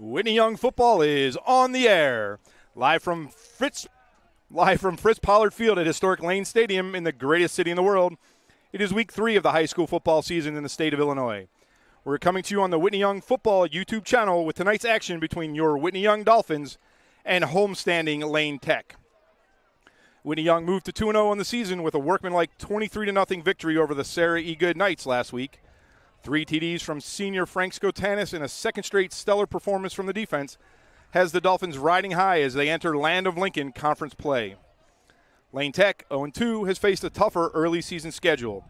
Whitney Young football is on the air. Live from Fritz Pollard Field at historic Lane Stadium in the greatest city in the world. It is week 3 of the high school football season in the state of Illinois. We're coming to you on the Whitney Young football YouTube channel with tonight's action between your Whitney Young Dolphins and homestanding Lane Tech. Whitney Young moved to 2-0 on the season with a workmanlike 23-0 victory over the Sarah E. Good Knights last week. 3 TDs from senior Frank Skotanis and a second straight stellar performance from the defense has the Dolphins riding high as they enter Land of Lincoln conference play. Lane Tech, 0-2, has faced a tougher early season schedule.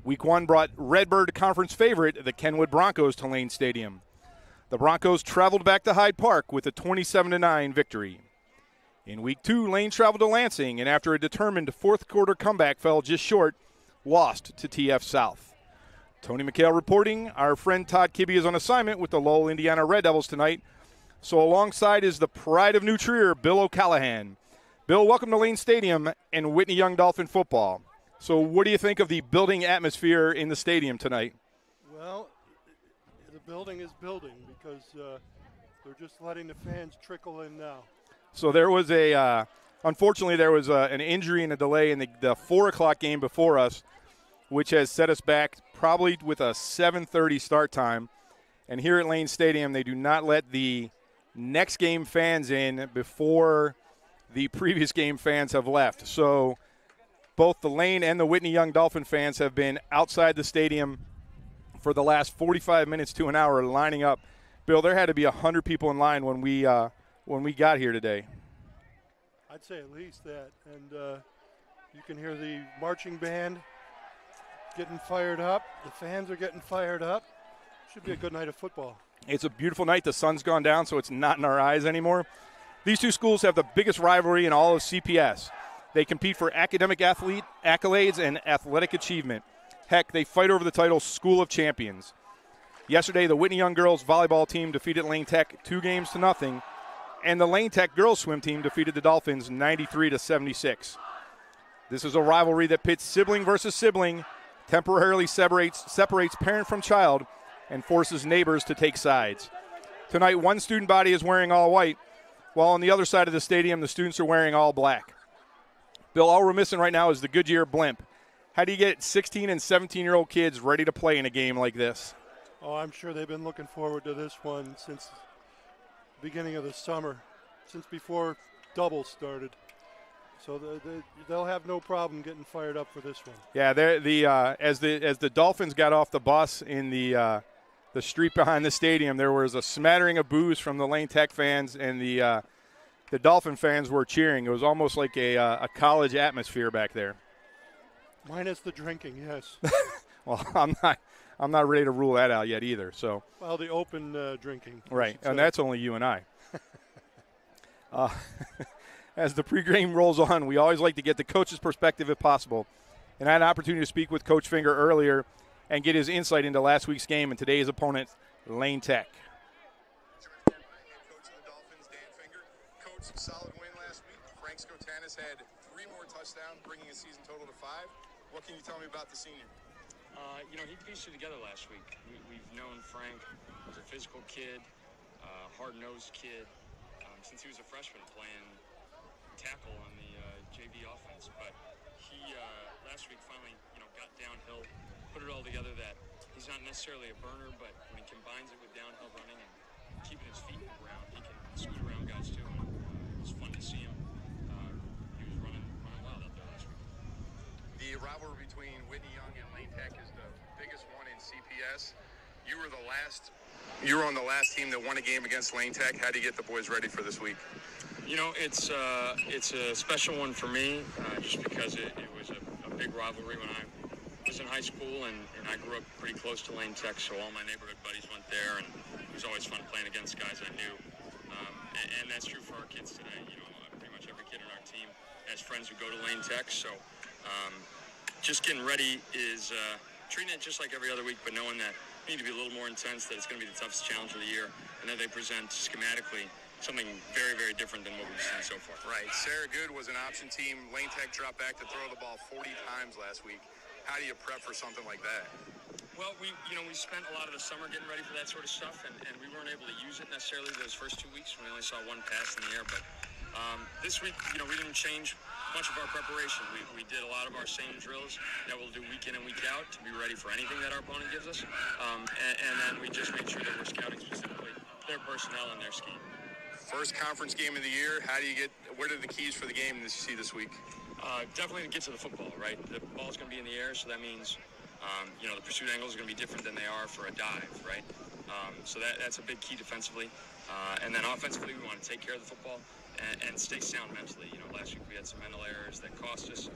Week 1 brought Redbird Conference favorite, the Kenwood Broncos, to Lane Stadium. The Broncos traveled back to Hyde Park with a 27-9 victory. In Week 2, Lane traveled to Lansing, and after a determined fourth-quarter comeback fell just short, lost to TF South. Tony McHale reporting. Our friend Todd Kibbe is on assignment with the Lowell, Indiana Red Devils tonight. So alongside is the pride of New Trier, Bill O'Callahan. Bill, welcome to Lane Stadium and Whitney Young Dolphin football. So what do you think of the building atmosphere in the stadium tonight? Well, the building is building because they're just letting the fans trickle in now. So there was unfortunately there was an injury and a delay in the 4 o'clock game before us, which has set us back probably with a 7:30 start time. And here at Lane Stadium, they do not let the next game fans in before the previous game fans have left. So both the Lane and the Whitney Young Dolphin fans have been outside the stadium for the last 45 minutes to an hour lining up. Bill, there had to be 100 people in line when we got here today. I'd say at least that. And you can hear the marching band getting fired up. The fans are getting fired up. Should be a good night of football. It's a beautiful night. The sun's gone down, so it's not in our eyes anymore. These two schools have the biggest rivalry in all of CPS. They compete for academic athlete accolades and athletic achievement. Heck, they fight over the title School of Champions. Yesterday, the Whitney Young girls volleyball team defeated Lane Tech 2-0, and the Lane Tech girls swim team defeated the Dolphins 93-76. This is a rivalry that pits sibling versus sibling, temporarily separates parent from child, and forces neighbors to take sides. Tonight, one student body is wearing all white, while on the other side of the stadium, the students are wearing all black. Bill, all we're missing right now is the Goodyear blimp. How do you get 16 and 17-year-old kids ready to play in a game like this? Oh, I'm sure they've been looking forward to this one since the beginning of the summer, since before doubles started. So they'll have no problem getting fired up for this one. Yeah, as the Dolphins got off the bus in the street behind the stadium, there was a smattering of boos from the Lane Tech fans, and the Dolphin fans were cheering. It was almost like a college atmosphere back there. Minus the drinking, yes. Well, I'm not ready to rule that out yet either. So. Well, the open drinking. Right, and that's only you and I. As the pregame rolls on, we always like to get the coach's perspective if possible. And I had an opportunity to speak with Coach Finger earlier and get his insight into last week's game and today's opponent, Lane Tech. Coach of the Dolphins, Dan Finger. Coach, solid win last week. Frank Skotanis had 3 more touchdowns, bringing his season total to 5. What can you tell me about the senior? He pieced it together last week. We've known Frank as a physical kid, hard-nosed kid, since he was a freshman playing tackle on the JV offense. But he last week finally, got downhill, put it all together that he's not necessarily a burner, but when he combines it with downhill running and keeping his feet in the ground, he can scoot around guys too. And it was fun to see him. He was running wild out there last week. The rivalry between Whitney Young and Lane Tech is the biggest one in CPS. You were on the last team that won a game against Lane Tech. How do you get the boys ready for this week? It's a special one for me, just because it was a big rivalry when I was in high school, and I grew up pretty close to Lane Tech, so all my neighborhood buddies went there, and it was always fun playing against guys I knew. And that's true for our kids today. Pretty much every kid on our team has friends who go to Lane Tech, so just getting ready is treating it just like every other week, but knowing that we need to be a little more intense, that it's going to be the toughest challenge of the year, and that they present schematically something very, very different than what we've seen so far. Right. Sarah Good was an option team. Lane Tech dropped back to throw the ball 40 times last week. How do you prep for something like that? Well, we spent a lot of the summer getting ready for that sort of stuff, and we weren't able to use it necessarily those first 2 weeks. We only saw one pass in the air, but this week, we didn't change much of our preparation. We did a lot of our same drills that we'll do week in and week out to be ready for anything that our opponent gives us, and then we just made sure that we're scouting specifically their personnel and their scheme. First conference game of the year. What are the keys for the game that you see this week? Definitely to get to the football, right? The ball's going to be in the air, so that means the pursuit angles are going to be different than they are for a dive, right? So that's a big key defensively. And then offensively, we want to take care of the football and stay sound mentally. Last week we had some mental errors that cost us.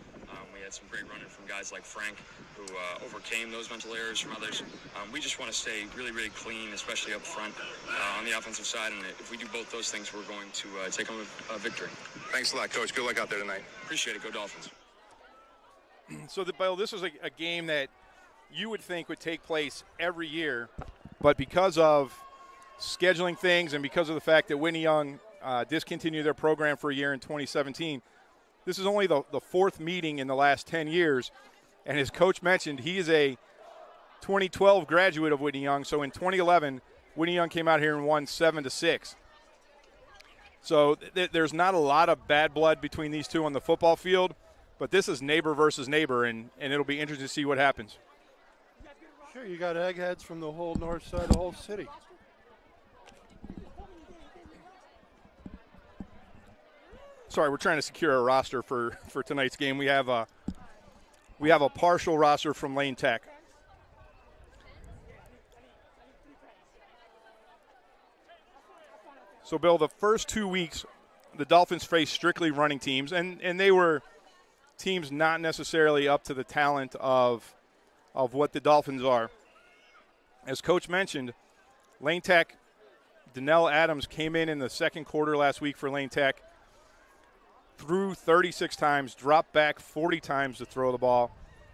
We had some great running from guys like Frank, who overcame those mental errors from others. We just want to stay really, really clean, especially up front on the offensive side. And if we do both those things, we're going to take home a victory. Thanks a lot, Coach. Good luck out there tonight. Appreciate it. Go Dolphins. So, Bill, this is a game that you would think would take place every year, but because of scheduling things and because of the fact that Whitney Young discontinued their program for a year in 2017, this is only the fourth meeting in the last 10 years. And as Coach mentioned, he is a 2012 graduate of Whitney Young. So in 2011, Whitney Young came out here and won 7-6. So there's not a lot of bad blood between these two on the football field, but this is neighbor versus neighbor, and it'll be interesting to see what happens. Sure, you got eggheads from the whole north side of the whole city. Sorry, we're trying to secure a roster for tonight's game. We have a partial roster from Lane Tech. So, Bill, the first 2 weeks, the Dolphins faced strictly running teams, and they were teams not necessarily up to the talent of what the Dolphins are. As Coach mentioned, Lane Tech, Donnell Adams came in the second quarter last week for Lane Tech, threw 36 times, dropped back 40 times to throw the ball,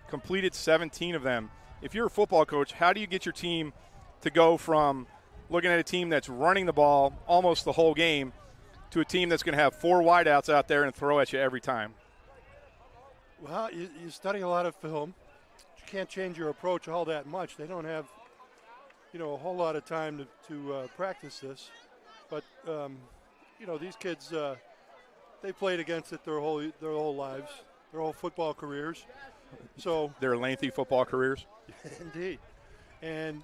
completed 17 of them. If you're a football coach, how do you get your team to go from looking at a team that's running the ball almost the whole game to a team that's going to have 4 wideouts out there and throw at you every time? Well, you study a lot of film. You can't change your approach all that much. They don't have, a whole lot of time to practice this. But, these kids they played against it their whole lives, their whole football careers. So their lengthy football careers. Indeed. And,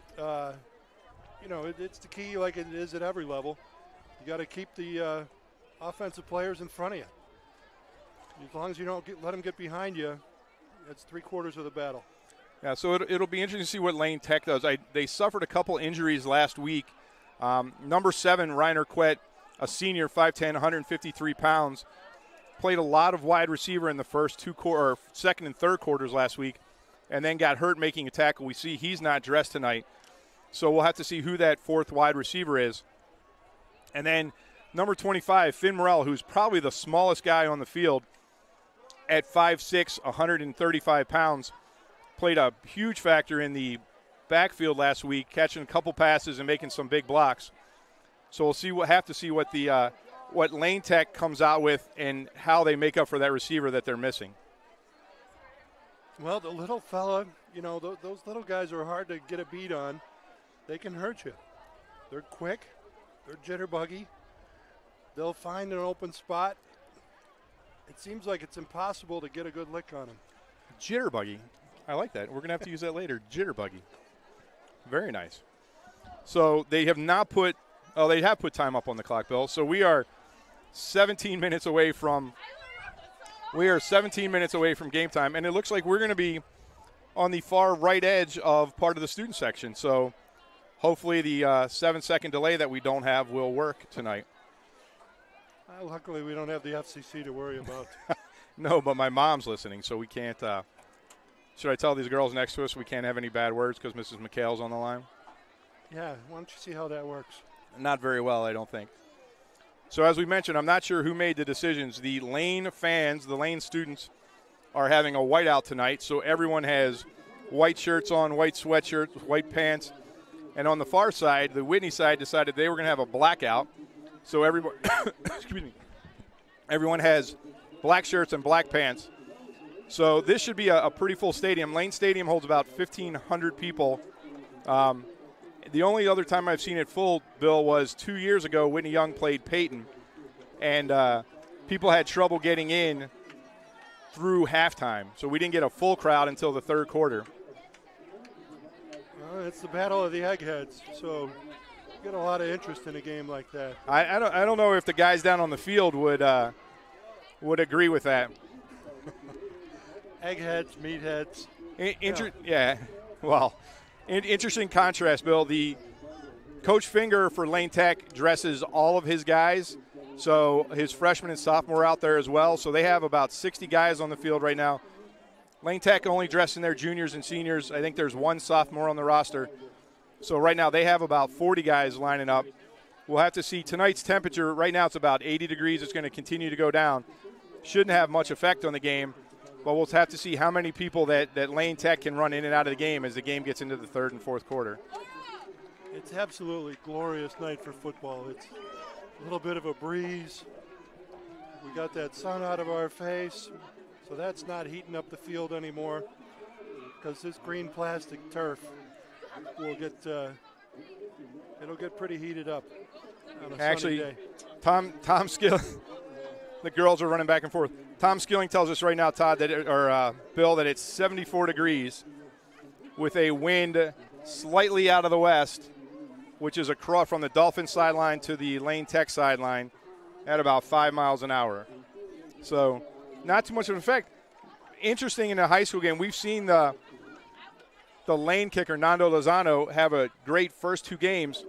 it's the key like it is at every level. You got to keep the offensive players in front of you. As long as you don't let them get behind you, that's 3/4 of the battle. Yeah, so it'll be interesting to see what Lane Tech does. They suffered a couple injuries last week. Number 7, Reiner Quett, a senior, 5'10", 153 pounds, played a lot of wide receiver in the first second and third quarters last week, and then got hurt making a tackle. We see he's not dressed tonight, so we'll have to see who that fourth wide receiver is. And then number 25, Finn Morrell, who's probably the smallest guy on the field at 5'6", 135 pounds, played a huge factor in the backfield last week, catching a couple passes and making some big blocks. So we'll have to see what Lane Tech comes out with and how they make up for that receiver that they're missing. Well, the little fella, those little guys are hard to get a beat on. They can hurt you. They're quick. They're jitterbuggy. They'll find an open spot. It seems like it's impossible to get a good lick on them. Jitterbuggy. I like that. We're going to have to use that later. Jitterbuggy. Very nice. So they have not put – they have put time up on the clock, Bill. So we are 17 minutes away from game time, and it looks like we're going to be on the far right edge of part of the student section. So hopefully the 7-second delay that we don't have will work tonight. Luckily, we don't have the FCC to worry about. No, but my mom's listening, so we can't should I tell these girls next to us we can't have any bad words because Mrs. McHale's on the line? Yeah, why don't you see how that works? Not very well, I don't think. So as we mentioned, I'm not sure who made the decisions. The Lane fans, the Lane students, are having a whiteout tonight, so everyone has white shirts on, white sweatshirts, white pants. And on the far side, the Whitney side decided they were going to have a blackout. So everyone has black shirts and black pants. So this should be a pretty full stadium. Lane Stadium holds about 1,500 people. The only other time I've seen it full, Bill, was 2 years ago. Whitney Young played Peyton, and people had trouble getting in through halftime. So we didn't get a full crowd until the third quarter. It's the battle of the eggheads, so you get a lot of interest in a game like that. I don't know if the guys down on the field would agree with that. Eggheads, meatheads. Interesting contrast, Bill. The Coach Finger for Lane Tech dresses all of his guys, so his freshmen and sophomore out there as well. So they have about 60 guys on the field right now. Lane Tech only dressing their juniors and seniors. I think there's one sophomore on the roster. So right now they have about 40 guys lining up. We'll have to see tonight's temperature. Right now it's about 80 degrees. It's going to continue to go down. Shouldn't have much effect on the game, but we'll have to see how many people that Lane Tech can run in and out of the game as the game gets into the third and fourth quarter. It's absolutely glorious night for football. It's a little bit of a breeze. We got that sun out of our face. So that's not heating up the field anymore because this green plastic turf will get it'll get pretty heated up on a sunny day. Tom Skilling, the girls are running back and forth. Tom Skilling tells us right now, Todd, Bill, that it's 74 degrees with a wind slightly out of the west, which is across from the Dolphins sideline to the Lane Tech sideline at about 5 miles an hour. So not too much of an effect. Interesting in a high school game, we've seen the Lane kicker, Nando Lozano, have a great first two games.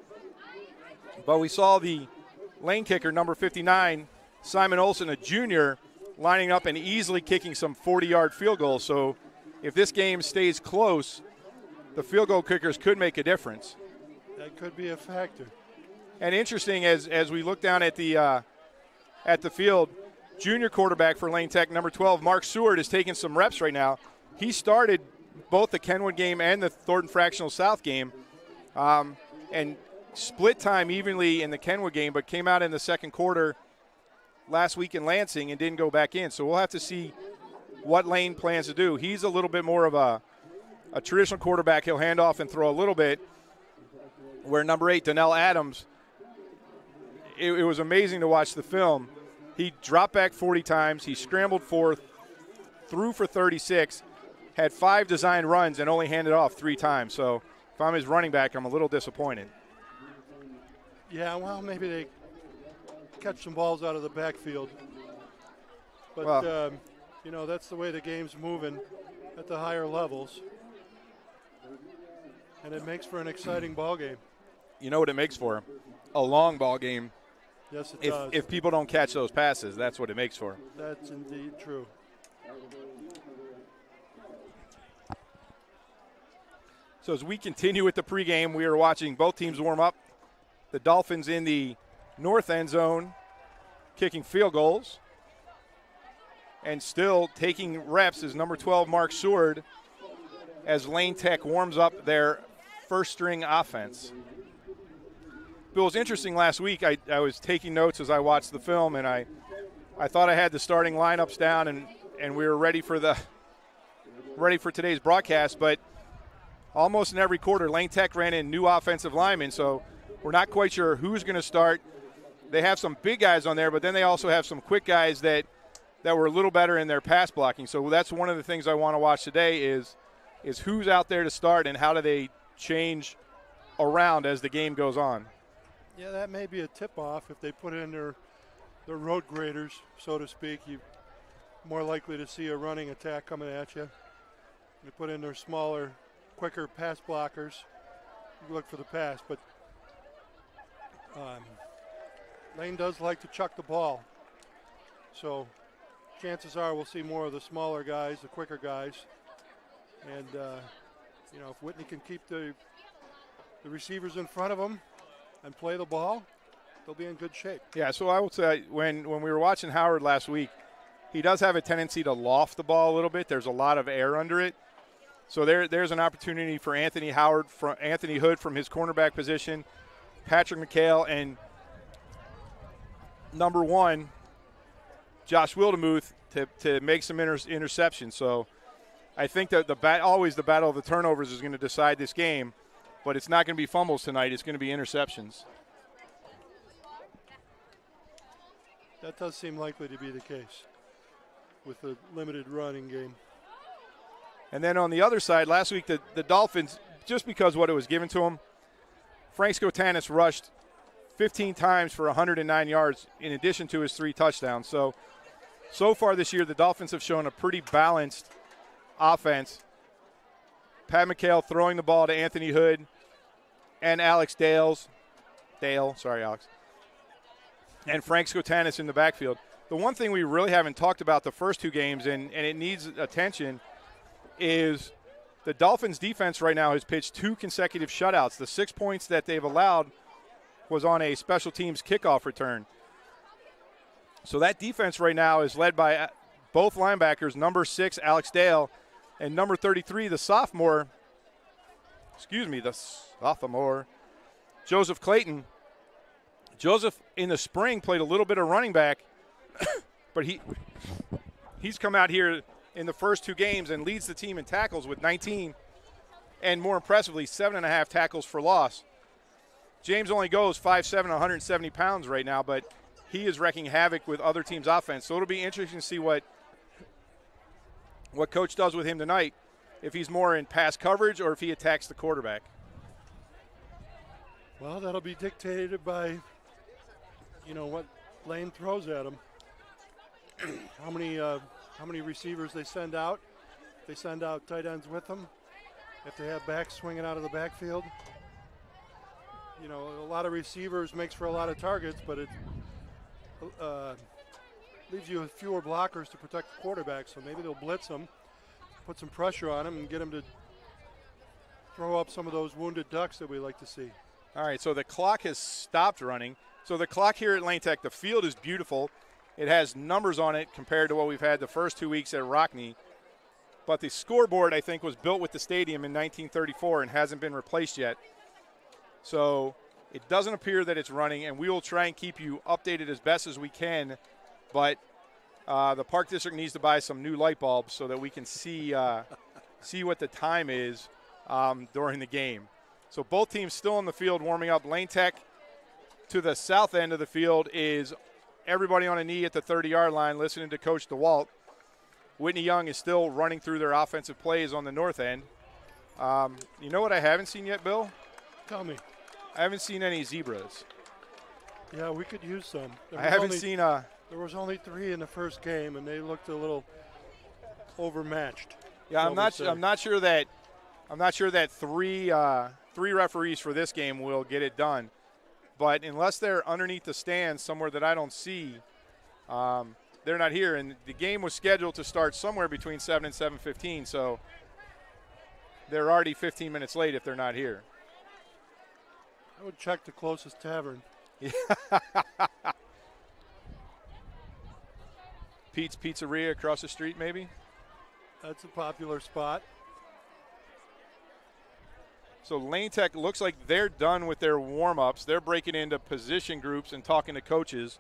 But we saw the Lane kicker, number 59, Simon Olson, a junior, lining up and easily kicking some 40-yard field goals. So if this game stays close, the field goal kickers could make a difference. That could be a factor. And interesting, as we look down at the field, junior quarterback for Lane Tech, number 12, Mark Seward, is taking some reps right now. He started both the Kenwood game and the Thornton Fractional South game and split time evenly in the Kenwood game, but came out in the second quarter last week in Lansing and didn't go back in. So we'll have to see what Lane plans to do. He's a little bit more of a traditional quarterback. He'll hand off and throw a little bit, where number 8, Donnell Adams, it was amazing to watch the film. He dropped back 40 times. He scrambled 4, threw for 36, had 5 designed runs, and only handed off 3 times. So if I'm his running back, I'm a little disappointed. Yeah, well, maybe they catch some balls out of the backfield. But, that's the way the game's moving at the higher levels. And it makes for an exciting ball game. You know what it makes for? A long ball game. Yes, it does. If people don't catch those passes, that's what it makes for. That's indeed true. So as we continue with the pregame, we are watching both teams warm up. The Dolphins in the north end zone kicking field goals. And still taking reps is number 12, Mark Seward, as Lane Tech warms up their first-string offense. Bill, it was interesting last week. I was taking notes as I watched the film, and I thought I had the starting lineups down, and we were ready for today's broadcast. But almost in every quarter, Lane Tech ran in new offensive linemen, so we're not quite sure who's going to start. They have some big guys on there, but then they also have some quick guys that were a little better in their pass blocking. So that's one of the things I want to watch today is who's out there to start and how do they change around as the game goes on. Yeah, that may be a tip-off. If they put in their road graders, so to speak, you're more likely to see a running attack coming at you. They put in their smaller, quicker pass blockers, you look for the pass. But Lane does like to chuck the ball. So chances are we'll see more of the smaller guys, the quicker guys. And, if Whitney can keep the receivers in front of them and play the ball, they'll be in good shape. Yeah, so I will say when we were watching Howard last week, he does have a tendency to loft the ball a little bit. There's a lot of air under it. So there's an opportunity for Anthony Hood from his cornerback position, Patrick McHale, and number 1, Josh Wildemuth, to make some interceptions. So I think that always the battle of the turnovers is going to decide this game, but it's not going to be fumbles tonight. It's going to be interceptions. That does seem likely to be the case with the limited running game. And then on the other side, last week the Dolphins, just because what it was given to them, Frank Skotanis rushed 15 times for 109 yards in addition to his 3 touchdowns. So far this year, the Dolphins have shown a pretty balanced offense. Pat McHale throwing the ball to Anthony Hood and Alex Dale, sorry, Alex, and Frank Skotanis in the backfield. The one thing we really haven't talked about the first 2 games, and it needs attention, is the Dolphins' defense right now has pitched 2 consecutive shutouts. The 6 points that they've allowed was on a special teams kickoff return. So that defense right now is led by both linebackers, number 6, Alex Dale, and number 33, the sophomore, Joseph Clayton. Joseph in the spring played a little bit of running back, but he's come out here in the first 2 games and leads the team in tackles with 19, and more impressively, 7.5 tackles for loss. James only goes 5'7", 170 pounds right now, but he is wreaking havoc with other teams' offense. So it'll be interesting to see what Coach does with him tonight, if he's more in pass coverage or if he attacks the quarterback. Well, that'll be dictated by, what Lane throws at him. How many receivers they send out. If they send out tight ends with them. If they have backs swinging out of the backfield. A lot of receivers makes for a lot of targets, but it leaves you with fewer blockers to protect the quarterback. So maybe they'll blitz him, put some pressure on him, and get him to throw up some of those wounded ducks that we like to see. All right, so the clock has stopped running. So the clock here at Lane Tech, the field is beautiful. It has numbers on it compared to what we've had the first 2 weeks at Rockney. But the scoreboard, I think, was built with the stadium in 1934 and hasn't been replaced yet. So it doesn't appear that it's running, and we will try and keep you updated as best as we can. But the Park District needs to buy some new light bulbs so that we can see what the time is during the game. So both teams still in the field warming up. Lane Tech to the south end of the field is everybody on a knee at the 30-yard line listening to Coach DeWalt. Whitney Young is still running through their offensive plays on the north end. You know what I haven't seen yet, Bill? Tell me. I haven't seen any zebras. Yeah, we could use some. I haven't seen a. There was only 3 in the first game, and they looked a little overmatched. Yeah, I'm not sure that three referees for this game will get it done. But unless they're underneath the stands somewhere that I don't see, they're not here. And the game was scheduled to start somewhere between 7 and 7:15, so they're already 15 minutes late if they're not here. I would check the closest tavern. Pete's Pizzeria across the street, maybe? That's a popular spot. So Lane Tech looks like they're done with their warm-ups. They're breaking into position groups and talking to coaches.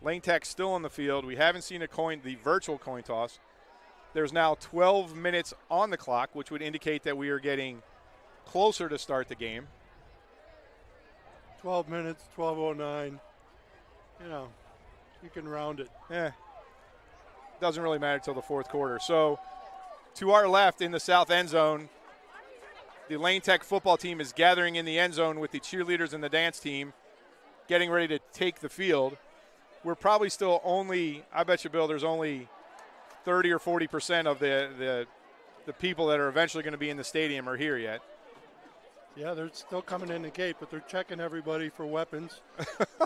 Lane Tech's still on the field. We haven't seen the virtual coin toss. There's now 12 minutes on the clock, which would indicate that we are getting closer to start the game. 12 minutes, 12:09. You can round it. Doesn't really matter till the fourth quarter. So to our left in the south end zone, the Lane Tech football team is gathering in the end zone with the cheerleaders and the dance team, getting ready to take the field. We're probably still I bet you, Bill, there's only 30 or 40% of the people that are eventually going to be in the stadium are here yet. Yeah, they're still coming in the gate, but they're checking everybody for weapons.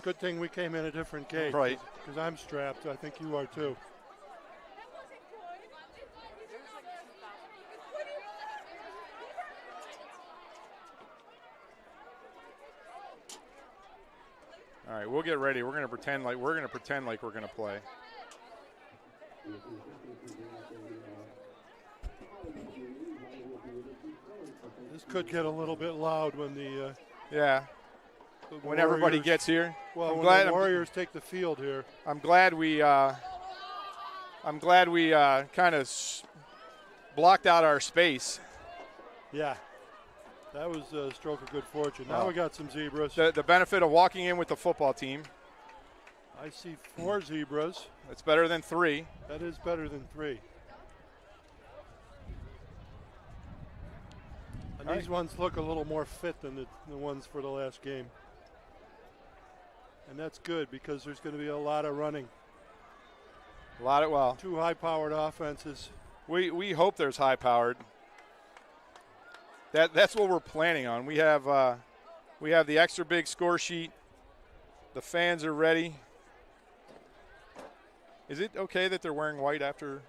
Good thing we came in a different gate. Right. Because I'm strapped. I think you are too. All right, we'll get ready. We're going to pretend like we're going to play. This could get a little bit loud when when everybody gets here. Well, when the Warriors take the field here. I'm glad we I'm glad we kind of blocked out our space. Yeah, that was a stroke of good fortune. Now we got some zebras. The benefit of walking in with the football team. I see 4 zebras. That's better than 3. That is better than 3. And these ones look a little more fit than the ones for the last game. And that's good because there's going to be a lot of running. Well, 2 high-powered offenses. We hope there's high-powered. That's what we're planning on. We have the extra big score sheet. The fans are ready. Is it okay that they're wearing white after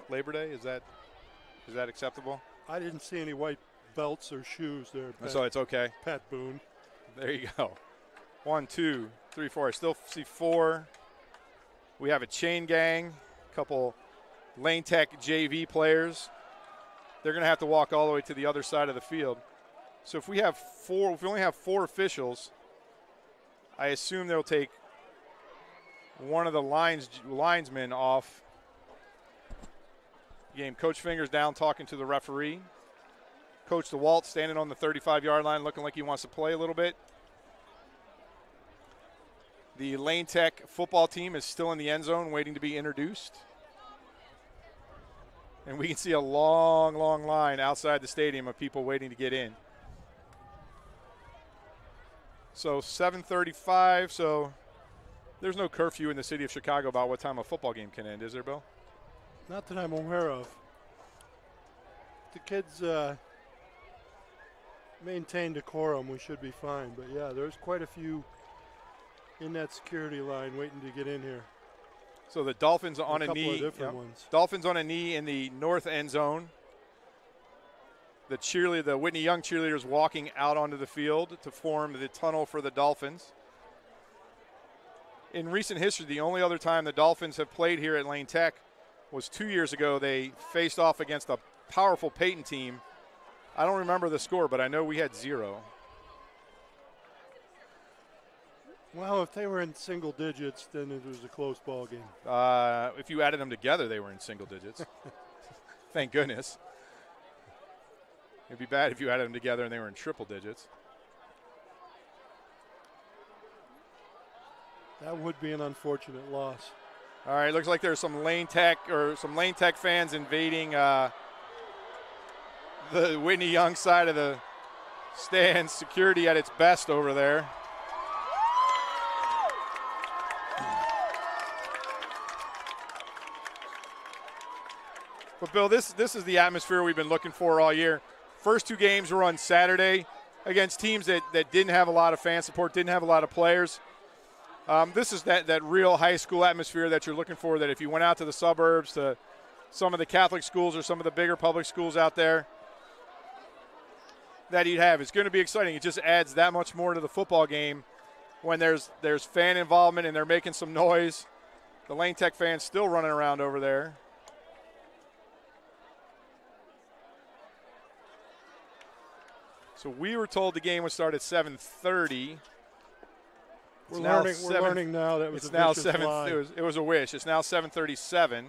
Labor Day? Is that acceptable? I didn't see any white belts or shoes there. So it's okay. Pat Boone. There you go. 1, 2, 3, 4. I still see 4. We have a chain gang, a couple Lane Tech JV players. They're going to have to walk all the way to the other side of the field. So if we only have 4 officials, I assume they'll take one of the linesmen off. Game. Coach Fingers down talking to the referee. Coach DeWalt standing on the 35-yard line looking like he wants to play a little bit. The Lane Tech football team is still in the end zone waiting to be introduced. And we can see a long, long line outside the stadium of people waiting to get in. So 7:35, so there's no curfew in the city of Chicago about what time a football game can end, is there, Bill? Not that I'm aware of. The kids maintain decorum, we should be fine. But, yeah, there's quite a few in that security line waiting to get in here. So the Dolphins on a knee. couple of different ones. Dolphins on a knee in the north end zone. The Whitney Young cheerleaders walking out onto the field to form the tunnel for the Dolphins. In recent history, the only other time the Dolphins have played here at Lane Tech was 2 years ago. They faced off against a powerful Peyton team. I don't remember the score, but I know we had 0. Well, if they were in single digits, then it was a close ball game. If you added them together, they were in single digits. Thank goodness. It'd be bad if you added them together and they were in triple digits. That would be an unfortunate loss. All right, looks like there's some Lane Tech fans invading the Whitney Young side of the stands. Security at its best over there. But, Bill, this is the atmosphere we've been looking for all year. First 2 games were on Saturday against teams that didn't have a lot of fan support, didn't have a lot of players. This is that real high school atmosphere that you're looking for, that if you went out to the suburbs, to some of the Catholic schools or some of the bigger public schools out there, that you'd have. It's going to be exciting. It just adds that much more to the football game when there's fan involvement and they're making some noise. The Lane Tech fans still running around over there. So we were told the game would start at 7:30. We're learning now that was it's a now vicious 7. lie. It was a wish. It's now 7:37.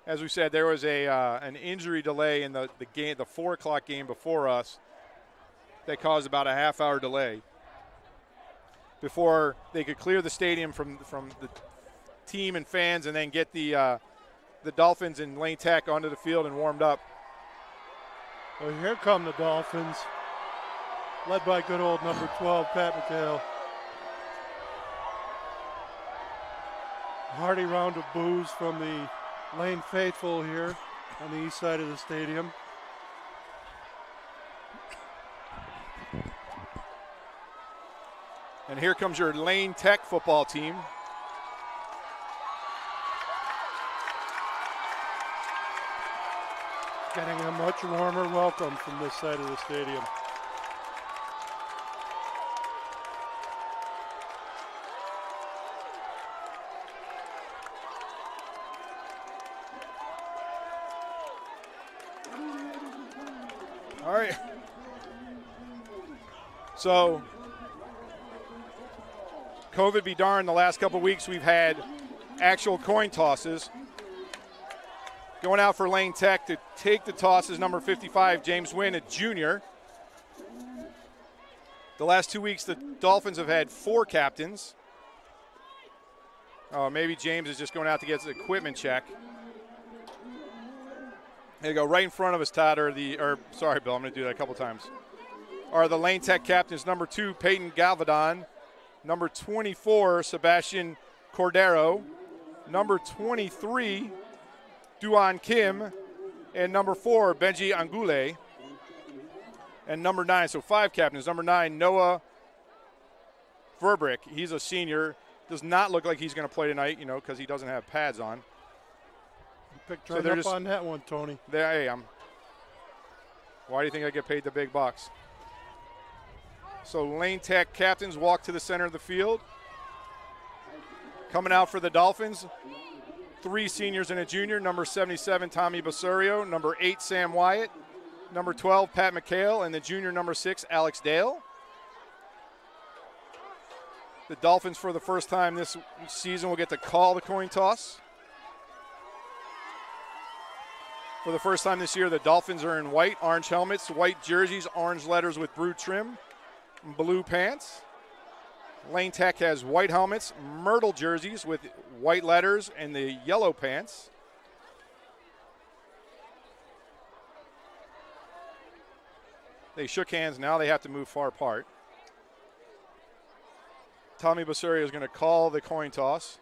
As we said, there was an injury delay in the game, the 4 o'clock game before us, that caused about a half-hour delay before they could clear the stadium from the team and fans, and then get the Dolphins and Lane Tech onto the field and warmed up. Well, here come the Dolphins, led by good old number 12, Pat McHale. Hearty round of boos from the Lane faithful here on the east side of the stadium. And here comes your Lane Tech football team. Getting a much warmer welcome from this side of the stadium. All right. So, COVID be darned, the last couple weeks we've had actual coin tosses. Going out for Lane Tech to take the toss is number 55, James Wynn, a junior. The last 2 weeks, the Dolphins have had 4 captains. Oh, maybe James is just going out to get his equipment check. There you go, right in front of us, Todd, sorry, Bill, I'm going to do that a couple times. Are the Lane Tech captains, number 2, Peyton Galvadon, number 24, Sebastian Cordero, number 23, Duan Kim, and number 4, Benji Angule, and number 9, so 5 captains. Number 9, Noah Verbrick. He's a senior. Does not look like he's going to play tonight, because he doesn't have pads on. Picked right up on that one, Tony. There I am. Why do you think I get paid the big bucks? So Lane Tech captains walk to the center of the field. Coming out for the Dolphins, 3 seniors and a junior. Number 77, Tommy Basurio. Number 8, Sam Wyatt. Number 12, Pat McHale. And the junior, number 6, Alex Dale. The Dolphins, for the first time this season, will get to call the coin toss. For the first time this year, the Dolphins are in white, orange helmets, white jerseys, orange letters with blue trim, and blue pants. Lane Tech has white helmets, myrtle jerseys with white letters, and the yellow pants. They shook hands. Now they have to move far apart. Tommy Basurio is going to call the coin toss.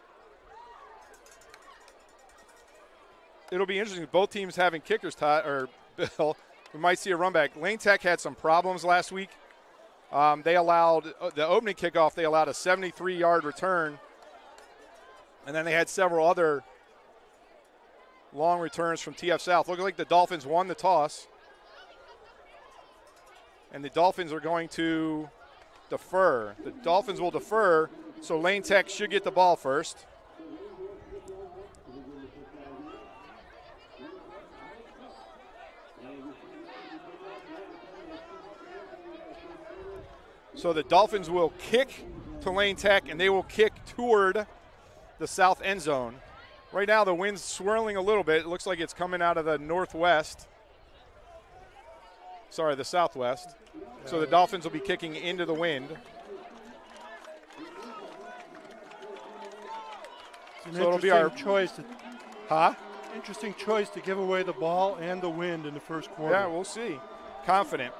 It'll be interesting. Both teams having kickers, Todd, or Bill. We might see a run back. Lane Tech had some problems last week. They allowed the opening kickoff. They allowed a 73-yard return, and then they had several other long returns from TF South. Looked like the Dolphins won the toss, and the Dolphins are going to defer. The Dolphins will defer, so Lane Tech should get the ball first. So the Dolphins will kick to Lane Tech, and they will kick toward the south end zone. Right now the wind's swirling a little bit. It looks like it's coming out of the northwest. Sorry, the southwest. So the Dolphins will be kicking into the wind. It's an interesting choice. Interesting choice to give away the ball and the wind in the first quarter. Yeah, we'll see. Confident.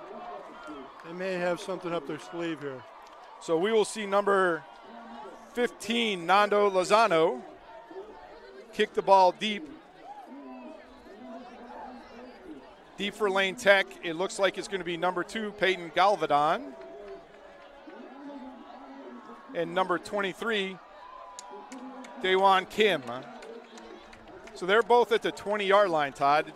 They may have something up their sleeve here. So we will see number 15, Nando Lozano, kick the ball deep. Deep for Lane Tech. It looks like it's going to be number 2, Peyton Galvadon. And number 23, Daewon Kim. So they're both at the 20-yard line, Todd.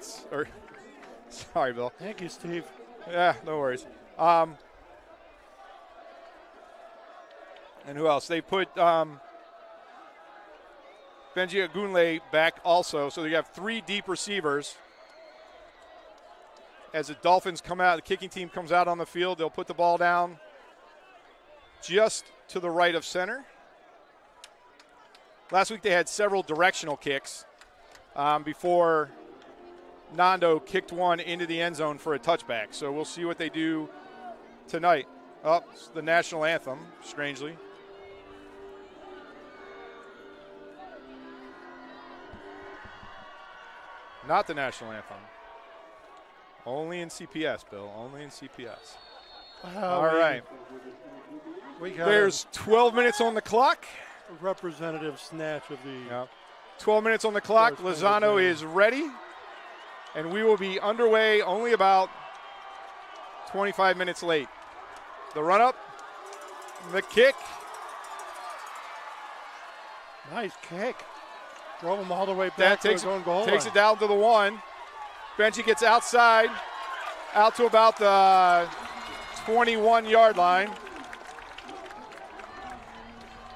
Sorry, Bill. Thank you, Steve. Yeah, no worries. And who else? They put Benji Agunle back also. So you have 3 deep receivers. As the Dolphins come out, the kicking team comes out on the field, they'll put the ball down just to the right of center. Last week they had several directional kicks before Nando kicked one into the end zone for a touchback. So we'll see what they do tonight. Oh, it's the national anthem, strangely. Not the national anthem. Only in CPS, Bill. Only in CPS. All right. There's 12 minutes on the clock. A representative snatch of the. Yeah. 12 minutes on the clock. Lozano is ready. And we will be underway only about 25 minutes late. The run up. The kick. Nice kick. Drove him all the way back to his own goal line. Takes it down to the 1. Benji gets outside, out to about the 21-yard line.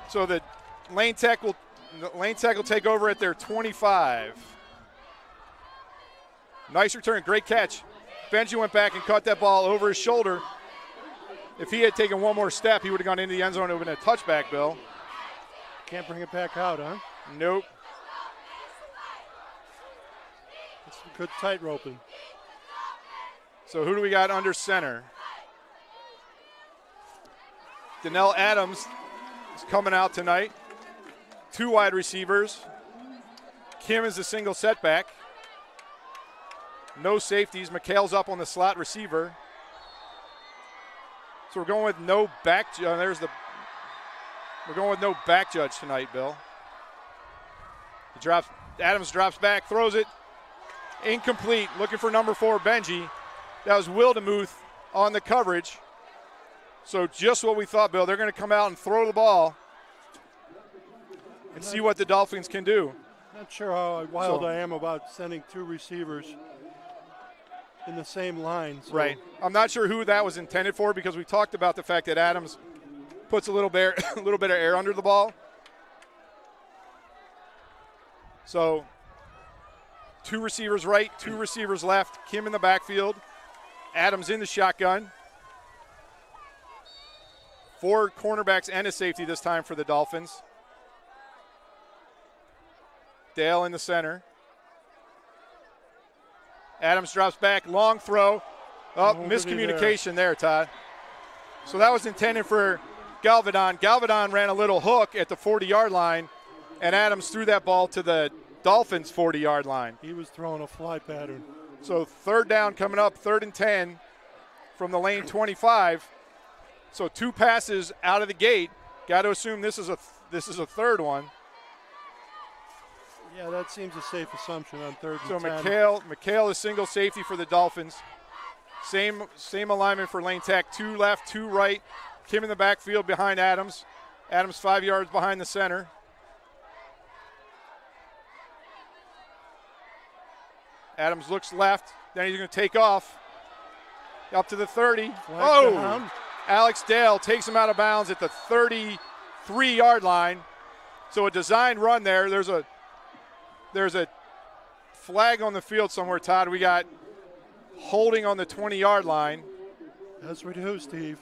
So the Lane Tech will take over at their 25. Nice return, great catch. Benji went back and caught that ball over his shoulder. If he had taken one more step, he would have gone into the end zone. It would have been a touchback, Bill. Can't bring it back out, huh? Nope. It's some good tight roping. So who do we got under center? Donnell Adams is coming out tonight. 2 wide receivers. Kim is the single setback. No safeties. McHale's up on the slot receiver. So we're going with no back. We're going with no back judge tonight, Bill. Adams drops back, throws it. Incomplete. Looking for number 4, Benji. That was Wildemuth on the coverage. So just what we thought, Bill. They're going to come out and throw the ball and see what the Dolphins can do. Not sure how wild I am about sending 2 receivers in the same line. So. Right. I'm not sure who that was intended for because we talked about the fact that Adams puts a little bit of air under the ball. So 2 receivers right, 2 receivers left. Kim in the backfield. Adams in the shotgun. 4 cornerbacks and a safety this time for the Dolphins. Dale in the center. Adams drops back, long throw. Oh, miscommunication there, Todd. So that was intended for Galvedon. Galvedon ran a little hook at the 40-yard line, and Adams threw that ball to the Dolphins' 40-yard line. He was throwing a fly pattern. So 3rd down coming up, 3rd and 10 from the lane 25. So 2 passes out of the gate. Got to assume this is a 3rd one. Yeah, that seems a safe assumption on 3rd and 10. So McHale is single safety for the Dolphins. Same alignment for Lane Tech. 2 left, 2 right. Kim in the backfield behind Adams. Adams 5 yards behind the center. Adams looks left. Then he's going to take off. Up to the 30. Down. Alex Dale takes him out of bounds at the 33-yard line. So a designed run there. There's a flag on the field somewhere, Todd. We got holding on the 20-yard line. As we do, Steve.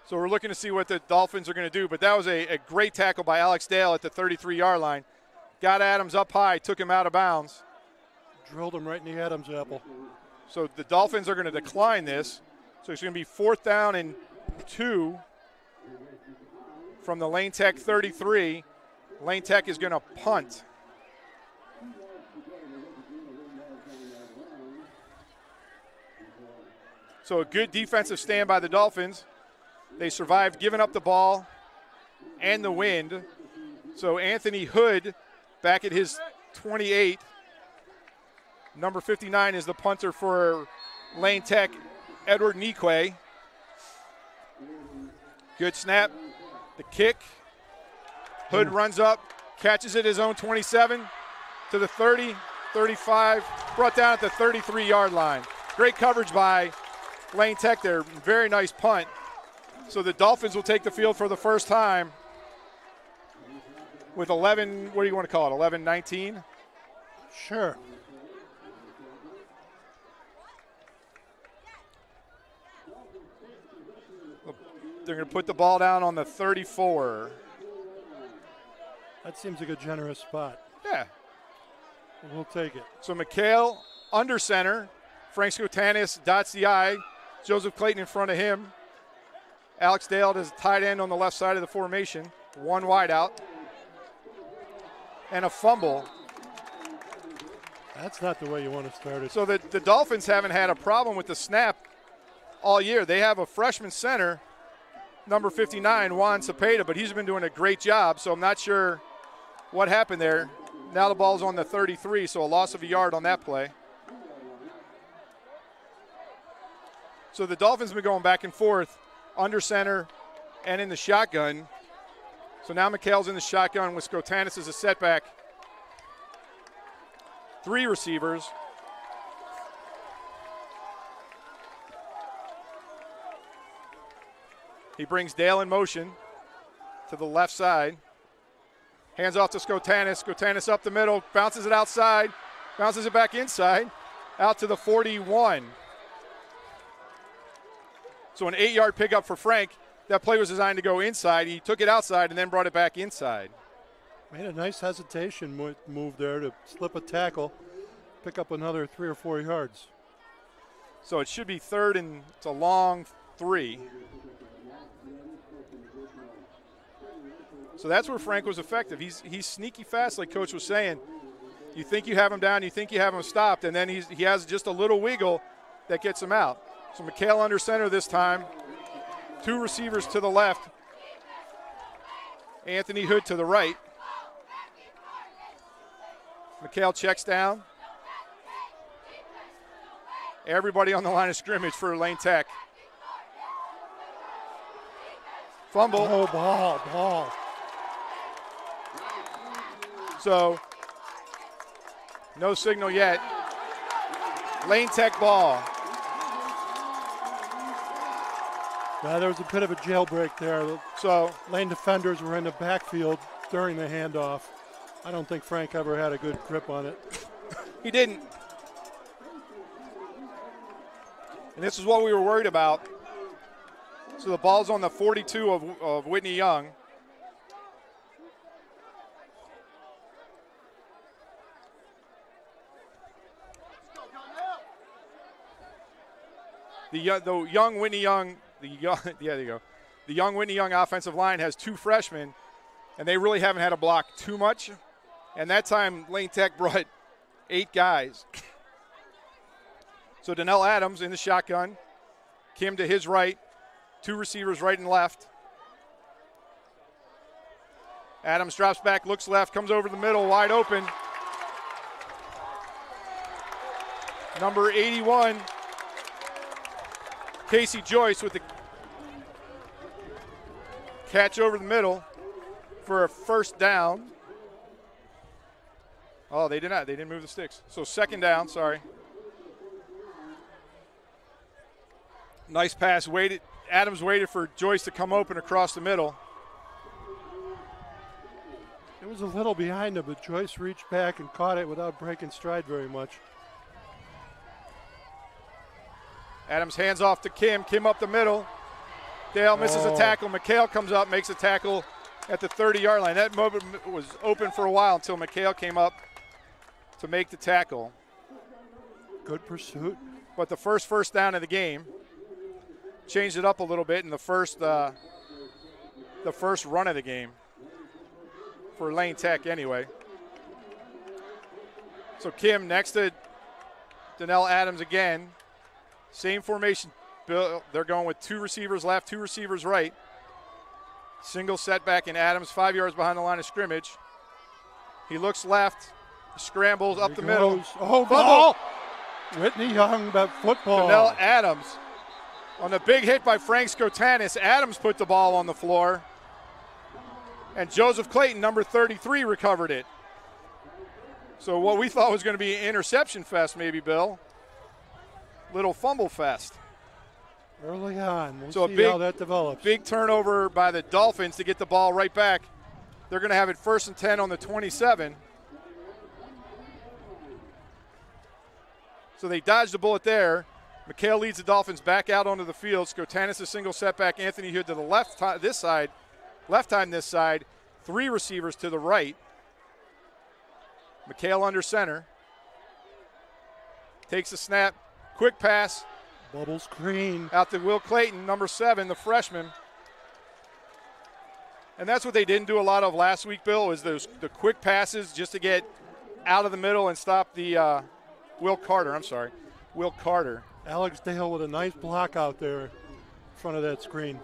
So we're looking to see what the Dolphins are going to do. But that was a great tackle by Alex Dale at the 33-yard line. Got Adams up high, took him out of bounds. Drilled him right in the Adams apple. So the Dolphins are going to decline this. So it's going to be 4th down and 2 from the Lane Tech 33. Lane Tech is going to punt. So a good defensive stand by the Dolphins. They survived giving up the ball and the wind. So Anthony Hood back at his 28. Number 59 is the punter for Lane Tech, Edward Nikwe. Good snap. The kick. Hood runs up, catches it his own 27 to the 30, 35, brought down at the 33-yard line. Great coverage by Lane Tech there. Very nice punt. So the Dolphins will take the field for the first time with 11, what do you want to call it, 11-19? Sure. They're going to put the ball down on the 34. That seems like a generous spot. Yeah. We'll take it. So McHale under center. Frank Skotanis dots the I. Joseph Clayton in front of him. Alex Dale does tight end on the left side of the formation. 1 wide out. And a fumble. That's not the way you want to start it. So the Dolphins haven't had a problem with the snap all year. They have a freshman center, number 59, Juan Cepeda, but he's been doing a great job, so I'm not sure what happened there. Now the ball's on the 33, so a loss of a yard on that play. So the Dolphins have been going back and forth, under center and in the shotgun. So now McHale's in the shotgun with Skotanis as a setback. 3 receivers. He brings Dale in motion to the left side. Hands off to Skotanis. Skotanis up the middle, bounces it outside, bounces it back inside, out to the 41. So an 8-yard pickup for Frank. That play was designed to go inside. He took it outside and then brought it back inside. Made a nice hesitation move there to slip a tackle, pick up another 3 or 4 yards. So it should be third, and it's a long 3. So that's where Frank was effective. He's sneaky fast, like Coach was saying. You think you have him down, you think you have him stopped, and then he has just a little wiggle that gets him out. So McHale under center this time. 2 receivers to the left. Anthony Hood to the right. McHale checks down. Everybody on the line of scrimmage for Lane Tech. Fumble. Oh, ball. So, no signal yet. Lane Tech ball. Yeah, there was a bit of a jailbreak there. So, Lane defenders were in the backfield during the handoff. I don't think Frank ever had a good grip on it. he didn't. And this is what we were worried about. So the ball's on the 42 of Whitney Young. The young Whitney Young, yeah, there you go. The young Whitney Young offensive line has 2 freshmen, and they really haven't had to block too much. And that time, Lane Tech brought 8 guys. So Donnell Adams in the shotgun. Kim to his right. 2 receivers right and left. Adams drops back, looks left, comes over the middle, wide open. Number 81, Casey Joyce with the catch over the middle for a first down. Oh, they did not. They didn't move the sticks. So second down, sorry. Nice pass. Adams waited for Joyce to come open across the middle. It was a little behind him, but Joyce reached back and caught it without breaking stride very much. Adams hands off to Kim. Kim up the middle. Dale misses a tackle. McHale comes up, makes a tackle at the 30-yard line. That moment was open for a while until McHale came up to make the tackle. Good pursuit. But the first down of the game changed it up a little bit in the first run of the game for Lane Tech anyway. So Kim next to Donnell Adams again. Same formation. They're going with 2 receivers left, 2 receivers right. Single setback, and Adams 5 yards behind the line of scrimmage. He looks left, scrambles up the middle. Oh, ball! Whitney Young, that football. Donnell Adams on the big hit by Frank Skotanis. Adams put the ball on the floor. And Joseph Clayton, number 33, recovered it. So what we thought was going to be an interception fest maybe, Bill. Little fumble fest. Early on. We'll so see how that develops. Big turnover by the Dolphins to get the ball right back. They're going to have it 1st and 10 on the 27. So they dodged the bullet there. McHale leads the Dolphins back out onto the field. Skotanis a single setback. Anthony Hood to the left time this side. 3 receivers to the right. McHale under center. Takes a snap. Quick pass. Bubble screen. Out to Will Clayton, number 7, the freshman. And that's what they didn't do a lot of last week, Bill, is the quick passes just to get out of the middle and stop the Will Carter. Alex Dale with a nice block out there in front of that screen.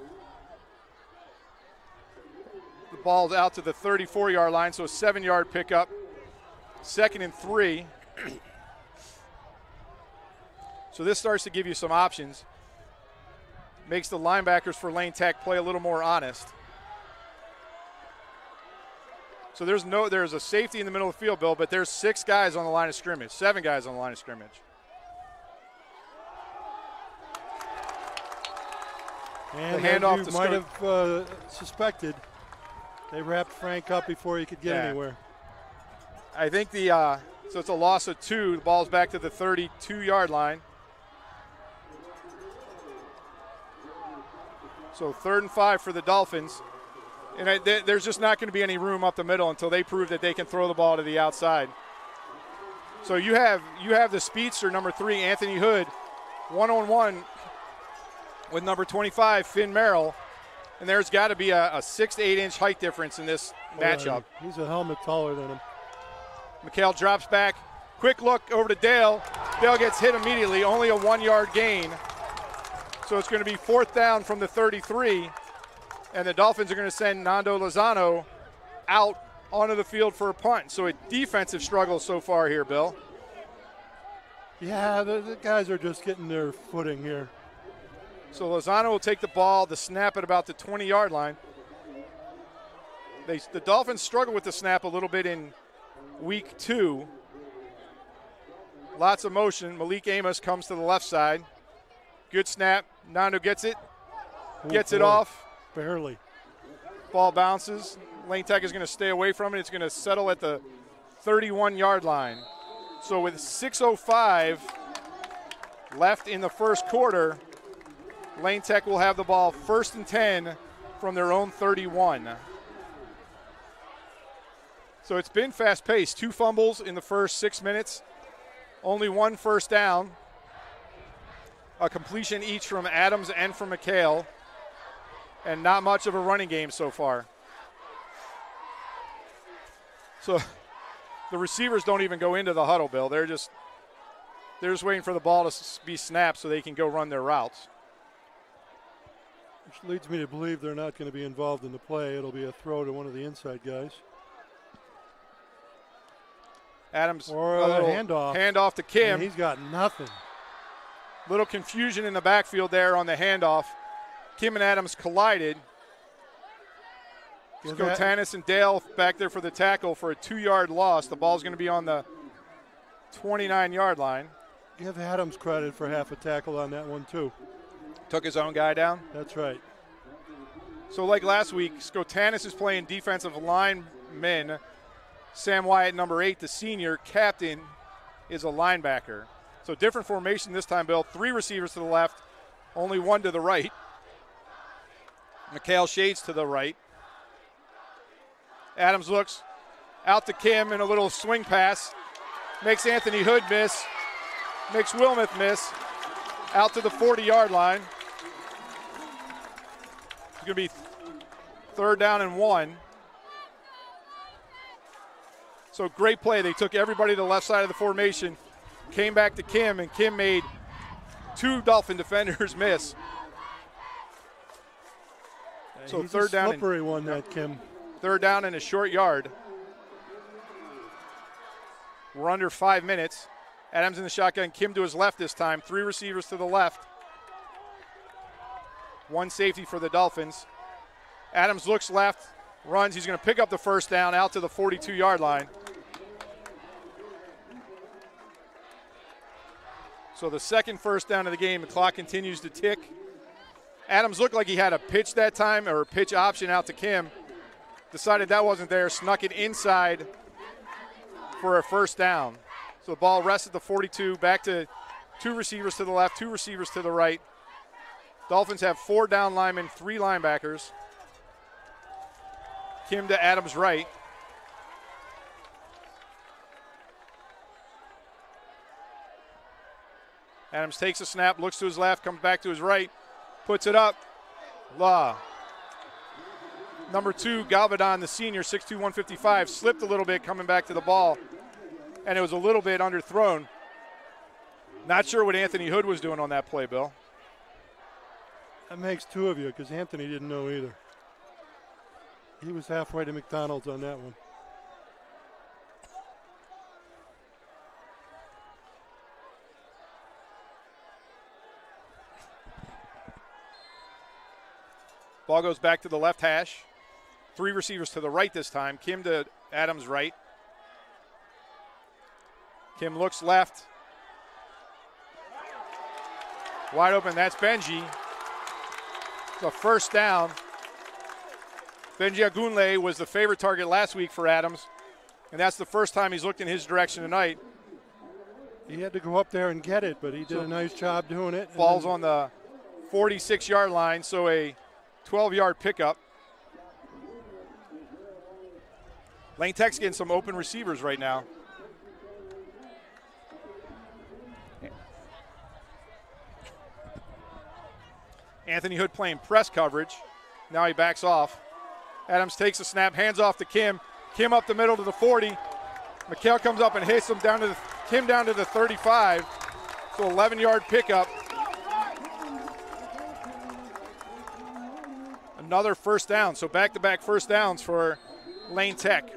The ball's out to the 34-yard line, so a 7-yard pickup. 2nd and 3. So this starts to give you some options. Makes the linebackers for Lane Tech play a little more honest. So there's a safety in the middle of the field, Bill, but there's 6 guys on the line of scrimmage, 7 guys on the line of scrimmage. And the handoff as to you might have suspected, they wrapped Frank up before he could get anywhere. I think so it's a loss of 2. The ball's back to the 32-yard line. So 3rd and 5 for the Dolphins. And there's just not going to be any room up the middle until they prove that they can throw the ball to the outside. So you have the speedster, number 3, Anthony Hood, one-on-one with number 25, Finn Merrill. And there's got to be a 6 to 8 inch height difference in this matchup. He's a helmet taller than him. McHale drops back. Quick look over to Dale. Dale gets hit immediately, only a 1-yard gain. So it's going to be 4th down from the 33. And the Dolphins are going to send Nando Lozano out onto the field for a punt. So a defensive struggle so far here, Bill. Yeah, the guys are just getting their footing here. So Lozano will take the ball, the snap at about the 20-yard line. The Dolphins struggle with the snap a little bit in week 2. Lots of motion. Malik Amos comes to the left side. Good snap. Nando gets it. Gets it off. Barely. Ball bounces. Lane Tech is going to stay away from it. It's going to settle at the 31-yard line. So with 6:05 left in the first quarter, Lane Tech will have the ball 1st and 10 from their own 31. So it's been fast-paced. 2 fumbles in the first 6 minutes. Only 1 first down. A completion each from Adams and from McHale. And not much of a running game so far. So the receivers don't even go into the huddle, Bill. They're just waiting for the ball to be snapped so they can go run their routes. Which leads me to believe they're not going to be involved in the play. It'll be a throw to one of the inside guys. Adams, or a little handoff. Handoff to Kim. And he's got nothing. Little confusion in the backfield there on the handoff. Kim and Adams collided. Skotanis and Dale back there for the tackle for a 2-yard loss. The ball's going to be on the 29-yard line. Give Adams credit for half a tackle on that one, too. Took his own guy down? That's right. So like last week, Skotanis is playing defensive lineman. Sam Wyatt, number 8, the senior captain, is a linebacker. So different formation this time, Bill. 3 receivers to the left, only 1 to the right. McHale shades to the right. Adams looks out to Kim in a little swing pass. Makes Anthony Hood miss. Makes Wilmoth miss. Out to the 40-yard line. It's going to be 3rd down and 1. So great play. They took everybody to the left side of the formation. Came back to Kim, and Kim made 2 Dolphin defenders miss. So he's 3rd down. Slippery one, that Kim. 3rd down and a short yard. We're under 5 minutes. Adams in the shotgun. Kim to his left this time. 3 receivers to the left. 1 safety for the Dolphins. Adams looks left, runs. He's going to pick up the 1st down out to the 42-yard line. So the second 1st down of the game. The clock continues to tick. Adams looked like he had a pitch that time, or a pitch option out to Kim. Decided that wasn't there, snuck it inside for a 1st down. So the ball rests at the 42, back to 2 receivers to the left, 2 receivers to the right. Dolphins have 4 down linemen, 3 linebackers. Kim to Adams' right. Adams takes a snap, looks to his left, comes back to his right, puts it up. Number 2, Galvadon, the senior, 6'2", 155, slipped a little bit coming back to the ball, and it was a little bit underthrown. Not sure what Anthony Hood was doing on that play, Bill. That makes 2 of you, because Anthony didn't know either. He was halfway to McDonald's on that one. Ball goes back to the left hash. 3 receivers to the right this time. Kim to Adams' right. Kim looks left. Wide open, that's Benji. It's a 1st down. Benji Agunle was the favorite target last week for Adams, and that's the first time he's looked in his direction tonight. He had to go up there and get it, but he did a nice job doing it. Ball's on the 46-yard line, so a 12-yard pickup. Lane Tech's getting some open receivers right now. Anthony Hood playing press coverage. Now he backs off. Adams takes a snap, hands off to Kim. Kim up the middle to the 40. McHale comes up and hits him down to Kim down to the 35. So 11-yard pickup. Another first down. So back-to-back first downs for Lane Tech.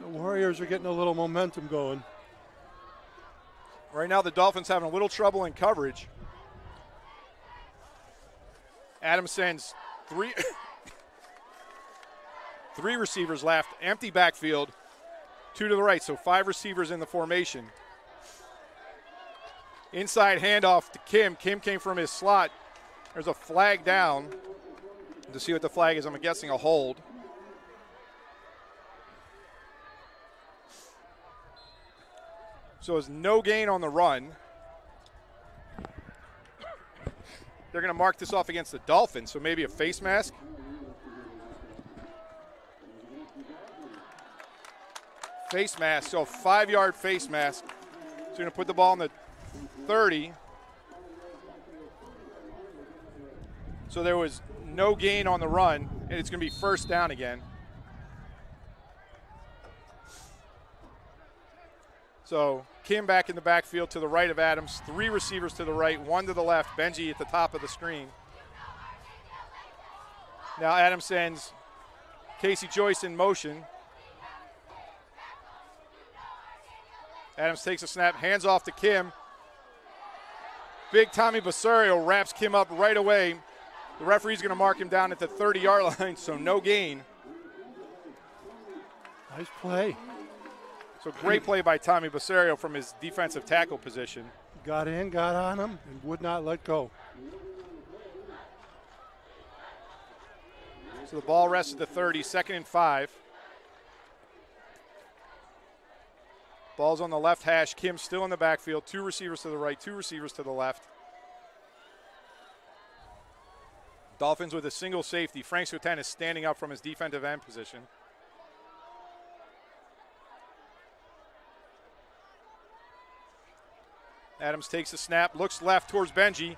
The Warriors are getting a little momentum going. Right now the Dolphins having a little trouble in coverage. Adams sends three receivers left, empty backfield, 2 to the right, so 5 receivers in the formation. Inside handoff to Kim. Kim came from his slot. There's a flag down. To see what the flag is, I'm guessing a hold. So it's no gain on the run. They're going to mark this off against the Dolphins, so maybe a face mask. Face mask, so a 5-yard face mask. So you're going to put the ball in the 30. So there was no gain on the run, and it's going to be first down again. So Kim back in the backfield to the right of Adams. 3 receivers to the right, 1 to the left. Benji at the top of the screen. Now Adams sends Casey Joyce in motion. Adams takes a snap, hands off to Kim. Big Tommy Basario wraps Kim up right away. The referee's going to mark him down at the 30-yard line, so no gain. Nice play. So great play by Tommy Basario from his defensive tackle position. Got in, got on him, and would not let go. So the ball rests at the 30, 2nd and 5. Ball's on the left hash. Kim still in the backfield. 2 receivers to the right, 2 receivers to the left. Dolphins with a single safety. Frank Sueten is standing up from his defensive end position. Adams takes a snap, looks left towards Benji.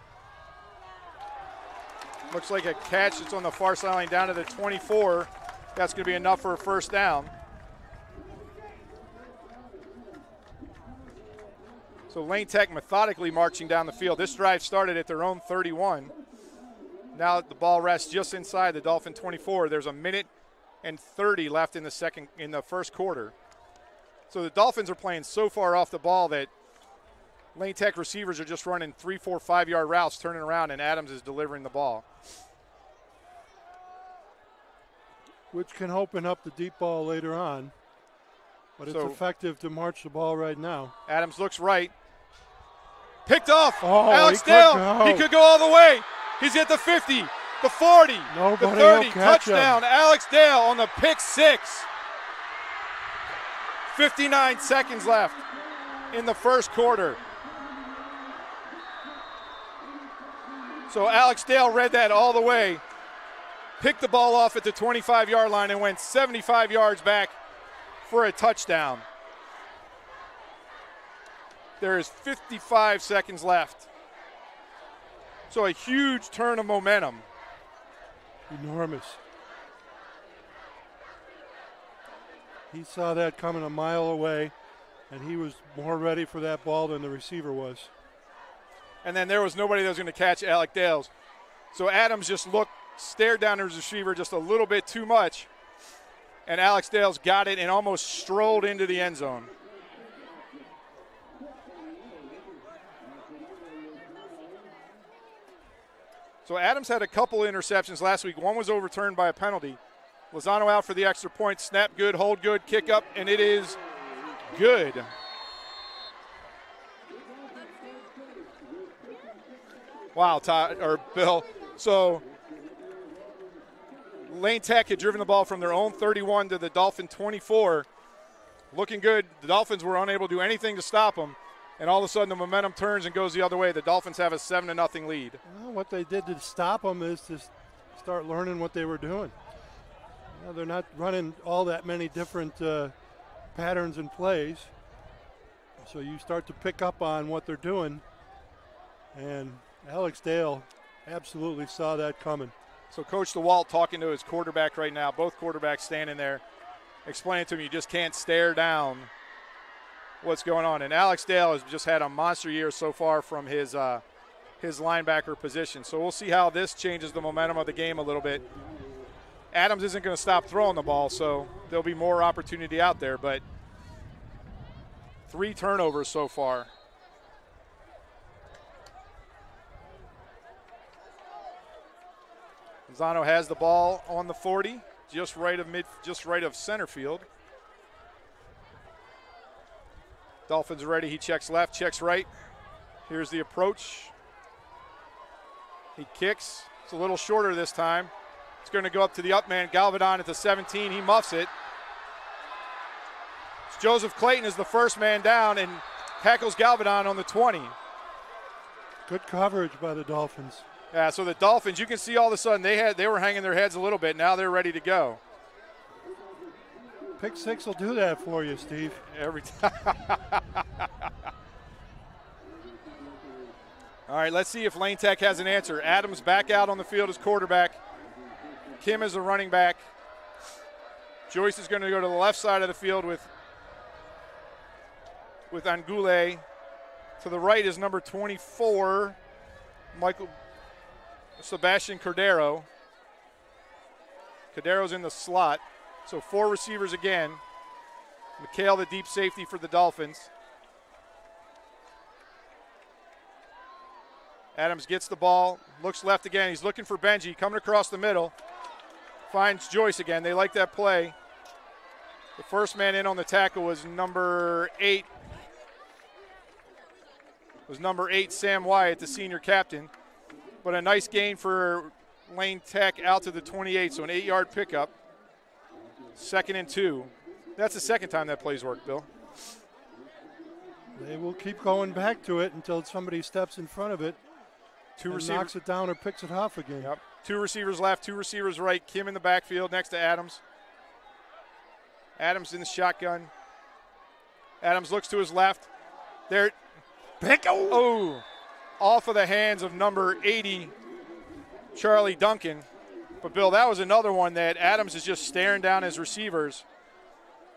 Looks like a catch. It's on the far sideline down to the 24. That's going to be enough for a first down. So Lane Tech methodically marching down the field. This drive started at their own 31. Now the ball rests just inside the Dolphin 24. There's a minute and 30 left in the first quarter. So the Dolphins are playing so far off the ball that Lane Tech receivers are just running 3, 4, 5-yard routes, turning around, and Adams is delivering the ball. Which can open up the deep ball later on. But it's effective to march the ball right now. Adams looks right. Picked off. Oh, Alex Dale. He could go all the way. He's at the 50, the 40, Nobody the 30. will catch Touchdown. him. Alex Dale on the pick 6. 59 seconds left in the first quarter. So Alex Dale read that all the way, picked the ball off at the 25-yard line and went 75 yards back for a touchdown. There is 55 seconds left. So a huge turn of momentum. Enormous. He saw that coming a mile away, and he was more ready for that ball than the receiver was. And then there was nobody that was going to catch Alec Dales. So Adams just stared down his receiver just a little bit too much, and Alex Dales got it and almost strolled into the end zone. So Adams had a couple interceptions last week. One was overturned by a penalty. Lozano out for the extra point. Snap good, hold good, kick up, and it is good. Wow, Todd or Bill. So Lane Tech had driven the ball from their own 31 to the Dolphin 24. Looking good. The Dolphins were unable to do anything to stop them. And all of a sudden the momentum turns and goes the other way. The Dolphins have a 7-0 lead. Well, what they did to stop them is to start learning what they were doing. You know, they're not running all that many different patterns and plays. So you start to pick up on what they're doing. And Alex Dale absolutely saw that coming. So Coach DeWalt talking to his quarterback right now. Both quarterbacks standing there, explaining to him you just can't stare down what's going on. And Alex Dale has just had a monster year so far from his linebacker position. So we'll see how this changes the momentum of the game a little bit. Adams isn't going to stop throwing the ball, so there'll be more opportunity out there. But 3 turnovers so far. Zano has the ball on the 40, just right of center field. Dolphins ready. He checks left, checks right. Here's the approach. He kicks. It's a little shorter this time. It's going to go up to the up man, Galvadon at the 17. He muffs it. Joseph Clayton is the first man down and tackles Galvadon on the 20. Good coverage by the Dolphins. Yeah, so the Dolphins, you can see all of a sudden they were hanging their heads a little bit. Now they're ready to go. Pick 6 will do that for you, Steve. Every time. All right, let's see if Lane Tech has an answer. Adams back out on the field as quarterback. Kim is the running back. Joyce is going to go to the left side of the field with Angule. To the right is number 24, Sebastian Cordero. Cordero's in the slot. So 4 receivers again. McHale, the deep safety for the Dolphins. Adams gets the ball, looks left again. He's looking for Benji, coming across the middle. Finds Joyce again. They like that play. The first man in on the tackle was number 8. Sam Wyatt, the senior captain. But a nice gain for Lane Tech out to the 28, so an 8-yard pickup. 2nd and 2. That's the second time that play's worked, Bill. They will keep going back to it until somebody steps in front of it. 2 and receivers. knocks it down or picks it off again. Yep. 2 receivers left, 2 receivers right. Kim in the backfield next to Adams. Adams in the shotgun. Adams looks to his left. There. Oh, off of the hands of number 80, Charlie Duncan. But, Bill, that was another one that Adams is just staring down his receivers.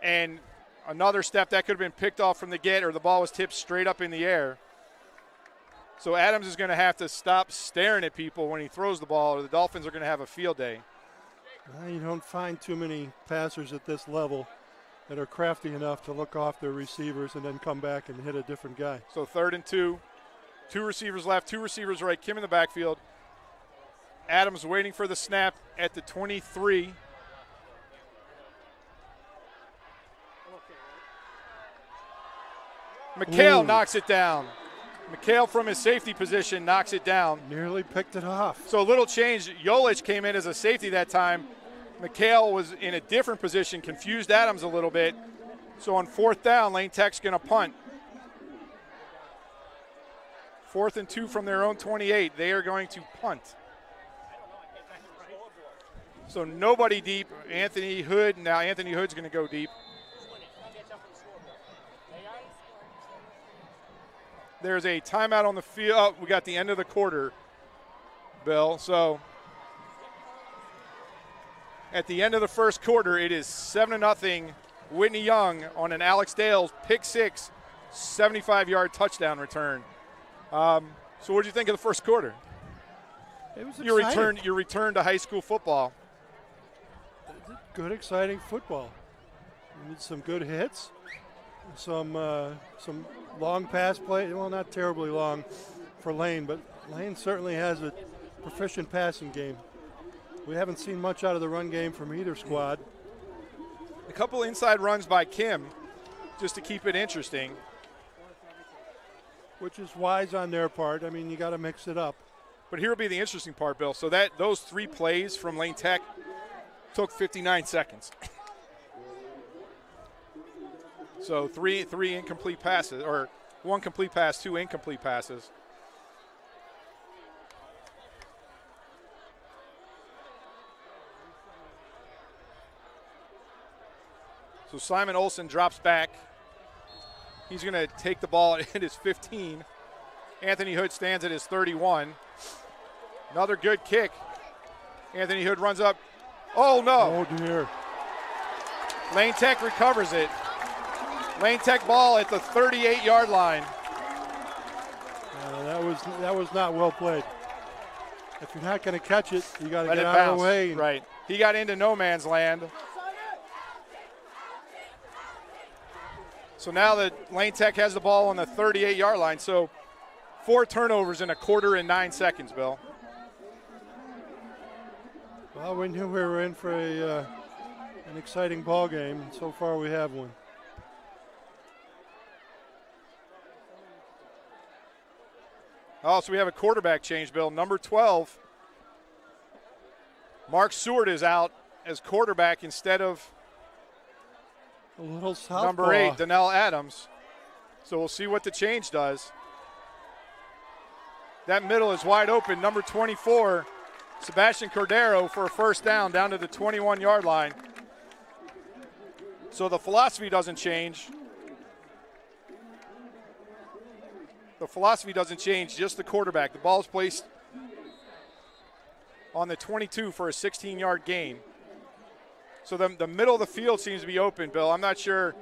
And another step that could have been picked off from the get, or the ball was tipped straight up in the air. So Adams is going to have to stop staring at people when he throws the ball, or the Dolphins are going to have a field day. Well, you don't find too many passers at this level that are crafty enough to look off their receivers and then come back and hit a different guy. So 3rd and 2. 2 receivers left, 2 receivers right. Kim in the backfield. Adams waiting for the snap at the 23. McHale knocks it down. McHale from his safety position knocks it down. Nearly picked it off. So a little change. Jolich came in as a safety that time. McHale was in a different position, confused Adams a little bit. So on 4th down, Lane Tech's going to punt. 4th and 2 from their own 28. They are going to punt. So nobody deep. Anthony Hood. Now Anthony Hood's going to go deep. There's a timeout on the field. Oh, we got the end of the quarter, Bill. So at the end of the first quarter, it is 7-0 Whitney Young on an Alex Dale's pick 6, 75-yard touchdown return. So what did you think of the first quarter? It was Your return to high school football. Good, exciting football. We need some good hits, some long pass play. Well, not terribly long for Lane, but Lane certainly has a proficient passing game. We haven't seen much out of the run game from either squad. A couple inside runs by Kim just to keep it interesting. Which is wise on their part. I mean, you got to mix it up. But here will be the interesting part, Bill. So those 3 plays from Lane Tech took 59 seconds. So three incomplete passes, or 1 complete pass, 2 incomplete passes. So Simon Olsen drops back. He's going to take the ball at his 15. Anthony Hood stands at his 31. Another good kick. Anthony Hood runs up. Oh, no. Oh, dear. Lane Tech recovers it. Lane Tech ball at the 38-yard line. That was not well played. If you're not going to catch it, you got to Let get it out bounce. of the way. Right. He got into no man's land. So now that Lane Tech has the ball on the 38-yard line. So 4 turnovers in a quarter and 9 seconds, Bill. Well, we knew we were in for an exciting ball game. So far, we have one. Oh, so we have a quarterback change, Bill. Number 12, Mark Seward is out as quarterback instead of A little southpaw. number 8, Donnell Adams. So we'll see what the change does. That middle is wide open. Number 24, Sebastian Cordero for a first down to the 21-yard line. So the philosophy doesn't change. The philosophy doesn't change, just the quarterback. The ball is placed on the 22 for a 16-yard gain. So the middle of the field seems to be open, Bill. I'm not sure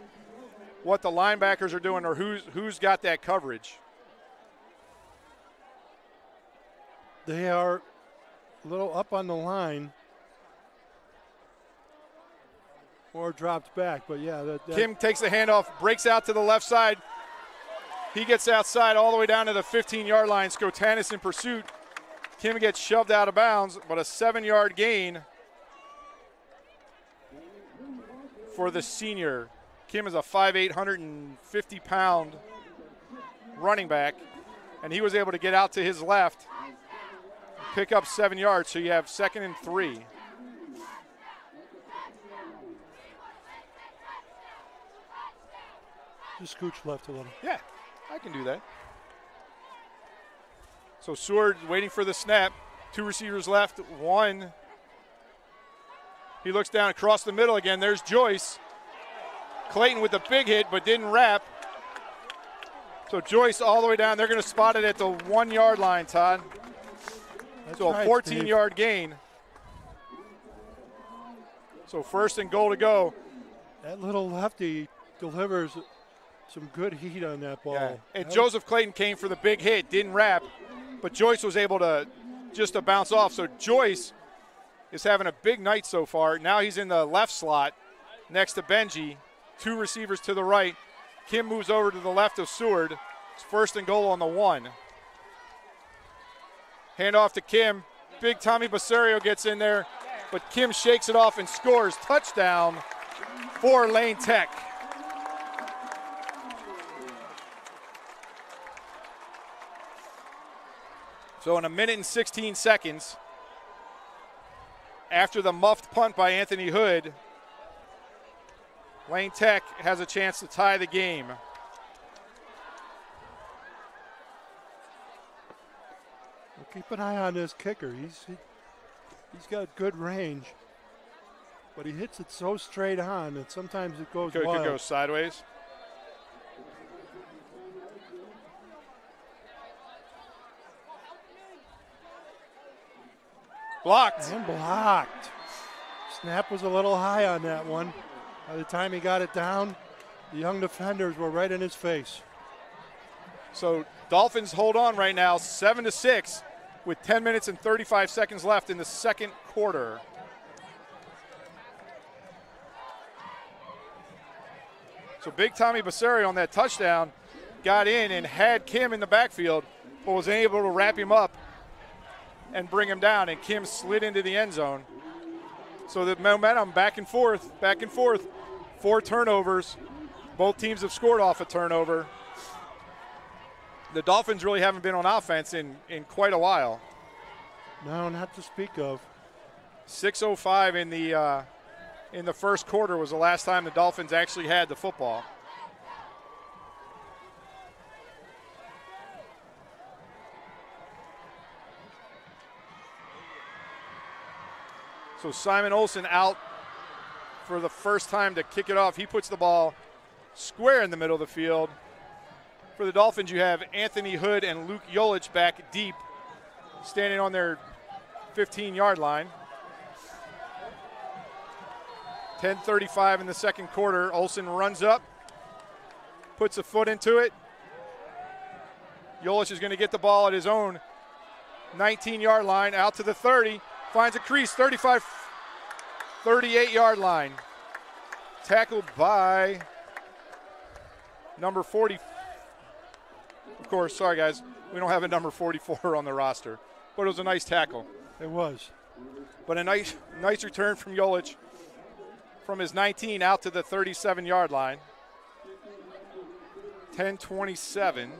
what the linebackers are doing or who's got that coverage. They are a little up on the line or dropped back, but yeah. Kim takes the handoff, breaks out to the left side. He gets outside all the way down to the 15-yard line. Skotanis in pursuit. Kim gets shoved out of bounds, but a 7-yard gain for the senior. Kim is a 5'8", 150-pound running back, and he was able to get out to his left, pick up 7 yards, so you have 2nd and 3. Just scooch left a little. Yeah, I can do that. So Seward waiting for the snap. 2 receivers left, 1. He looks down across the middle again. There's Joyce. Clayton with the big hit, but didn't wrap. So Joyce all the way down. They're going to spot it at the 1-yard line, Todd. That's So a right, 14-yard gain. So 1st and goal to go. That little lefty delivers some good heat on that ball. Yeah. And That Joseph Clayton came for the big hit, didn't wrap, but Joyce was able to just bounce off. So Joyce is having a big night so far. Now he's in the left slot next to Benji. 2 receivers to the right. Kim moves over to the left of Seward. It's 1st and goal on the 1. Hand off to Kim. Big Tommy Basario gets in there, but Kim shakes it off and scores. Touchdown for Lane Tech. So in 1 minute and 16 seconds, after the muffed punt by Anthony Hood, Lane Tech has a chance to tie the game. Well, keep an eye on this kicker. He's got good range, but he hits it so straight on that sometimes it goes Could wild. go sideways. Blocked. And blocked. Snap was a little high on that one. By the time he got it down, the young defenders were right in his face. So Dolphins hold on right now, 7-6, with 10 minutes and 35 seconds left in the second quarter. So big Tommy Basario on that touchdown got in and had Kim in the backfield, but was able to wrap him up and bring him down, and Kim slid into the end zone. So the momentum back and forth, 4 turnovers. Both teams have scored off a turnover. The Dolphins really haven't been on offense in quite a while. No, not to speak of. 6:05 in the first quarter was the last time the Dolphins actually had the football. So Simon Olsen out for the first time to kick it off. He puts the ball square in the middle of the field. For the Dolphins, you have Anthony Hood and Luke Yolich back deep, standing on their 15-yard line. 10:35 in the second quarter. Olsen runs up, puts a foot into it. Yolich is going to get the ball at his own 19-yard line, out to the 30, finds a crease, 35, 38-yard line. Tackled by number 40. Of course, sorry guys, we don't have a number 44 on the roster, but it was a nice tackle. It was. But a nice return from Yolich from his 19 out to the 37-yard line. 10:27.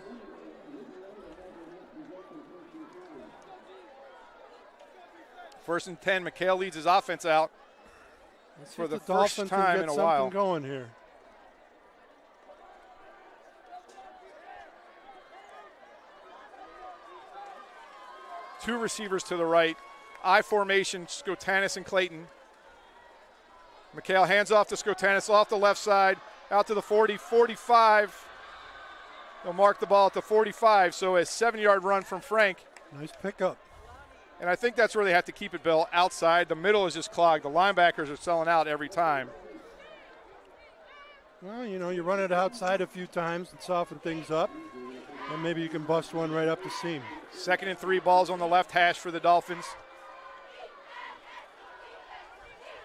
First and 10, McHale leads his offense out for the first time in a while. Something going here. Two receivers to the right. I formation, Skotanis and Clayton. McHale hands off to Skotanis off the left side, out to the 40, 45. They'll mark the ball at the 45, so a 7-yard run from Frank. Nice pickup. And I think that's where they have to keep it, Bill, outside. The middle is just clogged. The linebackers are selling out every time. Well, you know, you run it outside a few times and soften things up, and maybe you can bust one right up the seam. 2nd and 3, balls on the left hash for the Dolphins.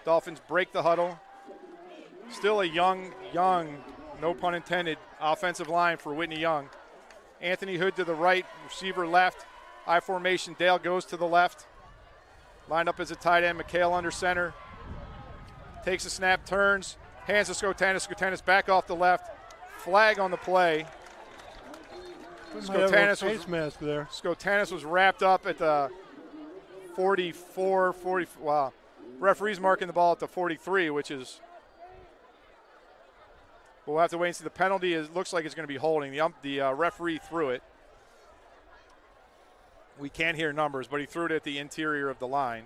Dolphins break the huddle. Still a young, no pun intended, offensive line for Whitney Young. Anthony Hood to the right, receiver left. I formation, Dale goes to the left. Lined up as a tight end, McHale under center. Takes a snap, turns, hands to Skotanis. Skotanis back off the left. Flag on the play. Skotanis was wrapped up at the 44, 40. Wow. Referee's marking the ball at the 43, which is, we'll have to wait and see. The penalty looks like it's going to be holding. The referee threw it. We can't hear numbers, but he threw it at the interior of the line.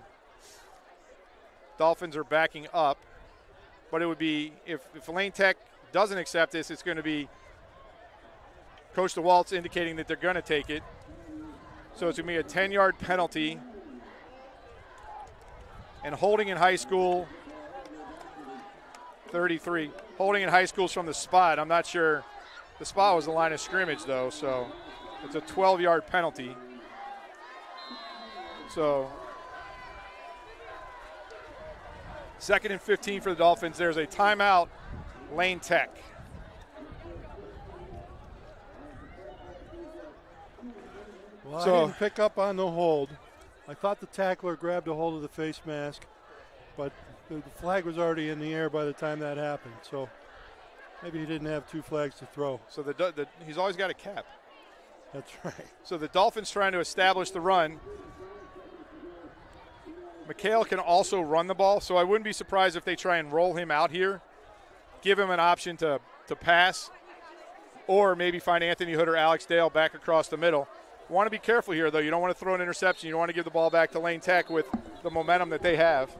Dolphins are backing up, but it would be, if Lane Tech doesn't accept this, it's going to be Coach DeWalt's indicating that they're going to take it. So it's going to be a 10-yard penalty. And holding in high school, 33. Holding in high school is from the spot. I'm not sure. The spot was the line of scrimmage, though, so it's a 12-yard penalty. So 2nd and 15 for the Dolphins. There's a timeout, Lane Tech. Well, I didn't pick up on the hold. I thought the tackler grabbed a hold of the face mask, but the flag was already in the air by the time that happened. So maybe he didn't have two flags to throw. So he's always got a cap. That's right. So the Dolphins trying to establish the run. McHale can also run the ball, so I wouldn't be surprised if they try and roll him out here, give him an option to pass, or maybe find Anthony Hood or Alex Dale back across the middle. Want to be careful here, though. You don't want to throw an interception. You don't want to give the ball back to Lane Tech with the momentum that they have.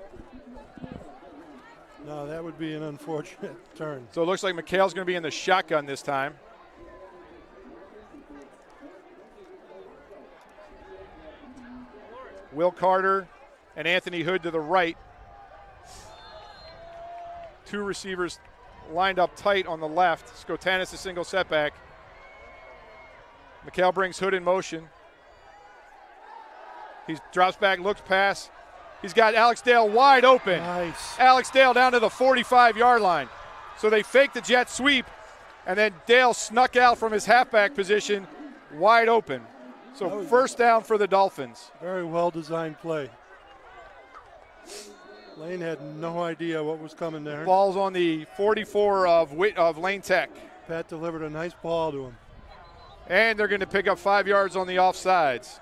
No, that would be an unfortunate turn. So it looks like McHale's going to be in the shotgun this time. Will Carter and Anthony Hood to the right. Two receivers lined up tight on the left. Skotanis a single setback. McHale brings Hood in motion. He drops back, looks pass. He's got Alex Dale wide open. Nice. Alex Dale down to the 45-yard line. So they fake the jet sweep, and then Dale snuck out from his halfback position wide open. So first down for the Dolphins. Very well-designed play. Lane had no idea what was coming there. Ball's on the 44 of Lane Tech. Pat delivered a nice ball to him. And they're going to pick up 5 yards on the offsides.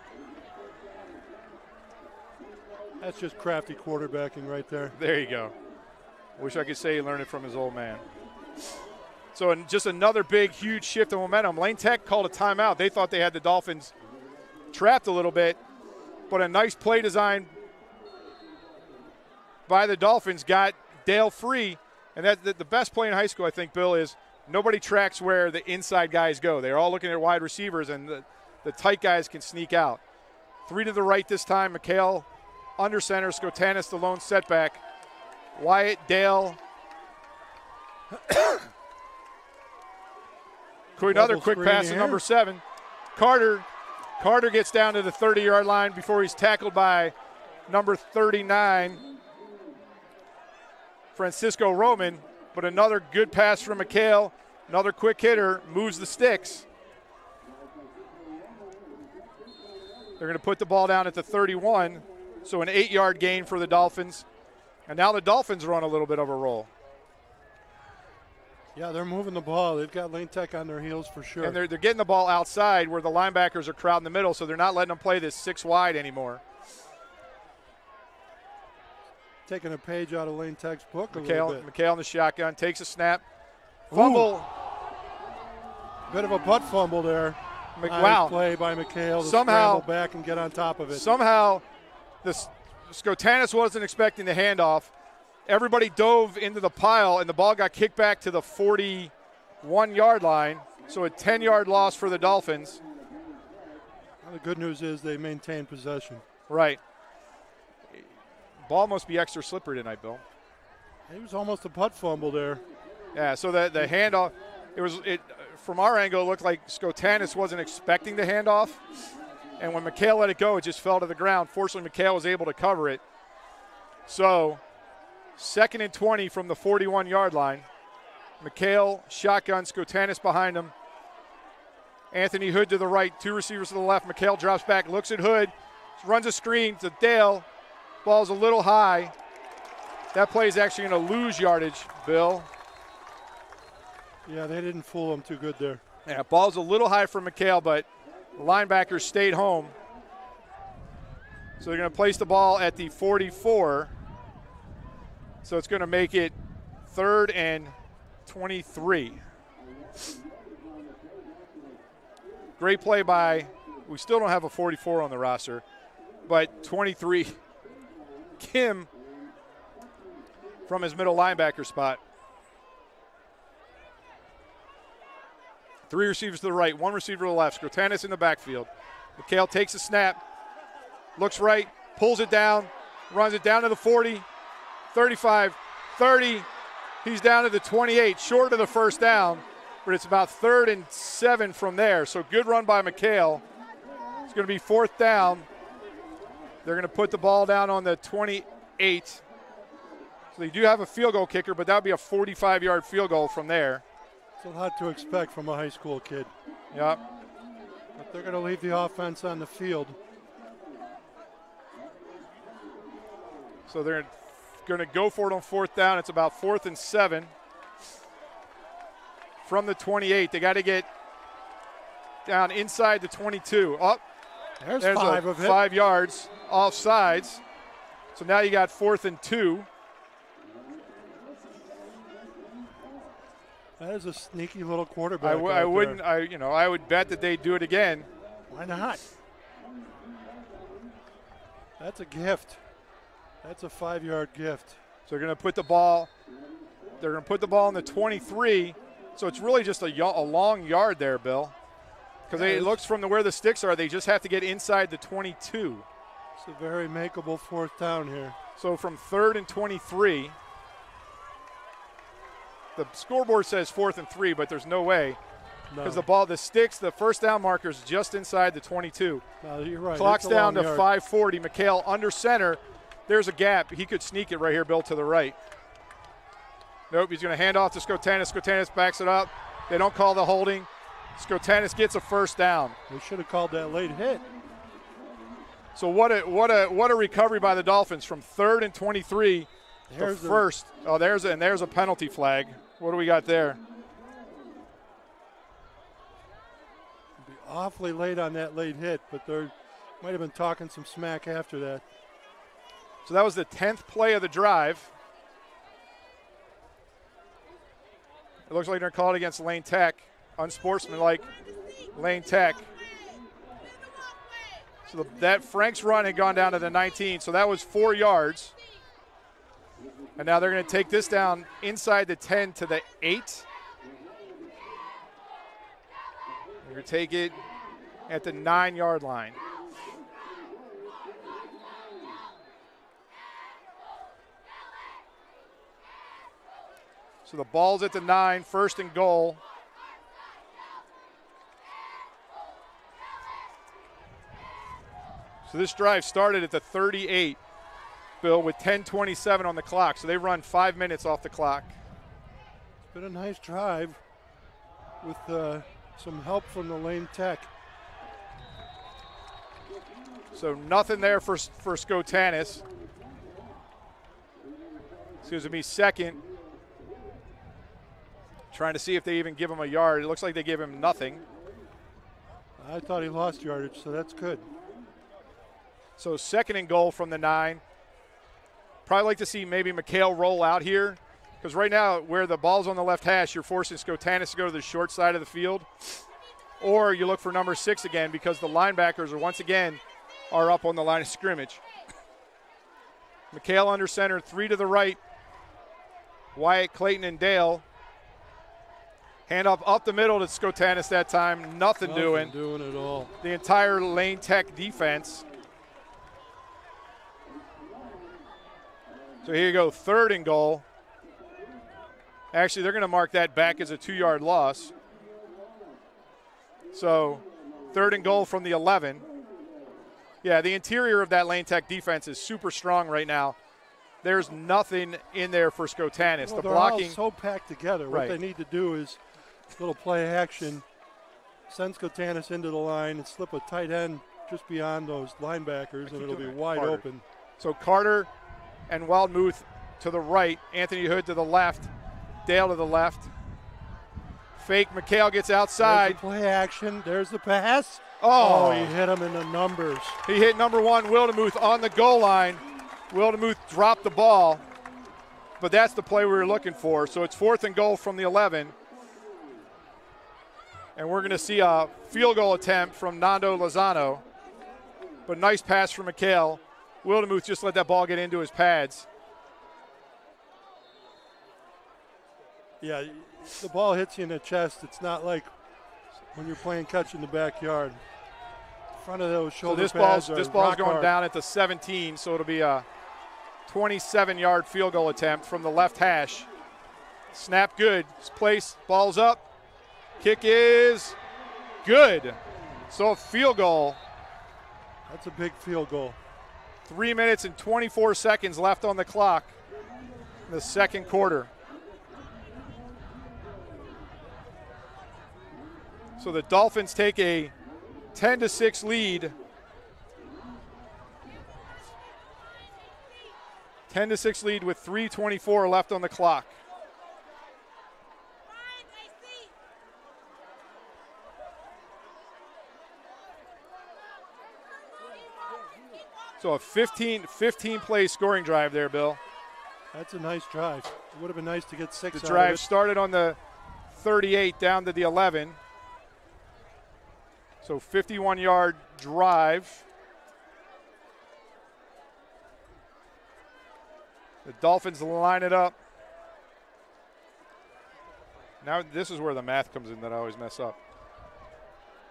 That's just crafty quarterbacking right there. There you go. Wish I could say he learned it from his old man. So just another big, huge shift of momentum. Lane Tech called a timeout. They thought they had the Dolphins trapped a little bit, but a nice play design by the Dolphins got Dale free. And the best play in high school, I think, Bill, is nobody tracks where the inside guys go. They're all looking at wide receivers, and the tight guys can sneak out. 3 to the right this time. McHale under center. Skotanis the lone setback. Wyatt, Dale. Another quick pass to number 7. Carter gets down to the 30-yard line before he's tackled by number 39, Francisco Roman. But another good pass from McHale. Another quick hitter, moves the sticks. They're going to put the ball down at the 31, so an 8-yard gain for the Dolphins. And now the Dolphins are on a little bit of a roll. Yeah, they're moving the ball. They've got Lane Tech on their heels for sure. And they're getting the ball outside where the linebackers are crowding the middle, so they're not letting them play this 6 wide anymore. Taking a page out of Lane Tech's book a little bit. McHale in the shotgun, takes a snap. Fumble. Ooh. Bit of a butt fumble there. Wow. Play by McHale to somehow scramble back and get on top of it. Somehow, Skotanis wasn't expecting the handoff. Everybody dove into the pile, and the ball got kicked back to the 41-yard line. So a 10-yard loss for the Dolphins. Well, the good news is they maintain possession. Right. Ball must be extra slippery tonight, Bill. It was almost a putt fumble there. Yeah, so the handoff, from our angle, it looked like Skotanis wasn't expecting the handoff. And when McHale let it go, it just fell to the ground. Fortunately, McHale was able to cover it. So 2nd and 20 from the 41-yard line. McHale, shotgun, Skotanis behind him. Anthony Hood to the right, 2 receivers to the left. McHale drops back, looks at Hood, runs a screen to Dale. Ball's a little high. That play is actually going to lose yardage, Bill. Yeah, they didn't fool him too good there. Yeah, ball's a little high for McHale, but the linebackers stayed home. So they're going to place the ball at the 44. So it's going to make it 3rd and 23. Great play by, we still don't have a 44 on the roster, but 23, Kim from his middle linebacker spot. 3 receivers to the right, 1 receiver to the left. Skotanis in the backfield. McHale takes a snap, looks right, pulls it down, runs it down to the 40, 35, 30. He's down to the 28, short of the first down, but it's about 3rd and 7 from there. So good run by McHale. It's going to be 4th down. They're going to put the ball down on the 28. So they do have a field goal kicker, but that would be a 45-yard field goal from there. It's a lot to expect from a high school kid. Yep. But they're going to leave the offense on the field. So they're going to go for it on 4th down. It's about 4th and 7 from the 28. They got to get down inside the 22. Oh, there's 5 of it. 5 yards off sides. So now you got 4th and 2. That is a sneaky little quarterback. I would bet that they'd do it again. Why not? That's a gift. That's a 5-yard gift. So they're going to put the ball. They're going to put the ball in the 23. So it's really just a long yard there, Bill. Because it looks from where the sticks are, they just have to get inside the 22. It's a very makeable 4th down here. So from 3rd and 23. The scoreboard says 4th and 3, but there's no way. Because the sticks, the first down marker is just inside the 22. No, you're right. Clock's down to 5:40. McHale under center. There's a gap. He could sneak it right here, Bill, to the right. Nope, he's going to hand off to Skotanis. Skotanis backs it up. They don't call the holding. Skotanis gets a 1st down. They should have called that late hit. So what a recovery by the Dolphins from 3rd and 23 to 1st. Oh, there's a penalty flag. What do we got there? Be awfully late on that late hit, but they might have been talking some smack after that. So that was the 10th play of the drive. It looks like they're called against Lane Tech. Unsportsmanlike Lane Tech. So that Frank's run had gone down to the 19, so that was 4 yards. And now they're going to take this down inside the 10 to the 8. They're going to take it at the 9-yard line. So the ball's at the 9, first and goal. So this drive started at the 38, Bill, with 10:27 on the clock. So they run 5 minutes off the clock. It's been a nice drive with some help from the Lane Tech. So nothing there for Skotanis. Excuse me, second. Trying to see if they even give him a yard. It looks like they give him nothing. I thought he lost yardage, so that's good. So second and goal from the 9. Probably like to see maybe McHale roll out here, because right now where the ball's on the left hash, you're forcing Skotanis to go to the short side of the field. Or you look for number 6 again, because the linebackers are once again are up on the line of scrimmage. McHale under center, 3 to the right. Wyatt, Clayton, and Dale. Hand up the middle to Skotanis that time. Nothing doing. Doing at all. The entire Lane Tech defense. So here you go, third and goal. Actually, they're going to mark that back as a 2-yard loss. So third and goal from the 11. Yeah, the interior of that Lane Tech defense is super strong right now. There's nothing in there for Skotanis. Well, the they're blocking all so packed together. Right. What they need to do is little play action, send Skotanis into the line and slip a tight end just beyond those linebackers, and it'll be wide open. So Carter and Wildmuth to the right, Anthony Hood to the left, Dale to the left. Fake, McHale gets outside. There's the play action, there's the pass. Oh, he hit him in the numbers. He hit number 1, Wildemuth, on the goal line. Wildemuth dropped the ball, but that's the play we were looking for. So it's fourth and goal from the 11. And we're going to see a field goal attempt from Nando Lozano. But nice pass from McHale. Wildemuth just let that ball get into his pads. Yeah, the ball hits you in the chest. It's not like when you're playing catch in the backyard. In front of those shoulder pads. This ball's going down at the 17, so it'll be a 27-yard field goal attempt from the left hash. Snap good. Place, ball's up. Kick is good. So a field goal. That's a big field goal. 3 minutes and 24 seconds left on the clock in the second quarter. So the Dolphins take a 10-6 lead. 10-6 lead with 3:24 left on the clock. So a 15 play scoring drive there, Bill. That's a nice drive. It would have been nice to get 6 The out drive of it. started on the 38 down to the 11. So 51-yard drive. The Dolphins line it up. Now this is where the math comes in that I always mess up.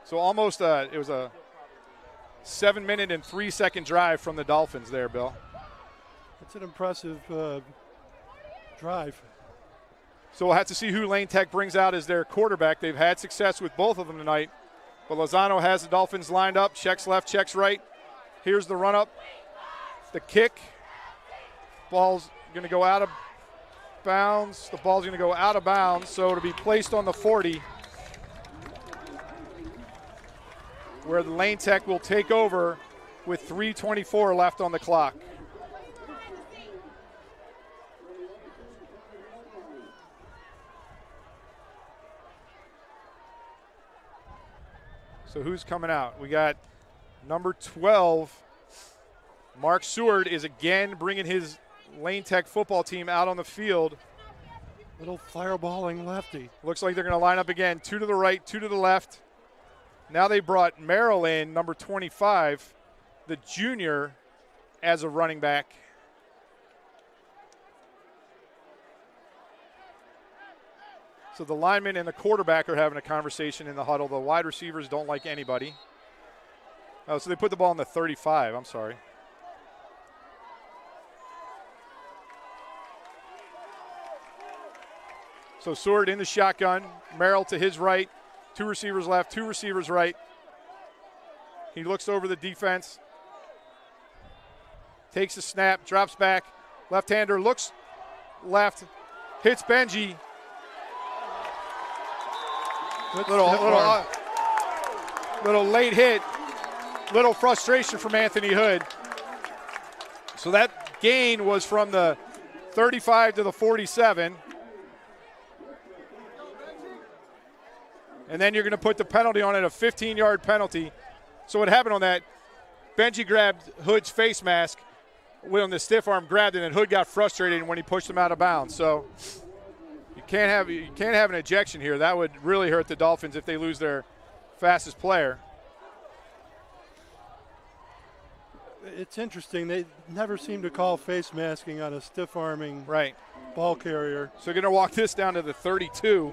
So almost it was a 7-minute and 3-second drive from the Dolphins there, Bill. It's an impressive drive. So we'll have to see who Lane Tech brings out as their quarterback. They've had success with both of them tonight. But Lozano has the Dolphins lined up. Checks left, checks right. Here's the run up. The kick. Ball's going to go out of bounds. The ball's going to go out of bounds, so it'll be placed on the 40, where the Lane Tech will take over with 3:24 left on the clock. So who's coming out? We got number 12. Mark Seward is again bringing his Lane Tech football team out on the field. Little fireballing lefty. Looks like they're going to line up again. 2 to the right, 2 to the left. Now they brought Merrill in, number 25, the junior, as a running back. So the lineman and the quarterback are having a conversation in the huddle. The wide receivers don't like anybody. Oh, so they put the ball on the 35. I'm sorry. So Seward in the shotgun. Merrill to his right. 2 receivers left, 2 receivers right. He looks over the defense. Takes a snap, drops back. Left-hander looks left, hits Benji. Little late hit. Little frustration from Anthony Hood. So that gain was from the 35 to the 47. And then you're going to put the penalty on it, a 15-yard penalty. So what happened on that, Benji grabbed Hood's face mask when the stiff arm grabbed it, and Hood got frustrated when he pushed him out of bounds. So you can't have an ejection here. That would really hurt the Dolphins if they lose their fastest player. It's interesting. They never seem to call face masking on a stiff-arming ball carrier. So going to walk this down to the 32.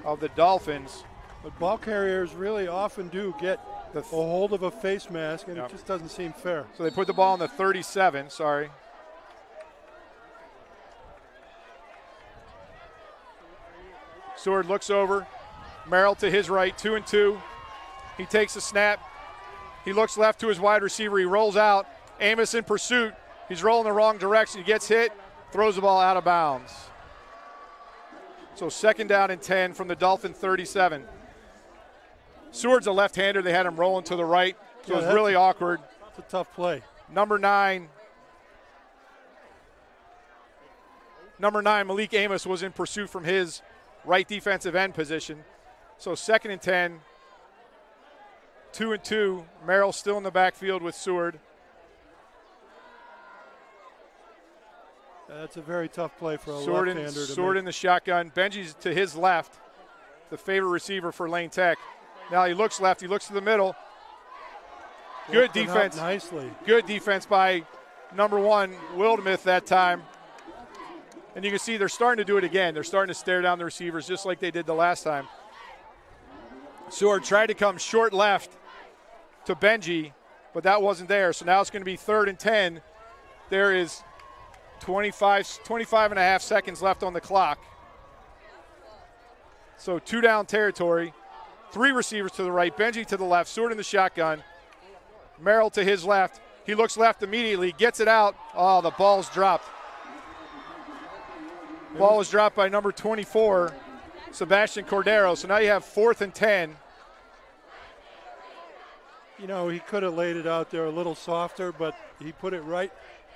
Of the Dolphins. But ball carriers really often do get a hold of a face mask, and it just doesn't seem fair. So they put the ball on the 37, sorry. Seward looks over. Merrill to his right, 2 and 2. He takes a snap. He looks left to his wide receiver. He rolls out. Amos in pursuit. He's rolling the wrong direction. He gets hit, throws the ball out of bounds. So 2nd down and 10 from the Dolphin 37. Seward's a left-hander. They had him rolling to the right, so it was really awkward. It's a tough play. Number 9, Malik Amos was in pursuit from his right defensive end position. So 2nd and 10, 2 and 2. Merrill still in the backfield with Seward. That's a very tough play for a left-hander. Seward in the shotgun. Benji's to his left, the favorite receiver for Lane Tech. Now he looks left. He looks to the middle. Good defense. Nicely. Good defense by number 1, Wildmuth that time. And you can see they're starting to do it again. They're starting to stare down the receivers just like they did the last time. Seward tried to come short left to Benji, but that wasn't there. So now it's going to be 3rd and 10. There is 25 and a half seconds left on the clock. So 2 down territory. 3 receivers to the right, Benji to the left, Seward in the shotgun. Merrill to his left. He looks left immediately, gets it out. Oh, the ball's dropped. Ball was dropped by number 24, Sebastian Cordero. So now you have 4th and 10. You know, he could have laid it out there a little softer, but he put it right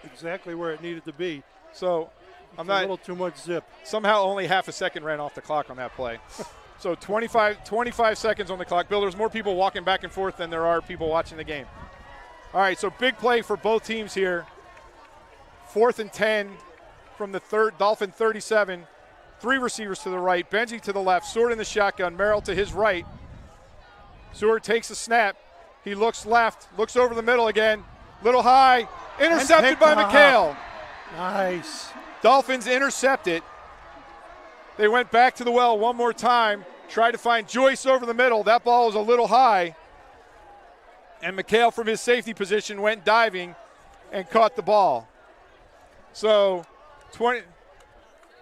exactly where it needed to be. So a little too much zip. Somehow only half a second ran off the clock on that play. So 25 seconds on the clock. Bill, there's more people walking back and forth than there are people watching the game. All right, so big play for both teams here. 4th and 10 from the Dolphin 37. 3 receivers to the right, Benji to the left, Seward in the shotgun, Merrill to his right. Seward takes a snap. He looks left, looks over the middle again. Little high, intercepted by McHale. Nice. Dolphins intercept it. They went back to the well one more time, tried to find Joyce over the middle. That ball was a little high. And McHale from his safety position went diving and caught the ball. So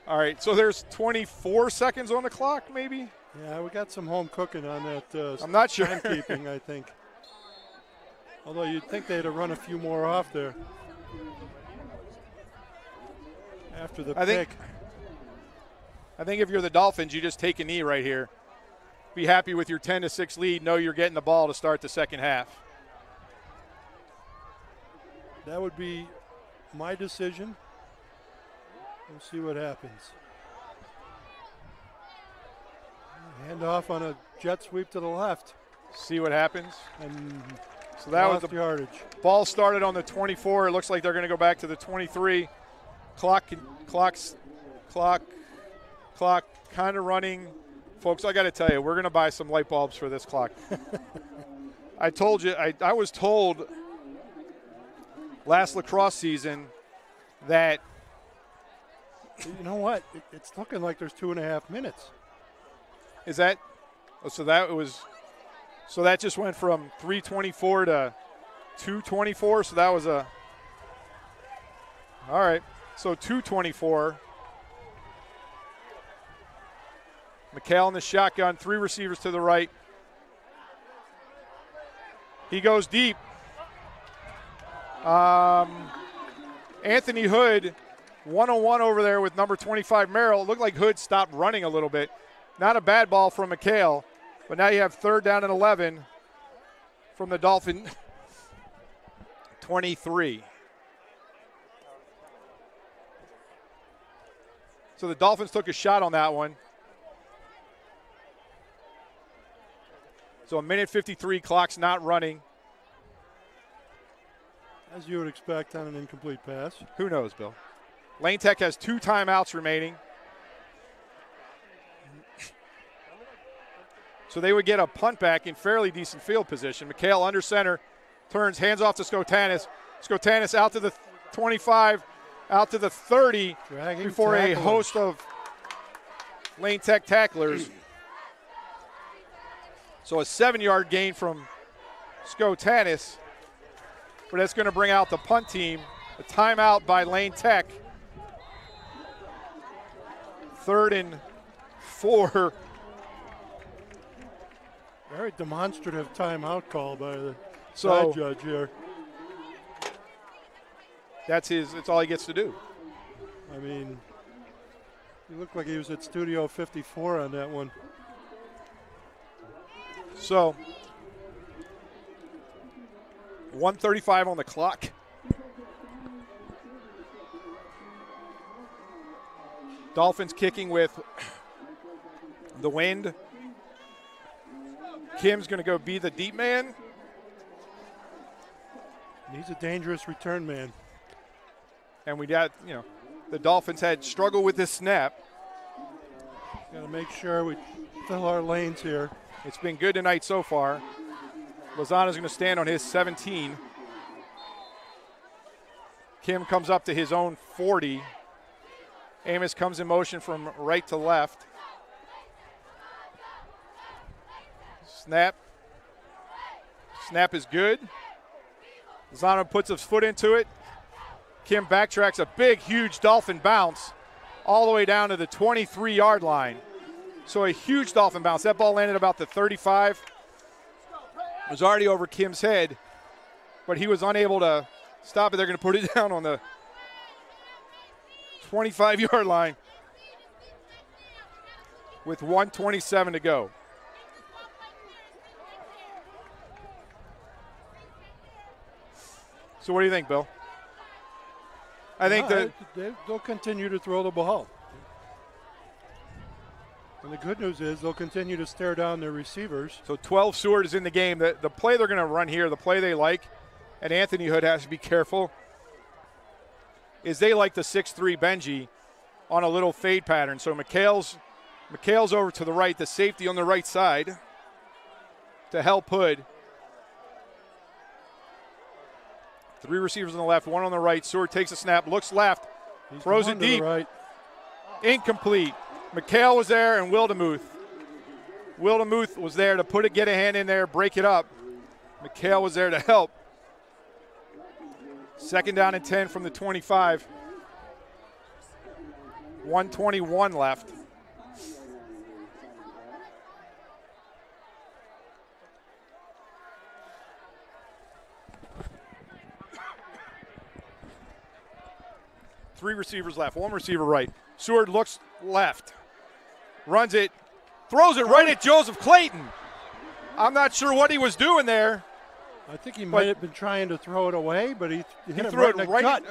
all right, so there's 24 seconds on the clock maybe? Yeah, we got some home cooking on that I'm not sure. timekeeping, I think. Although you'd think they'd have run a few more off there after the pick. I think if you're the Dolphins, you just take a knee right here. Be happy with your 10-6 lead. Know you're getting the ball to start the second half. That would be my decision. We'll see what happens. Hand off on a jet sweep to the left. See what happens. And so that was the yardage. Ball started on the 24. It looks like they're going to go back to the 23. Clock kind of running. Folks, I got to tell you, we're going to buy some light bulbs for this clock. I told you, I was told last lacrosse season that You know what? It's looking like there's 2.5 minutes. Is that? Oh, so that just went from 3:24 to 2:24. So that was all right. So 2:24. McHale in the shotgun, 3 receivers to the right. He goes deep. Anthony Hood, 1-on-1 over there with number 25 Merrill. It looked like Hood stopped running a little bit. Not a bad ball from McHale, but now you have 3rd down and 11 from the Dolphin 23. So the Dolphins took a shot on that one. So 1:53, clock's not running. As you would expect on an incomplete pass. Who knows, Bill? Lane Tech has 2 timeouts remaining. So they would get a punt back in fairly decent field position. McHale under center, turns, hands off to Skotanis. Skotanis out to the 25, out to the 30 before a host of Lane Tech tacklers. So a 7-yard gain from Skotanis. But that's going to bring out the punt team. A timeout by Lane Tech. 3rd and 4. Very demonstrative timeout call by the side judge here. That's all he gets to do. I mean, he looked like he was at Studio 54 on that one. So 1:35 on the clock. Dolphins kicking with the wind. Kim's going to go be the deep man. He's a dangerous return man. And we got, the Dolphins had struggled with this snap. Got to make sure we fill our lanes here. It's been good tonight so far. Lozano's going to stand on his 17. Kim comes up to his own 40. Amos comes in motion from right to left. Snap. Snap is good. Lozano puts his foot into it. Kim backtracks a big, huge Dolphin bounce all the way down to the 23-yard line. So a huge Dolphin bounce. That ball landed about the 35. It was already over Kim's head, but he was unable to stop it. They're going to put it down on the 25-yard line with 1:27 to go. So what do you think, Bill? I think that they'll continue to throw the ball. And the good news is they'll continue to stare down their receivers. So 12 Seward is in the game. The play they're going to run here, the play they like, and Anthony Hood has to be careful, is they like the 6'3 Benji on a little fade pattern. So McHale's over to the right, the safety on the right side to help Hood. 3 receivers on the left, 1 on the right. Seward takes a snap, looks left, throws it deep. Right. Incomplete. McHale was there and Wildemuth. Wildemuth was there to get a hand in there, break it up. McHale was there to help. 2nd down and 10 from the 25. 1:21 left. Three receivers left, 1 receiver right. Seward looks left, runs it, throws it right at Joseph Clayton. I'm not sure what he was doing there. I think he might have been trying to throw it away, but he hit him threw right it in the gut.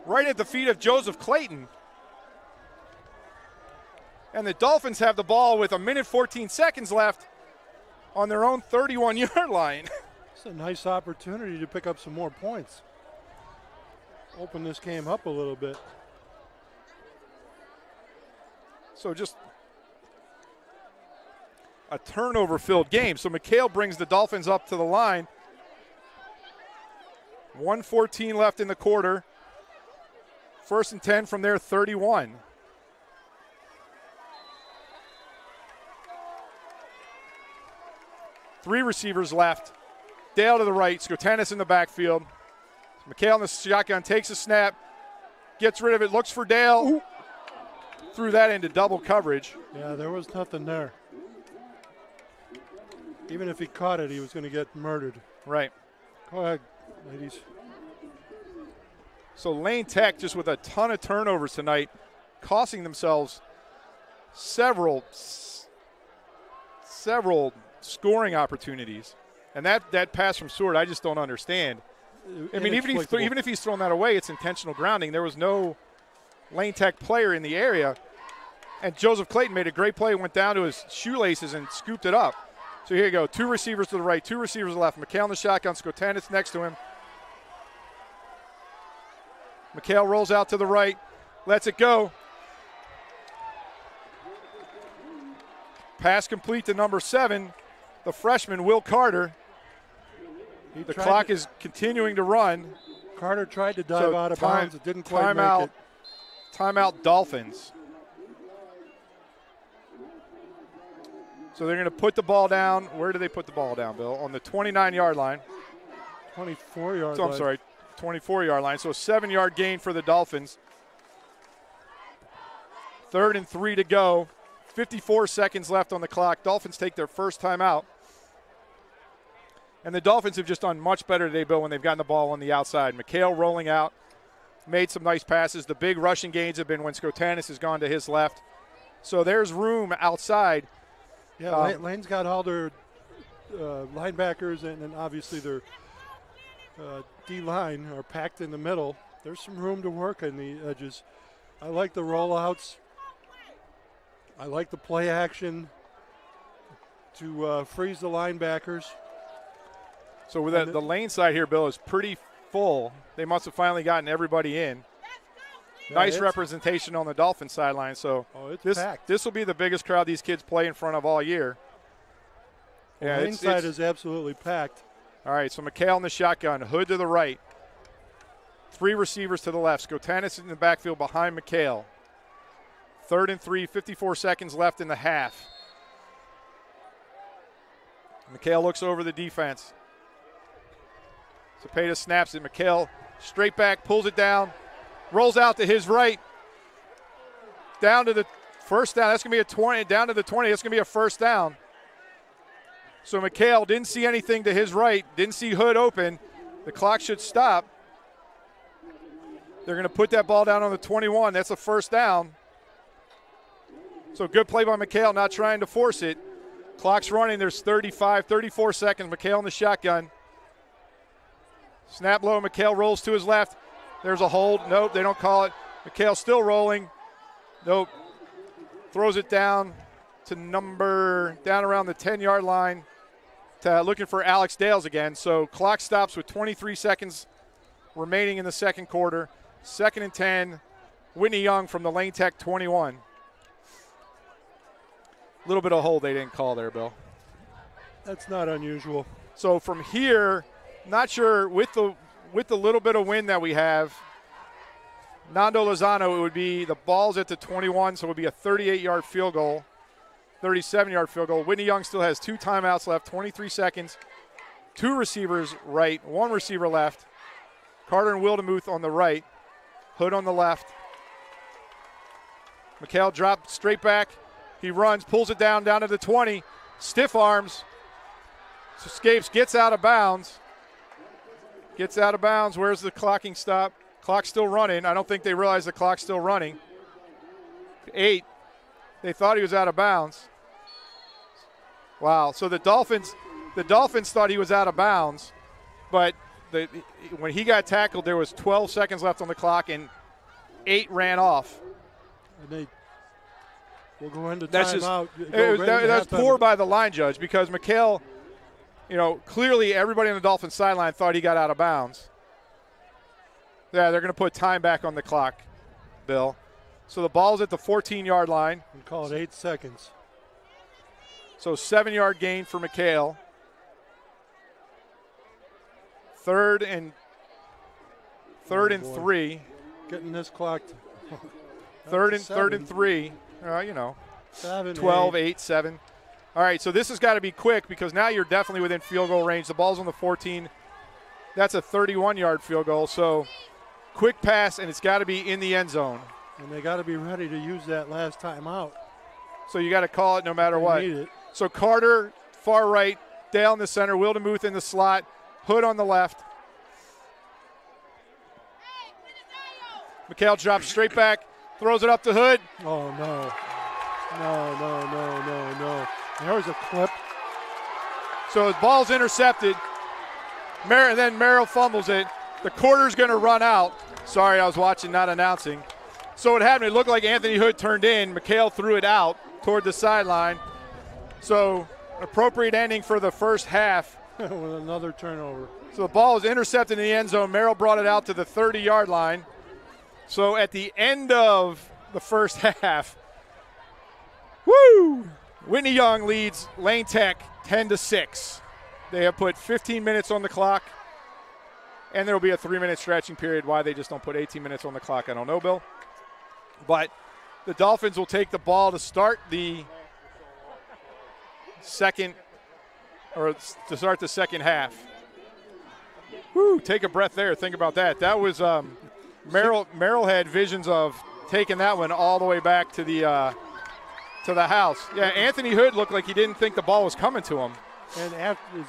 Right at the feet of Joseph Clayton. And the Dolphins have the ball with 1:14 left on their own 31-yard line. It's a nice opportunity to pick up some more points. Open this game up a little bit. So just a turnover-filled game. So McHale brings the Dolphins up to the line. 1:14 left in the quarter. First and 10 from their 31. Three receivers left. Dale to the right, Skotanis in the backfield. McHale in the shotgun, takes a snap, gets rid of it, looks for Dale. Ooh. Threw that into double coverage. Yeah, there was nothing there. Even if he caught it, he was going to get murdered. Right. Go ahead, ladies. So Lane Tech just with a ton of turnovers tonight, costing themselves several scoring opportunities. And that pass from Seward, I just don't understand. I mean, even if he's thrown that away, it's intentional grounding. There was no Lane Tech player in the area. And Joseph Clayton made a great play, went down to his shoelaces and scooped it up. So here you go, two receivers to the right, two receivers to the left. McHale in the shotgun, Skotanis next to him. McHale rolls out to the right, lets it go. Pass complete to number 7, the freshman, Will Carter. The clock is continuing to run. Carter tried to dive out of bounds. It didn't quite make it. Timeout Dolphins. So they're going to put the ball down. Where do they put the ball down, Bill? On the 29-yard line. 24-yard line. I'm sorry, 24-yard line. So a 7-yard gain for the Dolphins. 3rd and 3 to go. 54 seconds left on the clock. Dolphins take their first timeout. And the Dolphins have just done much better today, Bill, when they've gotten the ball on the outside. McHale rolling out, made some nice passes. The big rushing gains have been when Skotanis has gone to his left. So there's room outside. Yeah, Lane's got all their linebackers and obviously their D-line are packed in the middle. There's some room to work on the edges. I like the rollouts. I like the play action to freeze the linebackers. So with the lane side here, Bill, is pretty full. They must have finally gotten everybody in. Yeah, nice representation on the Dolphin sideline. So this will be the biggest crowd these kids play in front of all year. Yeah, the inside is absolutely packed. All right, so McHale in the shotgun, Hood to the right. 3 receivers to the left. Skotanis in the backfield behind McHale. 3rd and 3, 54 seconds left in the half. McHale looks over the defense. Cepeda snaps it. McHale straight back, pulls it down, rolls out to his right. Down to the first down. That's going to be a 20. Down to the 20. That's going to be a first down. So McHale didn't see anything to his right. Didn't see Hood open. The clock should stop. They're going to put that ball down on the 21. That's a first down. So good play by McHale, not trying to force it. Clock's running. There's 34 seconds. McHale in the shotgun. Snap low. McHale rolls to his left. There's a hold. Nope, they don't call it. McHale still rolling. Nope. Throws it down to down around the 10-yard line. Looking for Alex Dales again. So clock stops with 23 seconds remaining in the second quarter. 2nd and 10. Whitney Young from the Lane Tech 21. A little bit of hold they didn't call there, Bill. That's not unusual. So from here, not sure with the little bit of wind that we have, Nando Lozano, it would be the ball's at the 21, so it would be a 38-yard field goal, 37-yard field goal. Whitney Young still has 2 timeouts left, 23 seconds, 2 receivers right, 1 receiver left. Carter and Wildemuth on the right, Hood on the left. McHale dropped straight back. He runs, pulls it down to the 20, stiff arms, escapes, gets out of bounds. Where's the clocking stop? Clock's still running. I don't think they realize the clock's still running. 8. They thought he was out of bounds. Wow. So the Dolphins thought he was out of bounds, but when he got tackled, there was 12 seconds left on the clock, and 8 ran off. And we'll go into timeout. That's that's poor by the line judge because McHale, clearly everybody on the Dolphins sideline thought he got out of bounds. Yeah, they're going to put time back on the clock, Bill. So the ball's at the 14-yard line. And call it 8 seconds. So 7-yard gain for McHale. 3rd and 3. getting this clock. Third and 3. 7, 12, 8. 8, 7. All right, so this has got to be quick because now you're definitely within field goal range. The ball's on the 14. That's a 31-yard field goal. So quick pass, and it's got to be in the end zone. And they got to be ready to use that last time out. So you got to call it no matter They what. need it. So Carter, far right, Dale in the center, Wildemuth in the slot, Hood on the left. McHale drops straight back, throws it up to Hood. Oh, no. No. There was a clip. So his ball's intercepted. And then Merrill fumbles it. The quarter's going to run out. Sorry, I was watching, not announcing. So what happened, it looked like Anthony Hood turned in. McHale threw it out toward the sideline. So appropriate ending for the first half. With another turnover. So the ball was intercepted in the end zone. Merrill brought it out to the 30-yard line. So at the end of the first half, Whitney Young leads Lane Tech 10-6. They have put 15 minutes on the clock, and there will be a 3-minute stretching period. Why they just don't put 18 minutes on the clock, I don't know, Bill. But the Dolphins will take the ball to start the second half. Take a breath there. Think about that. That was Merrill had visions of taking that one all the way back to the house. Yeah, Anthony Hood looked like he didn't think the ball was coming to him. And after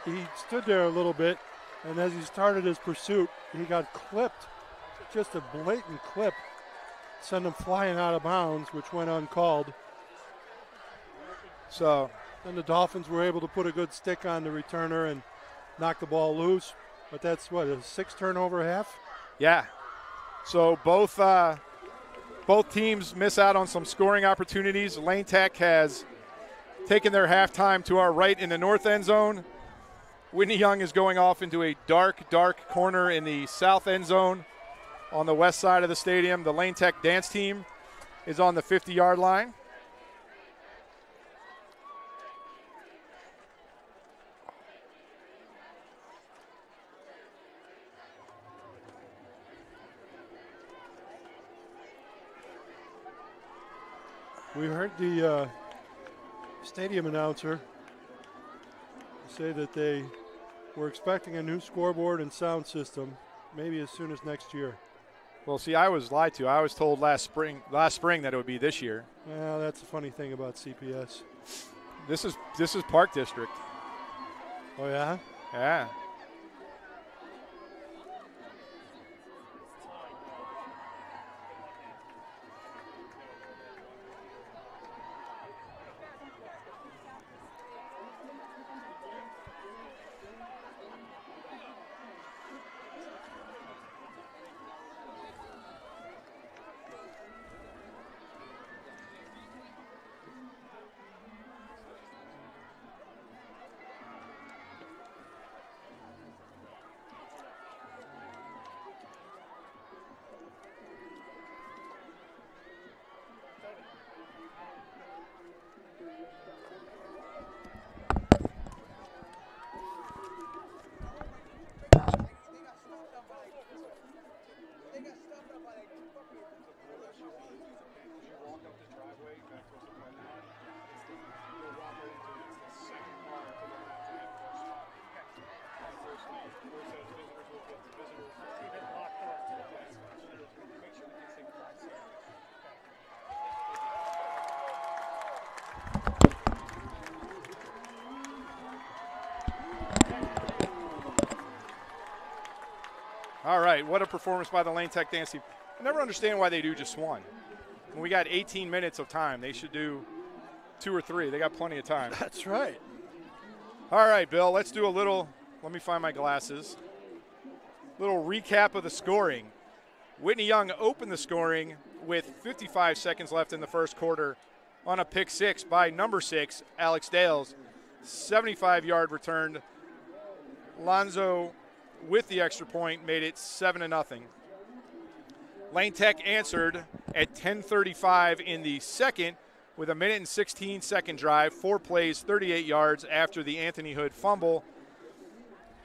he stood there a little bit, and as he started his pursuit, he got clipped. Just a blatant clip. Sent him flying out of bounds, which went uncalled. So then the Dolphins were able to put a good stick on the returner and knock the ball loose. But that's what, a 6 turnover half? Yeah. So both teams miss out on some scoring opportunities. Lane Tech has taken their halftime to our right in the north end zone. Whitney Young is going off into a dark corner in the south end zone on the west side of the stadium. The Lane Tech dance team is on the 50-yard line. We heard the stadium announcer say that they were expecting a new scoreboard and sound system maybe as soon as next year. Well, see, I was lied to. I was told last spring that it would be this year. Well, that's the funny thing about CPS. This is Park District. Oh, yeah? Yeah. All right, what a performance by the Lane Tech dance team. I never understand why they do just one. When we got 18 minutes of time, they should do 2 or 3. They got plenty of time. That's right. All right, Bill, let's do a little, let me find my glasses. Little recap of the scoring. Whitney Young opened the scoring with 55 seconds left in the first quarter on a pick 6 by number 6, Alex Dales. 75-yard return. Lonzo with the extra point made it 7-0. Lane Tech answered at 10:35 in the second with a 1:16 drive, 4 plays, 38 yards after the Anthony Hood fumble.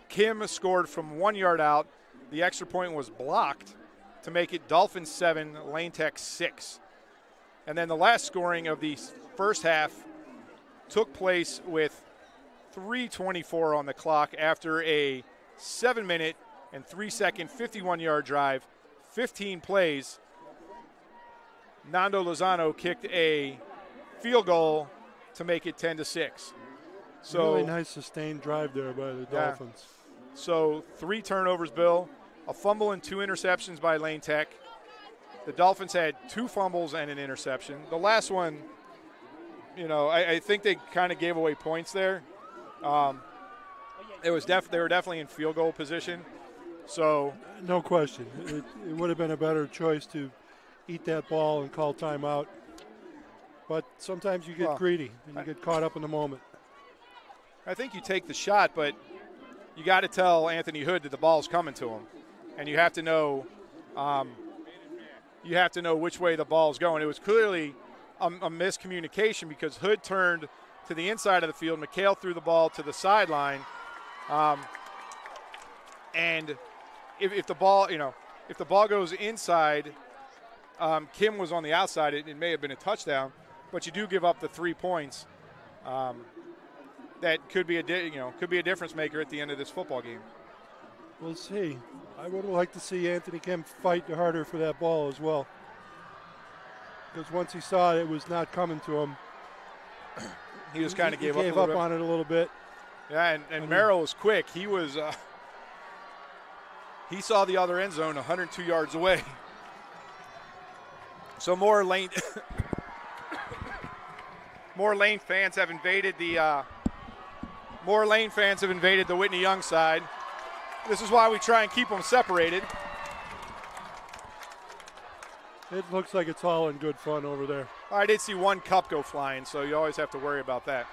Kim scored from 1 yard out. The extra point was blocked to make it Dolphins 7, Lane Tech 6. And then the last scoring of the first half took place with 3:24 on the clock after a 7-minute and 3-second 51-yard drive, 15 plays. Nando Lozano kicked a field goal to make it 10-6. So really nice sustained drive there by the Dolphins. So 3 turnovers, Bill, a fumble and 2 interceptions by Lane Tech. The Dolphins had 2 fumbles and an interception. The last one, I think they kind of gave away points there. They were definitely in field goal position. So no question, it would have been a better choice to eat that ball and call timeout. But sometimes you get greedy and you get caught up in the moment. I think you take the shot, but you got to tell Anthony Hood that the ball's coming to him, and you have to know which way the ball's going. It was clearly a miscommunication because Hood turned to the inside of the field. McHale threw the ball to the sideline, and if the ball goes inside, Kim was on the outside. It may have been a touchdown, but you do give up the 3 points. That could be a difference maker at the end of this football game. We'll see. I would like to see Anthony Kim fight harder for that ball as well, because once he saw it was not coming to him, he just kind of gave up on it a little bit. Yeah, and Merrill was quick. He was he saw the other end zone 102 yards away. So more Lane fans have invaded the Whitney Young side. This is why we try and keep them separated. It looks like it's all in good fun over there. I did see one cup go flying, so you always have to worry about that.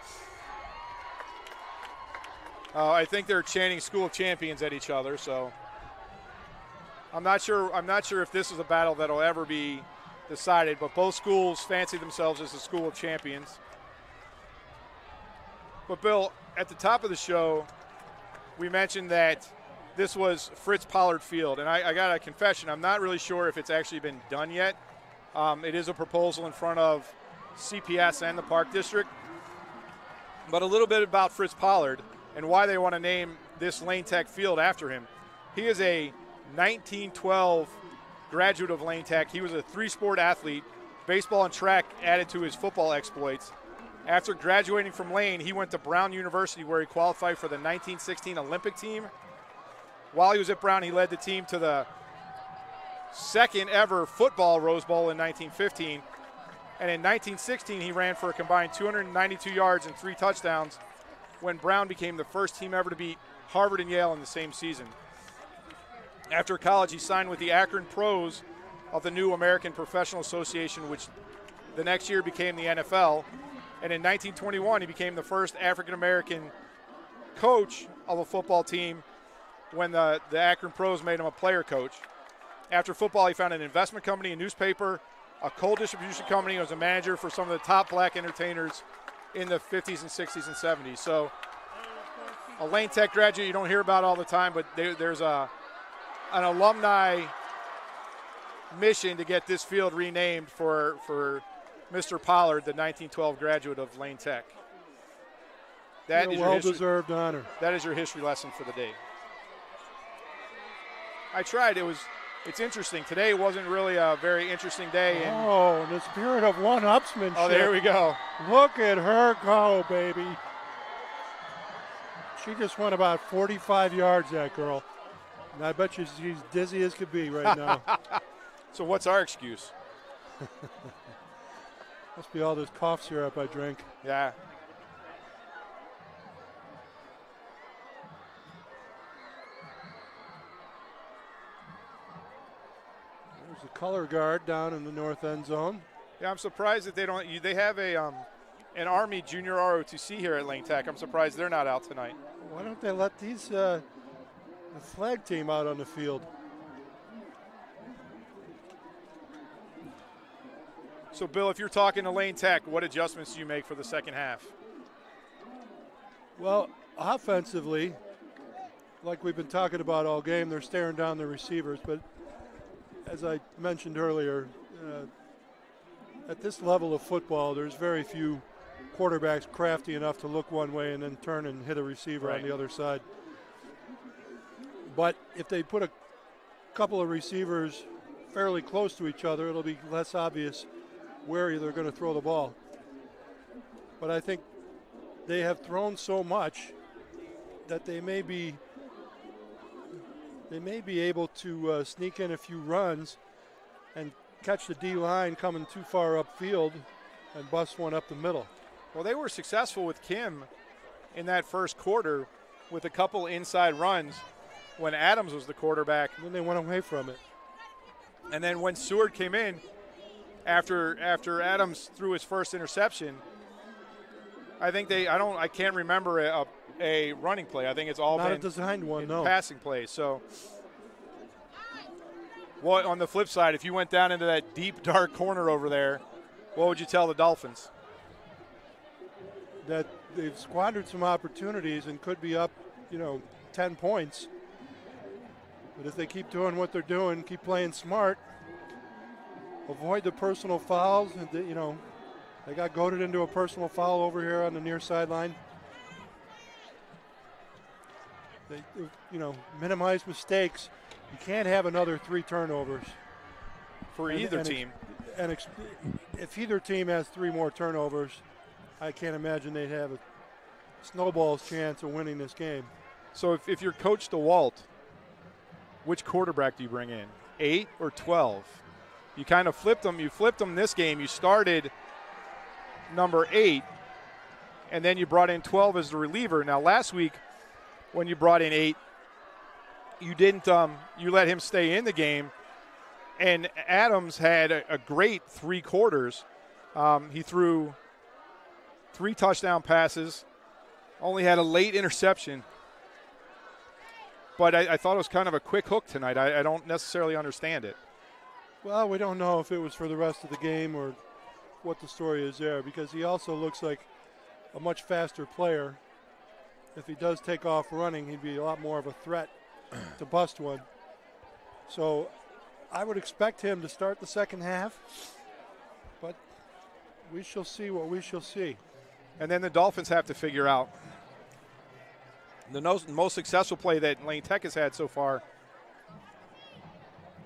I think they're chanting "School of Champions" at each other, so I'm not sure if this is a battle that'll ever be decided, but both schools fancy themselves as the School of Champions. But Bill, at the top of the show, we mentioned that this was Fritz Pollard Field, and I got a confession. I'm not really sure if it's actually been done yet. It is a proposal in front of CPS and the Park District. But a little bit about Fritz Pollard and why they want to name this Lane Tech field after him. He is a 1912 graduate of Lane Tech. He was a 3-sport athlete. Baseball and track added to his football exploits. After graduating from Lane, he went to Brown University, where he qualified for the 1916 Olympic team. While he was at Brown, he led the team to the second ever football Rose Bowl in 1915. And in 1916, he ran for a combined 292 yards and 3 touchdowns when Brown became the first team ever to beat Harvard and Yale in the same season. After college, he signed with the Akron Pros of the new American Professional Association, which the next year became the NFL. And in 1921, he became the first African-American coach of a football team when the Akron Pros made him a player coach. After football, he founded an investment company, a newspaper, a coal distribution company. He was a manager for some of the top black entertainers in the 50s and 60s and 70s. So a Lane Tech graduate you don't hear about all the time, but there's an alumni mission to get this field renamed for Mr. Pollard, the 1912 graduate of Lane Tech. That is well-deserved honor. That is your history lesson for the day. I tried. It's interesting. Today wasn't really a very interesting day. In the spirit of one-upsmanship. Oh, there we go. Look at her go, baby. She just went about 45 yards, that girl. And I bet you she's dizzy as could be right now. So what's our excuse? Must be all this cough syrup I drink. Yeah. There's a color guard down in the north end zone. Yeah, I'm surprised that they have an Army Junior ROTC here at Lane Tech. I'm surprised they're not out tonight. Why don't they let the flag team out on the field? So, Bill, if you're talking to Lane Tech, what adjustments do you make for the second half? Well, offensively, like we've been talking about all game, they're staring down the receivers. But as I mentioned earlier, at this level of football, there's very few quarterbacks crafty enough to look one way and then turn and hit a receiver on the other side. But if they put a couple of receivers fairly close to each other, it'll be less obvious where they're going to throw the ball. But I think they have thrown so much that they may be able to sneak in a few runs and catch the D-line coming too far upfield and bust one up the middle. Well, they were successful with Kim in that first quarter with a couple inside runs when Adams was the quarterback. And then they went away from it. And then when Seward came in, after Adams threw his first interception, I can't remember a running play. I think it's all not been a designed one, no. Passing plays. So, what on the flip side, if you went down into that deep, dark corner over there, what would you tell the Dolphins? That they've squandered some opportunities and could be up, 10 points. But if they keep doing what they're doing, keep playing smart, avoid the personal fouls, and they got goaded into a personal foul over here on the near sideline. They, minimize mistakes. You can't have another 3 turnovers for either team. And if either team has 3 more turnovers, I can't imagine they'd have a snowball's chance of winning this game. So if you're Coach DeWalt, which quarterback do you bring in, 8 or 12? You kind of flipped them. You flipped them this game. You started number 8, and then you brought in 12 as the reliever. Now, last week when you brought in 8, you didn't. You let him stay in the game, and Adams had a great 3 quarters. He threw 3 touchdown passes, only had a late interception. But I thought it was kind of a quick hook tonight. I don't necessarily understand it. Well, we don't know if it was for the rest of the game or what the story is there, because he also looks like a much faster player. If he does take off running, he'd be a lot more of a threat to bust one. So I would expect him to start the second half, but we shall see what we shall see. And then the Dolphins have to figure out the most successful play that Lane Tech has had so far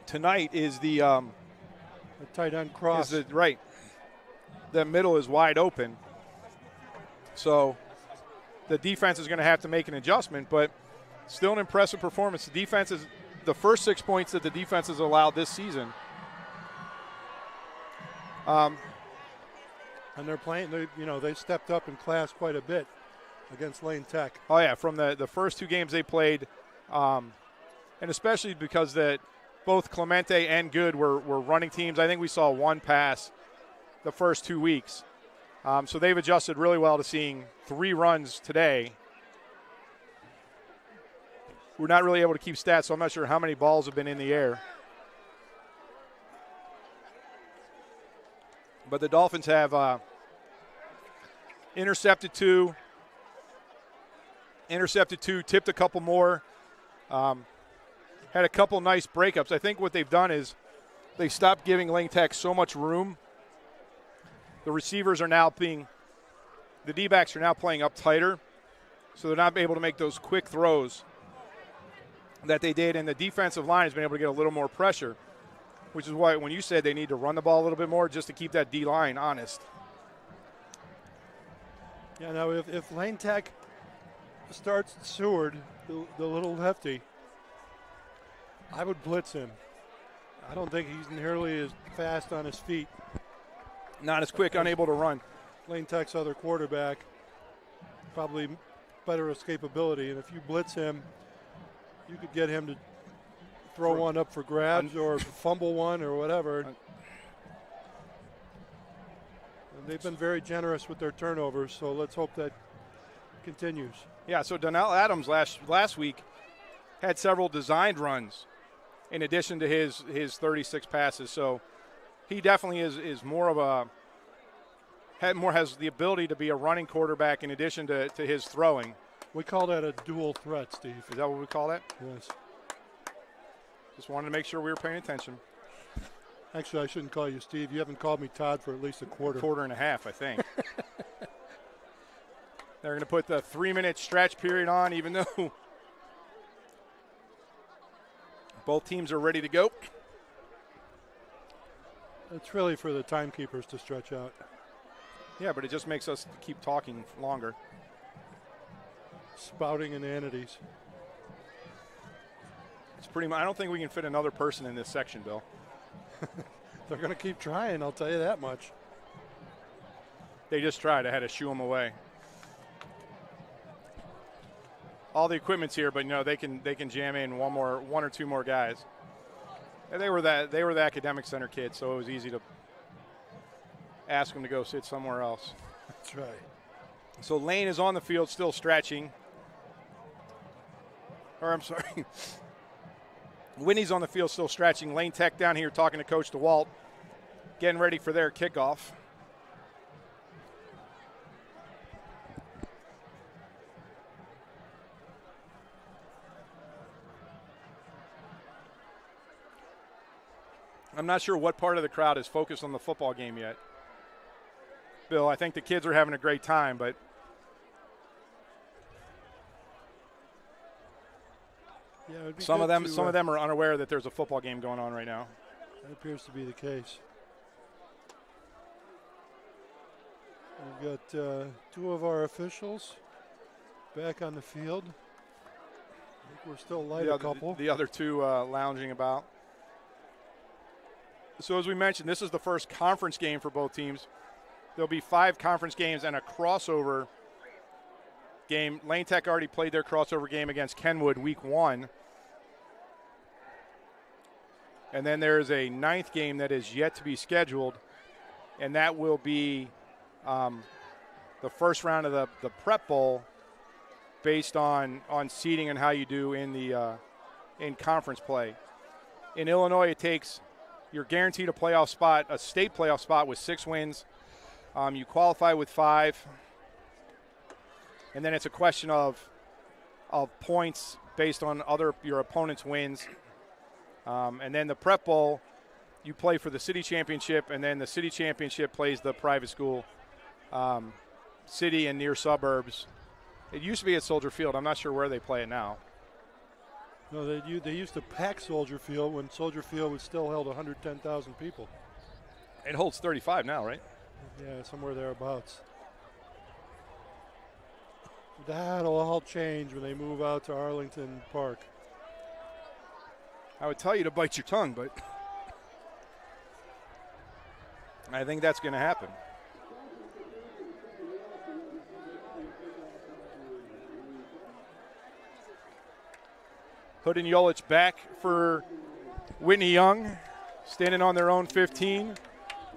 tonight is the tight end cross. Right. The middle is wide open. So the defense is going to have to make an adjustment, but still an impressive performance. The defense is the first 6 points that the defense has allowed this season. And they're playing, they stepped up in class quite a bit against Lane Tech. Oh, yeah, from the first 2 games they played, and especially because both Clemente and Good were running teams. I think we saw 1 pass the first 2 weeks. So they've adjusted really well to seeing 3 runs today. We're not really able to keep stats, so I'm not sure how many balls have been in the air. But the Dolphins have intercepted 2, tipped a couple more, had a couple nice breakups. I think what they've done is they stopped giving Lane Tech so much room. The receivers are now the D-backs are now playing up tighter, so they're not able to make those quick throws that they did, and the defensive line has been able to get a little more pressure, which is why when you said they need to run the ball a little bit more just to keep that D-line honest. Yeah, now if Lane Tech starts Seward, the little lefty, I would blitz him. I don't think he's nearly as fast on his feet. Not as quick, unable to run. Lane Tech's other quarterback, probably better escapability. And if you blitz him, you could get him to throw one up for grabs or fumble one or whatever. And they've been very generous with their turnovers, so let's hope that continues. Yeah, so Donnell Adams last week had several designed runs in addition to his 36 passes. So he definitely is more of has the ability to be a running quarterback in addition to his throwing. We call that a dual threat, Steve. Is that what we call that? Yes. Just wanted to make sure we were paying attention. Actually, I shouldn't call you Steve. You haven't called me Todd for at least a quarter. Quarter and a half, I think. They're going to put the 3-minute stretch period on, even though both teams are ready to go. It's really for the timekeepers to stretch out. Yeah, but it just makes us keep talking longer. Spouting inanities. It's pretty much, I don't think we can fit another person in this section, Bill. They're going to keep trying, I'll tell you that much. They just tried. I had to shoo them away. All the equipment's here, but no, they can jam in one or two more guys. And they were the academic center kids, so it was easy to ask them to go sit somewhere else. That's right. So Lane is on the field, still stretching. Or I'm sorry. Whitney's on the field, still stretching. Lane Tech down here talking to Coach DeWalt, getting ready for their kickoff. I'm not sure what part of the crowd is focused on the football game yet. Bill, I think the kids are having a great time, but yeah, it'd be some of good them are unaware that there's a football game going on right now. That appears to be the case. We've got two of our officials back on the field. I think we're still light a couple. The other two lounging about. So as we mentioned, this is the first conference game for both teams. There'll be 5 conference games and a crossover game. Lane Tech already played their crossover game against Kenwood week 1. And then there is a 9th game that is yet to be scheduled, and that will be the first round of the Prep Bowl based on seeding and how you do in conference play. In Illinois, it takes – you're guaranteed a playoff spot, a state playoff spot with 6 wins. You qualify with 5. And then it's a question of points based on your opponent's wins. And then the Prep Bowl, you play for the city championship, and then the city championship plays the private school, city and near suburbs. It used to be at Soldier Field. I'm not sure where they play it now. No, they used to pack Soldier Field when Soldier Field was still held 110,000 people. It holds 35 now, right? Yeah, somewhere thereabouts. That'll all change when they move out to Arlington Park. I would tell you to bite your tongue, but I think that's going to happen. Hood and Yolich back for Whitney Young, standing on their own 15.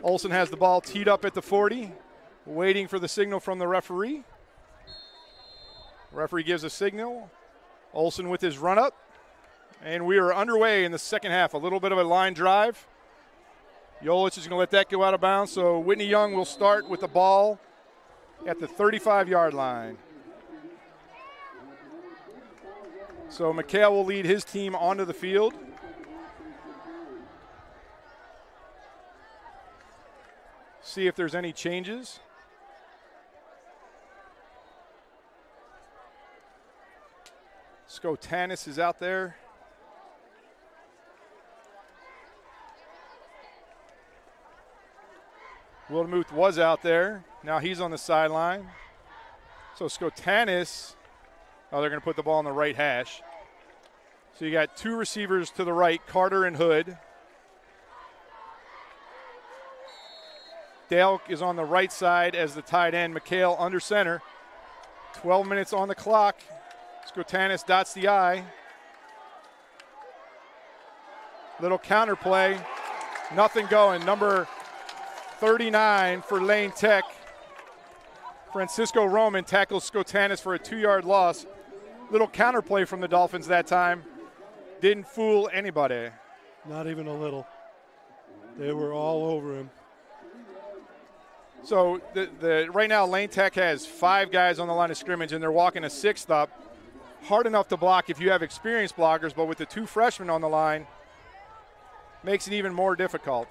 Olson has the ball teed up at the 40, waiting for the signal from the referee. Referee gives a signal. Olson with his run-up. And we are underway in the second half. A little bit of a line drive. Yolich is going to let that go out of bounds. So Whitney Young will start with the ball at the 35-yard line. So McHale will lead his team onto the field. See if there's any changes. Skotanis is out there. Wildemuth was out there. Now he's on the sideline. So Skotanis, they're going to put the ball on the right hash. So you got 2 receivers to the right, Carter and Hood. Dale is on the right side as the tight end. McHale under center. 12 minutes on the clock. Skotanis dots the I. Little counter play. Nothing going. Number 39 for Lane Tech. Francisco Roman tackles Skotanis for a 2-yard loss. Little counter play from the Dolphins that time. Didn't fool anybody. Not even a little. They were all over him. So right now Lane Tech has 5 guys on the line of scrimmage, and they're walking a 6th up. Hard enough to block if you have experienced blockers, but with the 2 freshmen on the line, makes it even more difficult.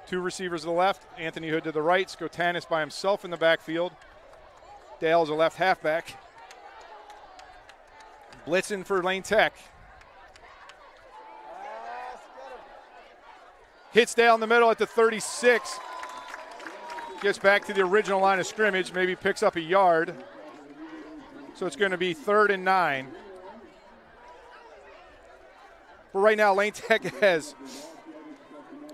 Two receivers to the left, Anthony Hood to the right. Skotanis by himself in the backfield. Dale's a left halfback. Blitzing for Lane Tech. Hits Dale in the middle at the 36. Gets back to the original line of scrimmage, maybe picks up a yard. So it's going to be 3rd and 9. But right now, Lane Tech has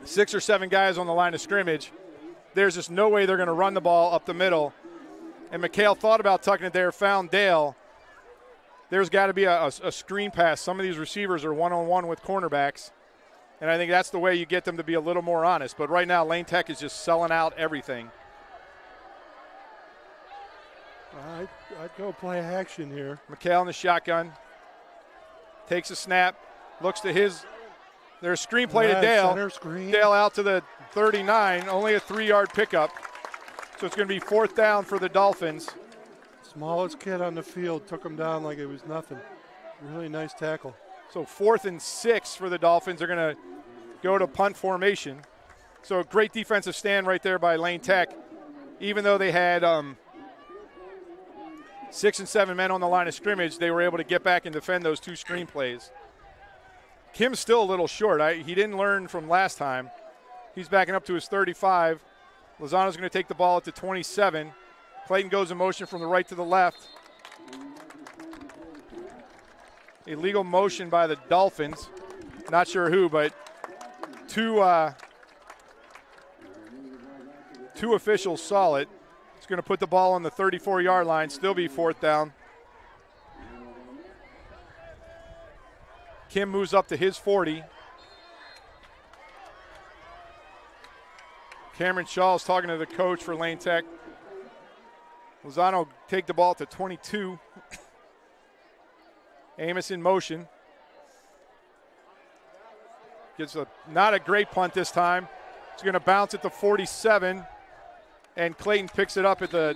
6 or 7 guys on the line of scrimmage. There's just no way they're going to run the ball up the middle. And McHale thought about tucking it there, found Dale. There's got to be a screen pass. Some of these receivers are one-on-one with cornerbacks. And I think that's the way you get them to be a little more honest. But right now, Lane Tech is just selling out everything. I'd go play action here. McHale in the shotgun. Takes a snap. Looks to his. There's a screen play to Dale. Center screen. Dale out to the 39. Only a 3-yard pickup. So it's going to be 4th down for the Dolphins. Smallest kid on the field took him down like it was nothing. Really nice tackle. So 4th and 6 for the Dolphins. They're going to go to punt formation. So great defensive stand right there by Lane Tech. Even though they had 6 and 7 men on the line of scrimmage, they were able to get back and defend those 2 screen plays. Kim's still a little short. He didn't learn from last time. He's backing up to his 35. Lozano's going to take the ball at the 27. Clayton goes in motion from the right to the left. Illegal motion by the Dolphins. Not sure who, but two officials saw it. It's going to put the ball on the 34-yard line, still be 4th down. Kim moves up to his 40. Cameron Shaw is talking to the coach for Lane Tech. Lozano take the ball to 22. Amos in motion. Gets not a great punt this time. It's going to bounce at the 47, and Clayton picks it up at the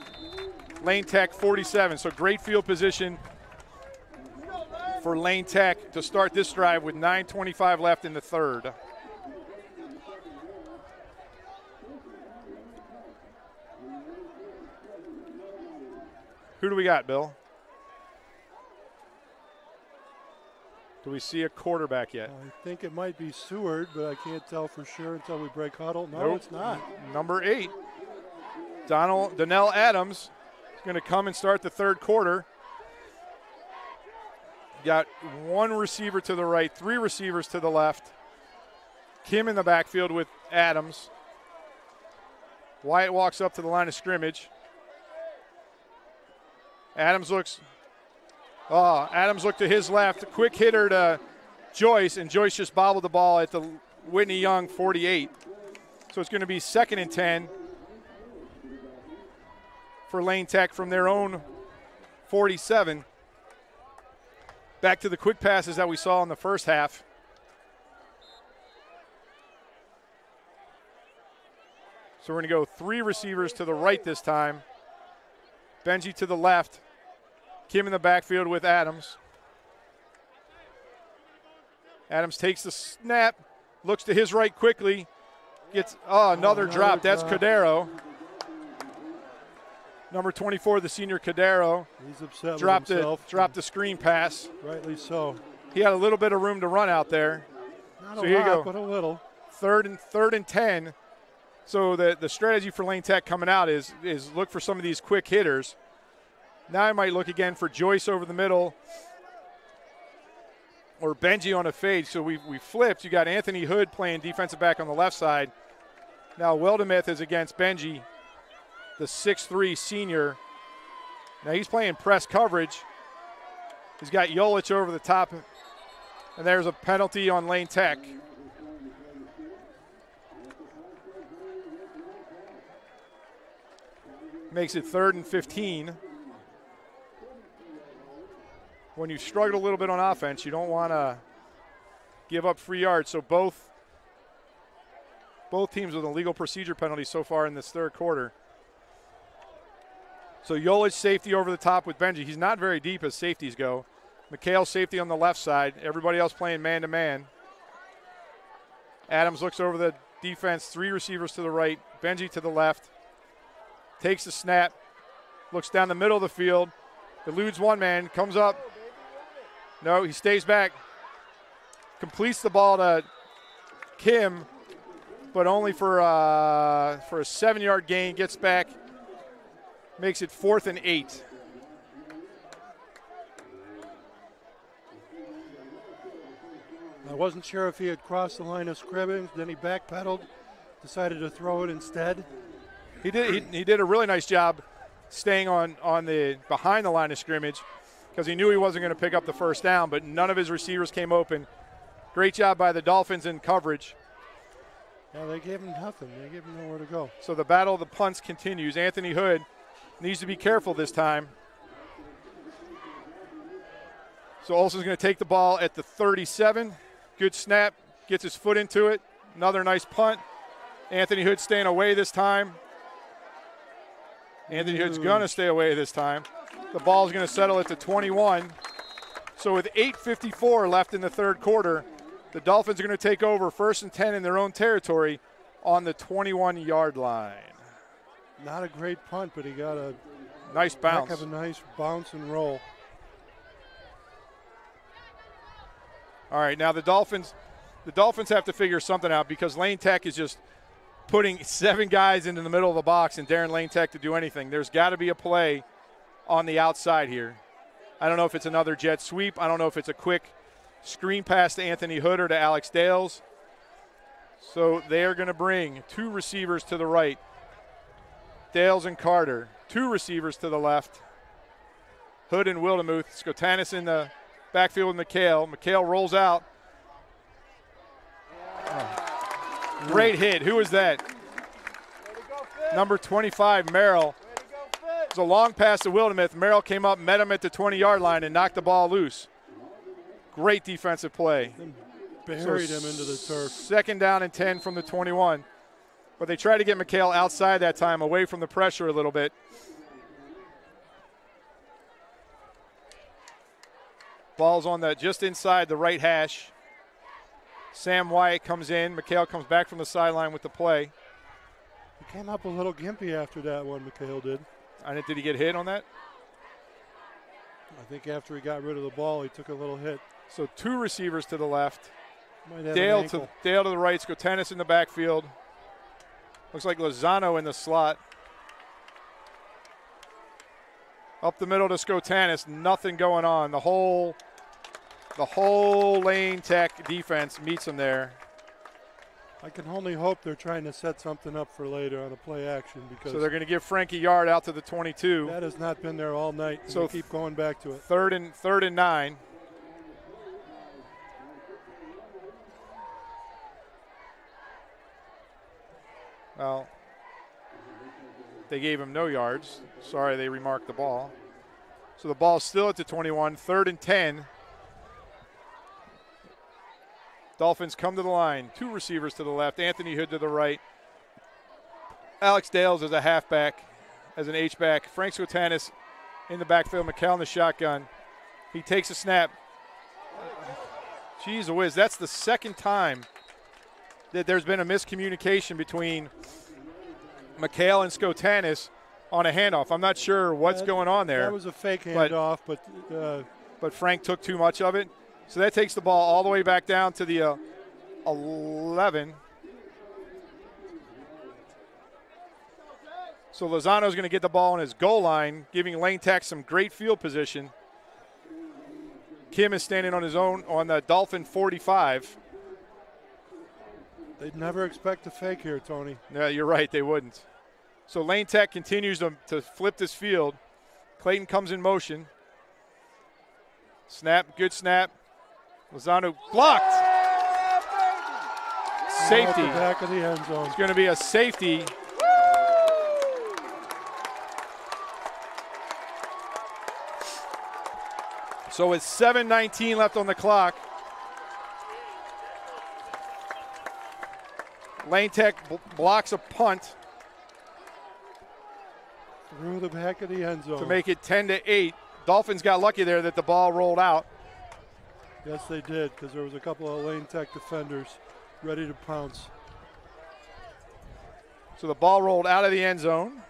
Lane Tech 47. So great field position for Lane Tech to start this drive with 9:25 left in the 3rd. Who do we got, Bill? Do we see a quarterback yet? I think it might be Seward, but I can't tell for sure until we break huddle. No, Nope. It's not. Number 8, Donnell Adams is going to come and start the 3rd quarter. Got 1 receiver to the right, 3 receivers to the left. Kim in the backfield with Adams. Wyatt walks up to the line of scrimmage. Adams looks to his left. Quick hitter to Joyce, and Joyce just bobbled the ball at the Whitney Young 48. So it's going to be 2nd and 10 for Lane Tech from their own 47. Back to the quick passes that we saw in the first half. So we're going to go 3 receivers to the right this time. Benji to the left. Kim in the backfield with Adams. Adams takes the snap, looks to his right quickly, gets another drop. That's Cordero. Number 24, the senior Cordero. He's upset dropped with himself. Dropped the screen pass. Rightly so. He had a little bit of room to run out there. Not So a here you lot, go. but a little. 3rd and 10. So the strategy for Lane Tech coming out is look for some of these quick hitters. Now I might look again for Joyce over the middle or Benji on a fade. So we flipped. You got Anthony Hood playing defensive back on the left side. Now Weldemeth is against Benji, the 6'3 senior. Now he's playing press coverage. He's got Jolich over the top. And there's a penalty on Lane Tech. Makes it 3rd and 15. When you struggle a little bit on offense, you don't want to give up free yards. So both teams with a legal procedure penalty so far in this 3rd quarter. So Jolich safety over the top with Benji. He's not very deep as safeties go. McHale safety on the left side. Everybody else playing man-to-man. Adams looks over the defense, 3 receivers to the right, Benji to the left, takes the snap, looks down the middle of the field, eludes one man, comes up. No, he stays back, completes the ball to Kim, but only for a 7-yard gain, gets back, makes it 4th and 8. I wasn't sure if he had crossed the line of scrimmage, then he backpedaled, decided to throw it instead. He did a really nice job staying on the behind the line of scrimmage because he knew he wasn't going to pick up the first down, but none of his receivers came open. Great job by the Dolphins in coverage. Yeah, they gave him nothing. They gave him nowhere to go. So the battle of the punts continues. Anthony Hood needs to be careful this time. So Olsen's going to take the ball at the 37. Good snap, gets his foot into it. Another nice punt. Anthony Hood staying away this time. Anthony Hood's going to stay away this time. The ball's going to settle at the 21. So with 8:54 left in the third quarter, the Dolphins are going to take over 1st and 10 in their own territory on the 21-yard line. Not a great punt, but he got a nice bounce. Heck of a nice bounce and roll. All right, now the Dolphins have to figure something out because Lane Tech is just putting 7 guys into the middle of the box and daring Lane Tech to do anything. There's got to be a play on the outside here. I don't know if it's another jet sweep. I don't know if it's a quick screen pass to Anthony Hood or to Alex Dales. So they are going to bring 2 receivers to the right. Dales and Carter. 2 receivers to the left. Hood and Wildemuth. Skotanis in the backfield with McHale. McHale rolls out. Great hit. Who is that? Number 25, Merrill. It was a long pass to Wildemuth. Merrill came up, met him at the 20-yard line, and knocked the ball loose. Great defensive play. Buried him into the turf. 2nd down and 10 from the 21. But they tried to get McHale outside that time, away from the pressure a little bit. Ball's on the just inside the right hash. Sam Wyatt comes in. McHale comes back from the sideline with the play. He came up a little gimpy after that one, McHale did. Did he get hit on that? I think after he got rid of the ball, he took a little hit. So 2 receivers to the left. Might have Dale an ankle. to the right. Skotanis in the backfield. Looks like Lozano in the slot. Up the middle to Skotanis. Nothing going on. The whole Lane Tech defense meets him there. I can only hope they're trying to set something up for later on a play action because So they're going to give Frankie Yard out to the 22. that has not been there all night. So They keep going back to it. Third and 9. Well, they gave him no yards. Sorry, they remarked the ball. So the ball's still at the 21. 3rd and 10. Dolphins come to the line. 2 receivers to the left. Anthony Hood to the right. Alex Dales as a halfback, as an H-back. Frank Skotanis in the backfield. McHale in the shotgun. He takes a snap. Jeez whiz, that's the 2nd time that there's been a miscommunication between McHale and Skotanis on a handoff. I'm not sure what's going on there. That was a fake handoff, but Frank took too much of it. So that takes the ball all the way back down to the 11. So Lozano's going to get the ball on his goal line, giving Lane Tech some great field position. Kim is standing on his own on the Dolphin 45. they'd never expect a fake here, Tony. No, you're right, they wouldn't. So Lane Tech continues to flip this field. Clayton comes in motion. Snap, good snap. Lozano blocked. Safety. At the back of the end zone. It's going to be a safety. So with 7:19 left on the clock, Lane Tech blocks a punt Through the back of the end zone. to make it 10-8. Dolphins got lucky there that the ball rolled out. Yes, they did, because there was a couple of Lane Tech defenders ready to pounce. So the ball rolled out of the end zone.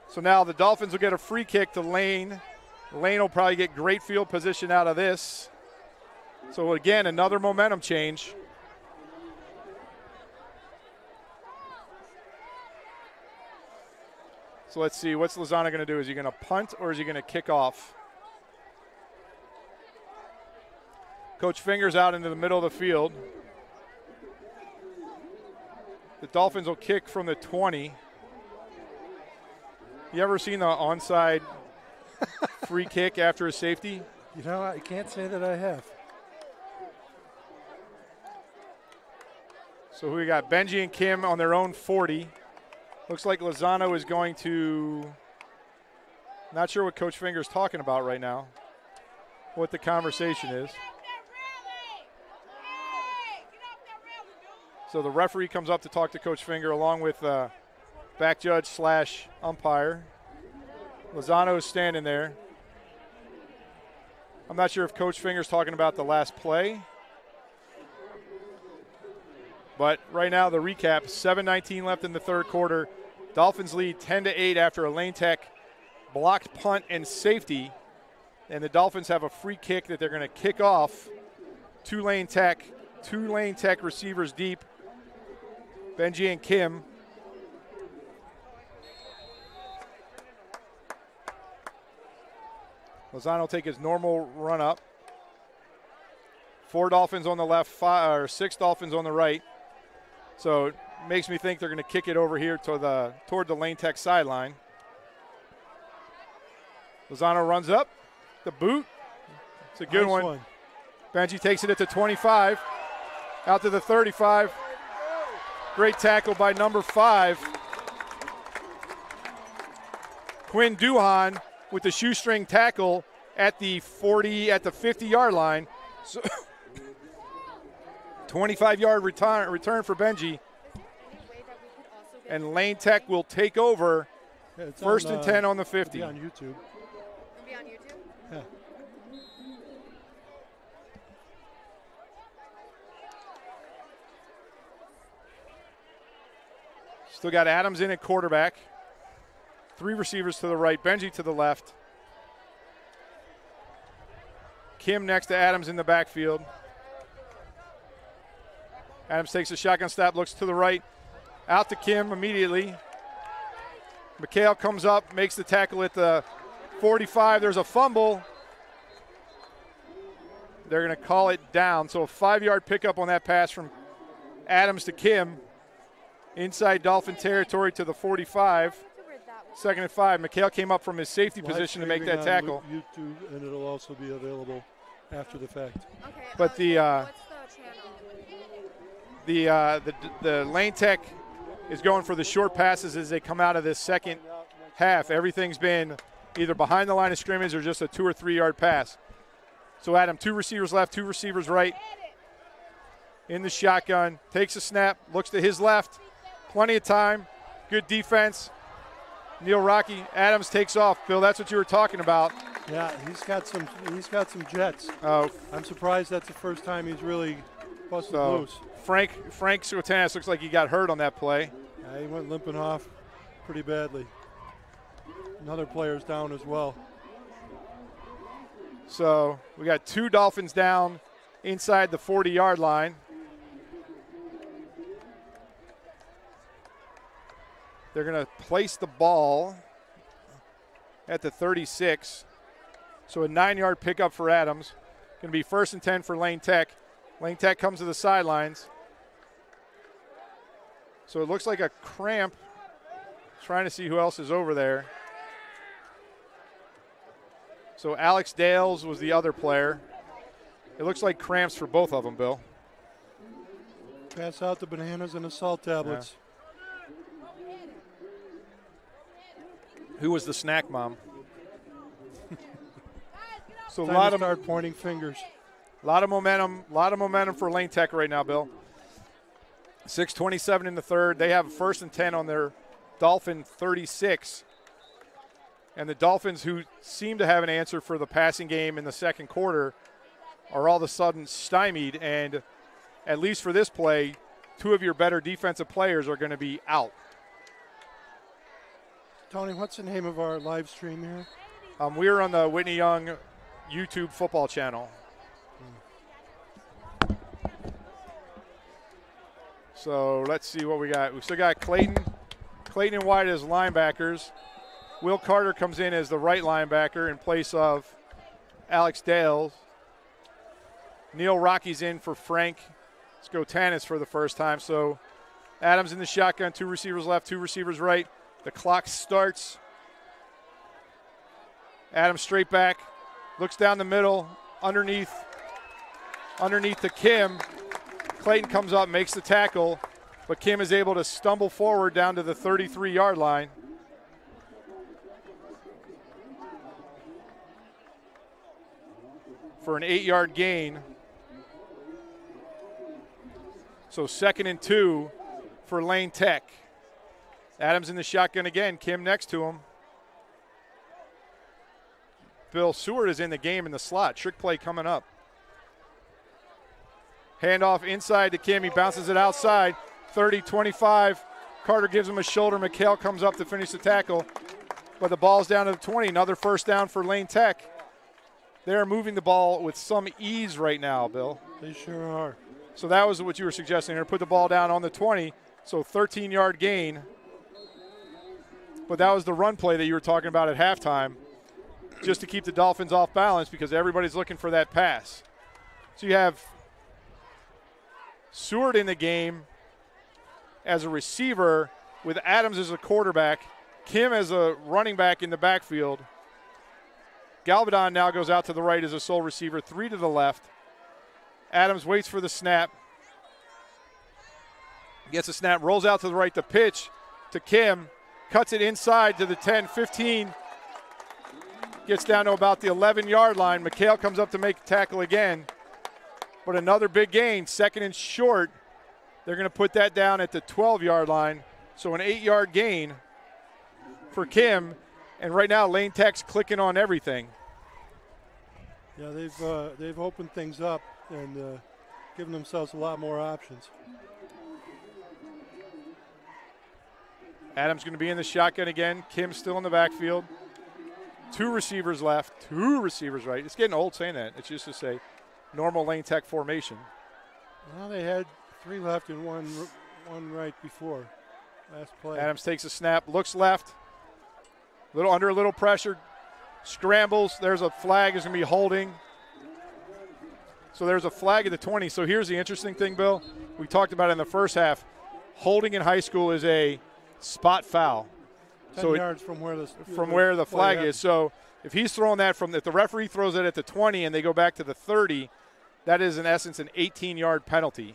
So now the Dolphins will get a free kick to Lane. Lane will probably get great field position out of this. So again, another momentum change. So let's see, what's Lozano going to do? Is he going to punt or is he going to kick off? Coach Fingers out into the middle of the field. The Dolphins will kick from the 20. You ever seen the onside free kick after a safety? You know, I can't say that I have. So we got Benji and Kim on their own 40. Looks like Lozano is going to, not sure what Coach Finger's talking about right now, what the conversation is. So the referee comes up to talk to Coach Finger along with back judge / umpire. Lozano is standing there. I'm not sure if Coach Finger's talking about the last play. But right now the recap, 7:19 left in the third quarter. Dolphins lead 10-8 after a Lane Tech blocked punt and safety. And the Dolphins have a free kick that they're going to kick off to Lane Tech. 2 Lane Tech receivers deep. Benji and Kim. Lozano will take his normal run up. 4 Dolphins on the left, 6 Dolphins on the right. So it makes me think they're going to kick it over here toward the Lane Tech sideline. Lozano runs up. The boot. It's a good one. Benji takes it at the 25. Out to the 35. Great tackle by number 5. Quinn Duhan with the shoestring tackle at the 50-yard line. So 25-yard return for Benji. And Lane Tech will take over. Yeah, first and 10 on the 50. It'll be on YouTube. It'll be on YouTube? Yeah. Still got Adams in at quarterback. 3 receivers to the right, Benji to the left. Kim next to Adams in the backfield. Adams takes a shotgun snap, looks to the right. Out to Kim immediately. McHale comes up, makes the tackle at the 45. There's a fumble. They're going to call it down. So a 5-yard pickup on that pass from Adams to Kim. Inside Dolphin territory to the 45. Second and 5. McHale came up from his safety position to make that tackle. YouTube, and it'll also be available after the fact. Okay. But what's the channel? The Lane Tech is going for the short passes as they come out of this second half. Everything's been either behind the line of scrimmage or just a 2 or 3 yard pass. So Adam, 2 receivers left, 2 receivers right. In the shotgun, takes a snap, looks to his left. Plenty of time, good defense. Neil Rocky, Adams takes off. Bill, that's what you were talking about. Yeah, he's got some jets. Oh, I'm surprised that's the first time he's really busted so loose. Frank Sotanis looks like he got hurt on that play. Yeah, he went limping off pretty badly. Another player's down as well. So we got 2 Dolphins down inside the 40-yard line. They're going to place the ball at the 36. So a 9-yard pickup for Adams. Going to be first and 10 for Lane Tech. Lane Tech comes to the sidelines. So it looks like a cramp. Trying to see who else is over there. So Alex Dales was the other player. It looks like cramps for both of them, Bill. Pass out the bananas and the salt tablets. Yeah. Who was the snack mom? So Time a lot to of start pointing fingers. A lot of momentum for Lane Tech right now, Bill. 6:27 in the third. They have first and 10 on their Dolphin 36. And the Dolphins, who seem to have an answer for the passing game in the second quarter, are all of a sudden stymied. And at least for this play, 2 of your better defensive players are going to be out. Tony, what's the name of our live stream here? We're on the Whitney Young YouTube football channel. So let's see what we got. We still got Clayton and White as linebackers. Will Carter comes in as the right linebacker in place of Alex Dales. Neil Rocky's in for Frank Skotanis for the first time. So Adams in the shotgun, 2 receivers left, 2 receivers right. The clock starts. Adams straight back, looks down the middle, underneath to Kim. Clayton comes up, makes the tackle, but Kim is able to stumble forward down to the 33-yard line. For an 8-yard gain. So 2nd and 2 for Lane Tech. Adams in the shotgun again, Kim next to him. Bill Seward is in the game in the slot. Trick play coming up. Handoff inside to Kim. He bounces it outside. 30-25. Carter gives him a shoulder. McHale comes up to finish the tackle. But the ball's down to the 20. Another first down for Lane Tech. They're moving the ball with some ease right now, Bill. They sure are. So that was what you were suggesting here. Put the ball down on the 20. So 13-yard gain. But that was the run play that you were talking about at halftime, just to keep the Dolphins off balance because everybody's looking for that pass. So you have Seward in the game as a receiver with Adams as a quarterback, Kim as a running back in the backfield. Galvadon now goes out to the right as a sole receiver, 3 to the left. Adams waits for the snap. Gets a snap, rolls out to the right, the pitch to Kim, cuts it inside to the 10, 15. Gets down to about the 11-yard line. McHale comes up to make a tackle again. But another big gain, 2nd and short. They're going to put that down at the 12-yard line. So an 8-yard gain for Kim. And right now, Lane Tech's clicking on everything. Yeah, they've opened things up and given themselves a lot more options. Adams going to be in the shotgun again. Kim still in the backfield. 2 receivers left, 2 receivers right. It's getting old saying that. It's just to say normal Lane Tech formation. Well, they had 3 left and one right before last play. Adams takes a snap, looks left, under a little pressure, scrambles. There's a flag. Is going to be holding. So there's a flag at the 20. So here's the interesting thing, Bill. We talked about it in the first half. Holding in high school is a spot foul. 10 yards from where the flag is. So if he's throwing that if the referee throws it at the 20 and they go back to the 30, that is in essence an 18-yard penalty.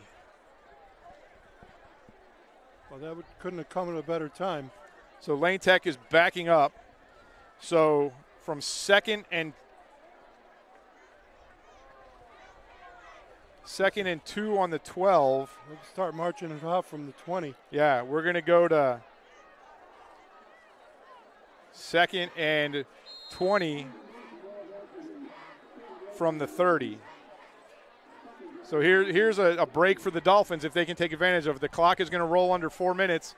Well, that couldn't have come at a better time. So Lane Tech is backing up. So from 2nd and 2 on the 12. We'll start marching it off from the 20. Yeah, we're going to go to 2nd and 20 from the 30. So here's a break for the Dolphins if they can take advantage of it. The clock is going to roll under 4 minutes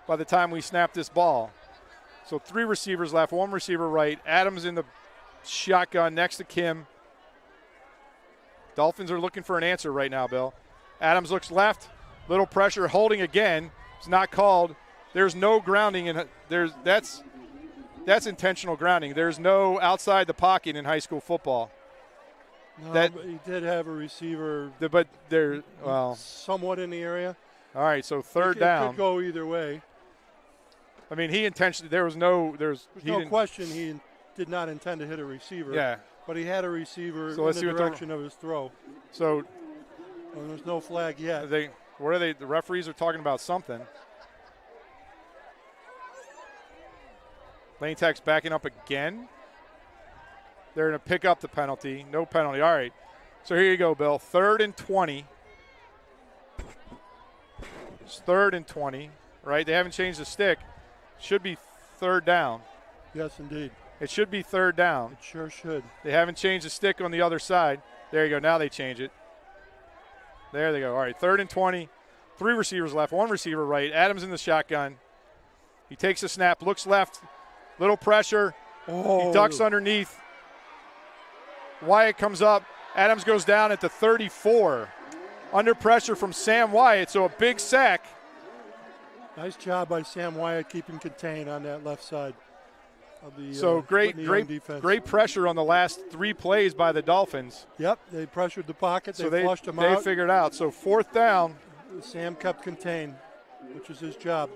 by the time we snap this ball. So 3 receivers left, 1 receiver right. Adams in the shotgun next to Kim. Dolphins are looking for an answer right now, Bill. Adams looks left, little pressure, holding again. It's not called. There's no grounding, and that's intentional grounding. There's no outside the pocket in high school football. No, but he did have a receiver. But somewhat in the area. All right, so third down. It could go either way. I mean, he intentionally. There's no question he did not intend to hit a receiver. Yeah. But he had a receiver so in the direction of his throw. So there's no flag yet. The referees are talking about something. Lane Tech's backing up again. They're going to pick up the penalty. No penalty. All right. So here you go, Bill. 3rd and 20. It's 3rd and 20, right? They haven't changed the stick. Should be 3rd down. Yes, indeed. It should be 3rd down. It sure should. They haven't changed the stick on the other side. There you go. Now they change it. There they go. All right, 3rd and 20. 3 receivers left, 1 receiver right. Adams in the shotgun. He takes a snap, looks left, little pressure. He ducks underneath. Wyatt comes up. Adams goes down at the 34. Under pressure from Sam Wyatt, so a big sack. Nice job by Sam Wyatt keeping contained on that left side of the Whitney Young defense. Great pressure on the last 3 plays by the Dolphins. Yep, they pressured the pocket. So they flushed him they out. figured out. So 4th down. Sam kept contained, which is his job.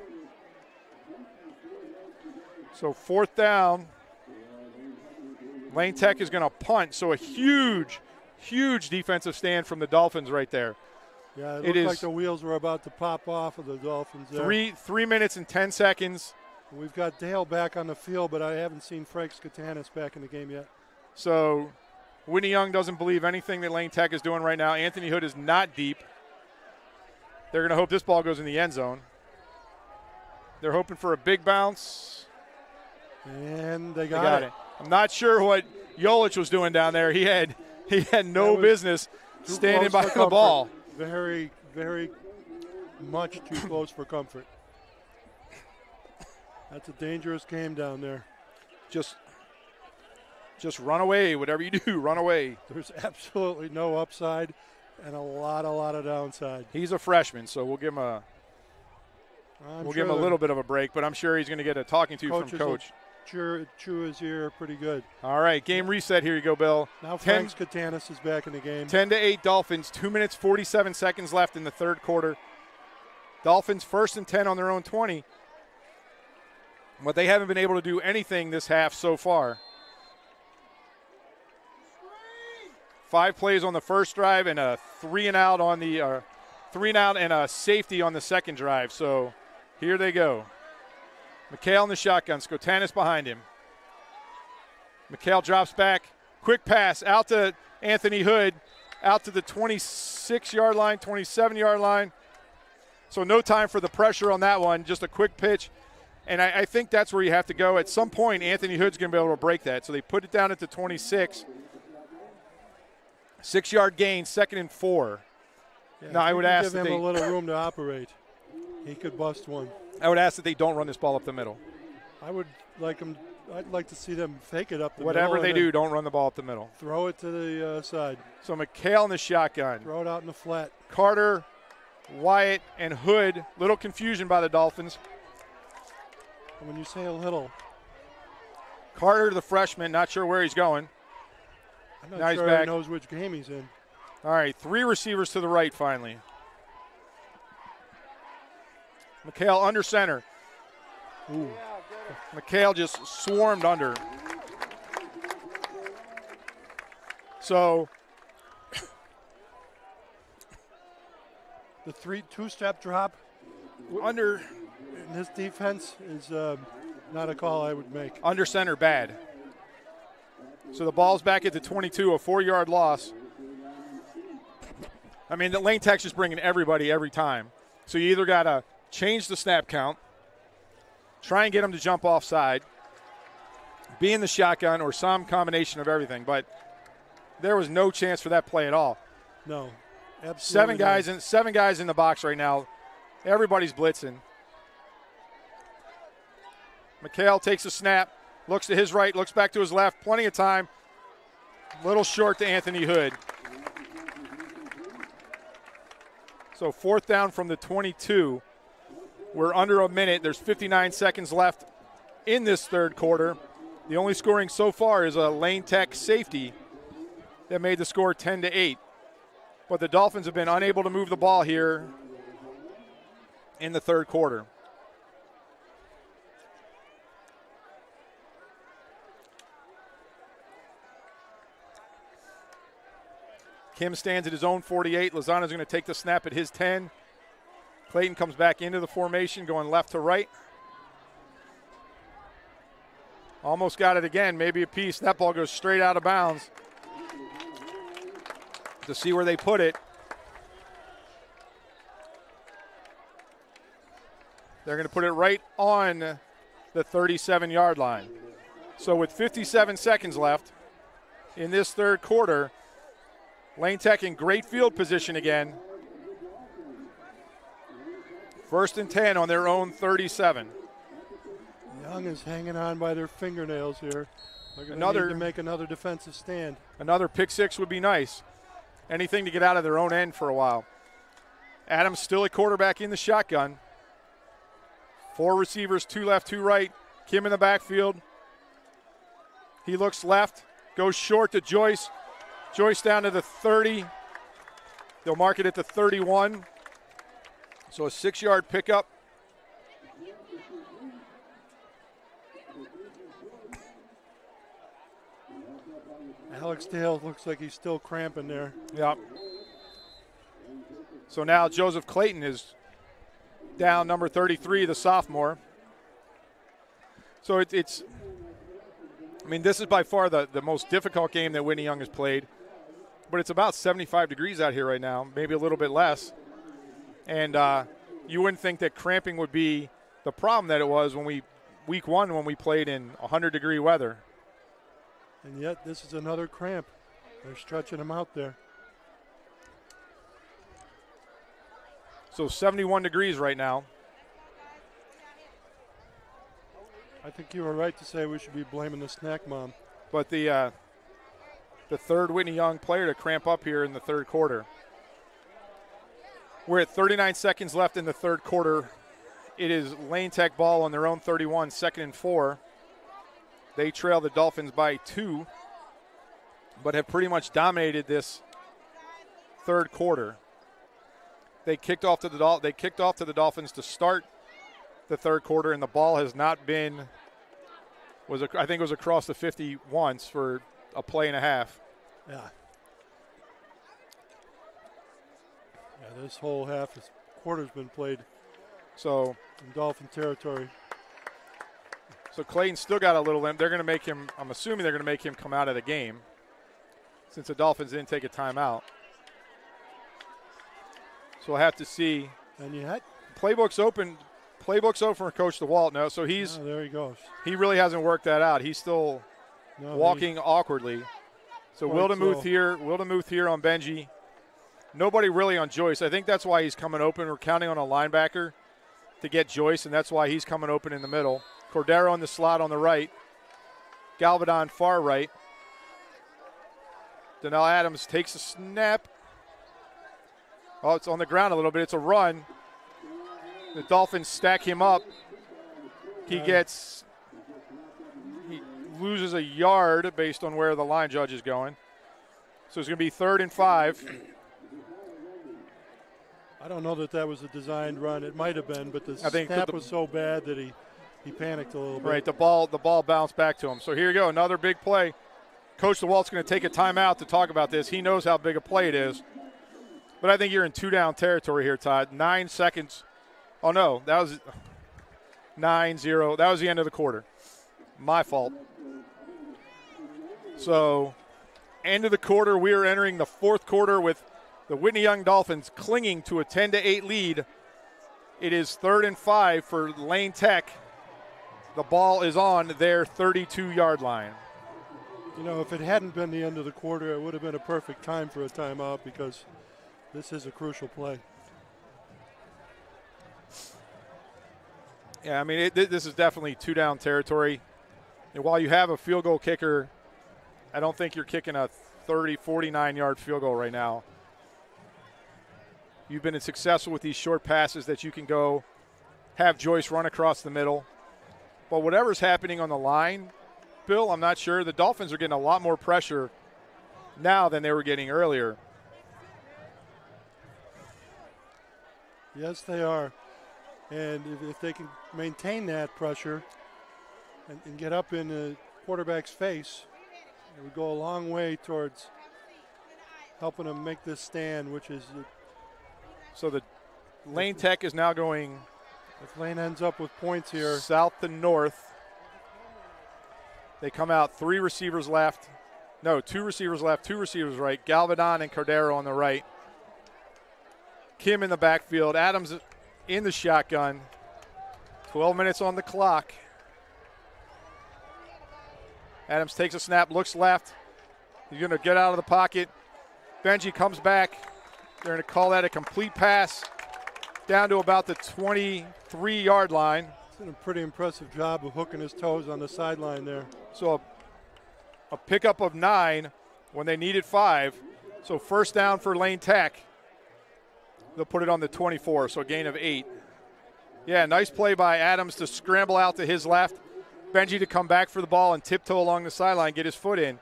So 4th down. Lane Tech is going to punt. So a huge defensive stand from the Dolphins right there. Yeah, it looked like the wheels were about to pop off of the Dolphins there. 3 minutes and 10 seconds. We've got Dale back on the field, but I haven't seen Frank Skatanis back in the game yet. So Whitney Young doesn't believe anything that Lane Tech is doing right now. Anthony Hood is not deep. They're going to hope this ball goes in the end zone. They're hoping for a big bounce. And they got it. I'm not sure what Yolich was doing down there. He had no business standing by the ball. Very, very much too close for comfort. That's a dangerous game down there. Just run away. Whatever you do, run away. There's absolutely no upside and a lot of downside. He's a freshman, so we'll give him a little bit of a break, but I'm sure he's going to get a talking to from Coach. Chew his ear pretty good. All right, game reset. Here you go, Bill. Now Frank Skatanis is back in the game. 10-8 Dolphins. 2 minutes 47 seconds left in the third quarter. Dolphins 1st and 10 on their own 20. But they haven't been able to do anything this half so far. 5 plays on the first drive and a 3-and-out on the 3-and-out and a safety on the second drive. So here they go. McHale in the shotgun. Skatanis behind him. McHale drops back. Quick pass out to Anthony Hood. Out to the 26-yard line, 27-yard line. So no time for the pressure on that one. Just a quick pitch. And I think that's where you have to go. At some point, Anthony Hood's going to be able to break that. So they put it down at the 26. 6-yard gain, 2nd and 4. Yeah, now, I would ask give him a little room to operate. He could bust one. I would ask that they don't run this ball up the middle. I'd like to see them fake it up the Whatever middle. They do, don't run the ball up the middle. Throw it to the side. So McHale in the shotgun. Throw it out in the flat. Carter, Wyatt, and Hood. Little confusion by the Dolphins. And when you say a little. Carter, the freshman, not sure where he's going. I'm not sure he knows which game he's in. All right, 3 receivers to the right finally. McHale under center. Ooh. McHale just swarmed under. So the two-step drop under in this defense is not a call I would make. Under center bad. So the ball's back at the 22, a 4-yard loss. I mean, the Lane Tech's just bringing everybody every time. So you either got to change the snap count, try and get them to jump offside, be in the shotgun, or some combination of everything. But there was no chance for that play at all. No, absolutely. 7 guys in the box right now. Everybody's blitzing. McHale takes a snap, looks to his right, looks back to his left. Plenty of time. Little short to Anthony Hood. So 4th down from the 22. We're under a minute. There's 59 seconds left in this third quarter. The only scoring so far is a Lane Tech safety that made the score 10-8. But the Dolphins have been unable to move the ball here in the third quarter. Kim stands at his own 48. Lozano's going to take the snap at his 10. Clayton comes back into the formation, going left to right. Almost got it again, maybe a piece. That ball goes straight out of bounds. To see where they put it. They're going to put it right on the 37-yard line. So with 57 seconds left in this third quarter, Lane Tech in great field position again. 1st and 10 on their own 37. Young is hanging on by their fingernails here. They're going Another- to make another defensive stand. Another pick six would be nice. Anything to get out of their own end for a while. Adams still a quarterback in the shotgun. 4 receivers, 2 left, 2 right. Kim in the backfield. He looks left, goes short to Joyce. Joyce down to the 30. They'll mark it at the 31. So a 6-yard pickup. Alex Dale looks like he's still cramping there. Yep. So now Joseph Clayton is down, number 33, the sophomore. So it's I mean, this is by far the most difficult game that Whitney Young has played. But it's about 75 degrees out here right now, maybe a little bit less. And you wouldn't think that cramping would be the problem that it was when week 1 when we played in 100-degree weather. And yet this is another cramp. They're stretching him out there. So 71 degrees right now. I think you were right to say we should be blaming the snack mom. But the third Whitney Young player to cramp up here in the third quarter. We're at 39 seconds left in the third quarter. It is Lane Tech ball on their own 31, 2nd and 4. They trail the Dolphins by 2, but have pretty much dominated this third quarter. They kicked off to the Dolphins to start the third quarter, and the ball has not been I think it was across the 50 once for a play and a half. Yeah. Yeah, this whole quarter's been played So in Dolphin territory. Clayton's still got a little limp. They're going to make him, I'm assuming they're going to make him come out of the game since the Dolphins didn't take a timeout. So we'll have to see. And yet, Playbook's open for Coach DeWalt now. So there he goes. he really hasn't worked that out. He's still walking awkwardly. So Wildemuth here on Benji. Nobody really on Joyce. I think that's why he's coming open. We're counting on a linebacker to get Joyce, and that's why he's coming open in the middle. Cordero in the slot on the right. Galvadon far right. Donnell Adams takes a snap. Oh, it's on the ground a little bit. It's a run. The Dolphins stack him up. He loses a yard based on where the line judge is going. So it's going to be 3rd and 5. I don't know that was a designed run. It might have been, but the think snap was so bad that he panicked a little bit. Right, the ball bounced back to him. So here you go, another big play. Coach DeWalt's going to take a timeout to talk about this. He knows how big a play it is. But I think you're in 2-down territory here, Todd. 9 seconds. Oh, no, that was 9-0. That was the end of the quarter. My fault. So, end of the quarter, we are entering the fourth quarter with the Whitney Young Dolphins clinging to a 10-8 lead. It is 3rd and 5 for Lane Tech. The ball is on their 32-yard line. You know, if it hadn't been the end of the quarter, it would have been a perfect time for a timeout because this is a crucial play. Yeah, I mean, this is definitely 2-down territory. And while you have a field goal kicker, I don't think you're kicking a 30, 49-yard field goal right now. You've been successful with these short passes that you can go have Joyce run across the middle. But whatever's happening on the line, Bill, I'm not sure. The Dolphins are getting a lot more pressure now than they were getting earlier. Yes, they are. And if they can maintain that pressure and get up in the quarterback's face, it would go a long way towards helping them make this stand, which is So the Lane Tech is now going if Lane ends up with points here. South to north. They come out 3 receivers left. No, 2 receivers left, 2 receivers right. Galvadon and Cordero on the right. Kim in the backfield. Adams in the shotgun. 12 minutes on the clock. Adams takes a snap, looks left. He's going to get out of the pocket. Benji comes back. They're going to call that a complete pass down to about the 23-yard line. He's done a pretty impressive job of hooking his toes on the sideline there. So a pickup of 9 when they needed 5. So first down for Lane Tech. They'll put it on the 24, so a gain of 8. Yeah, nice play by Adams to scramble out to his left. Benji to come back for the ball and tiptoe along the sideline, get his foot in.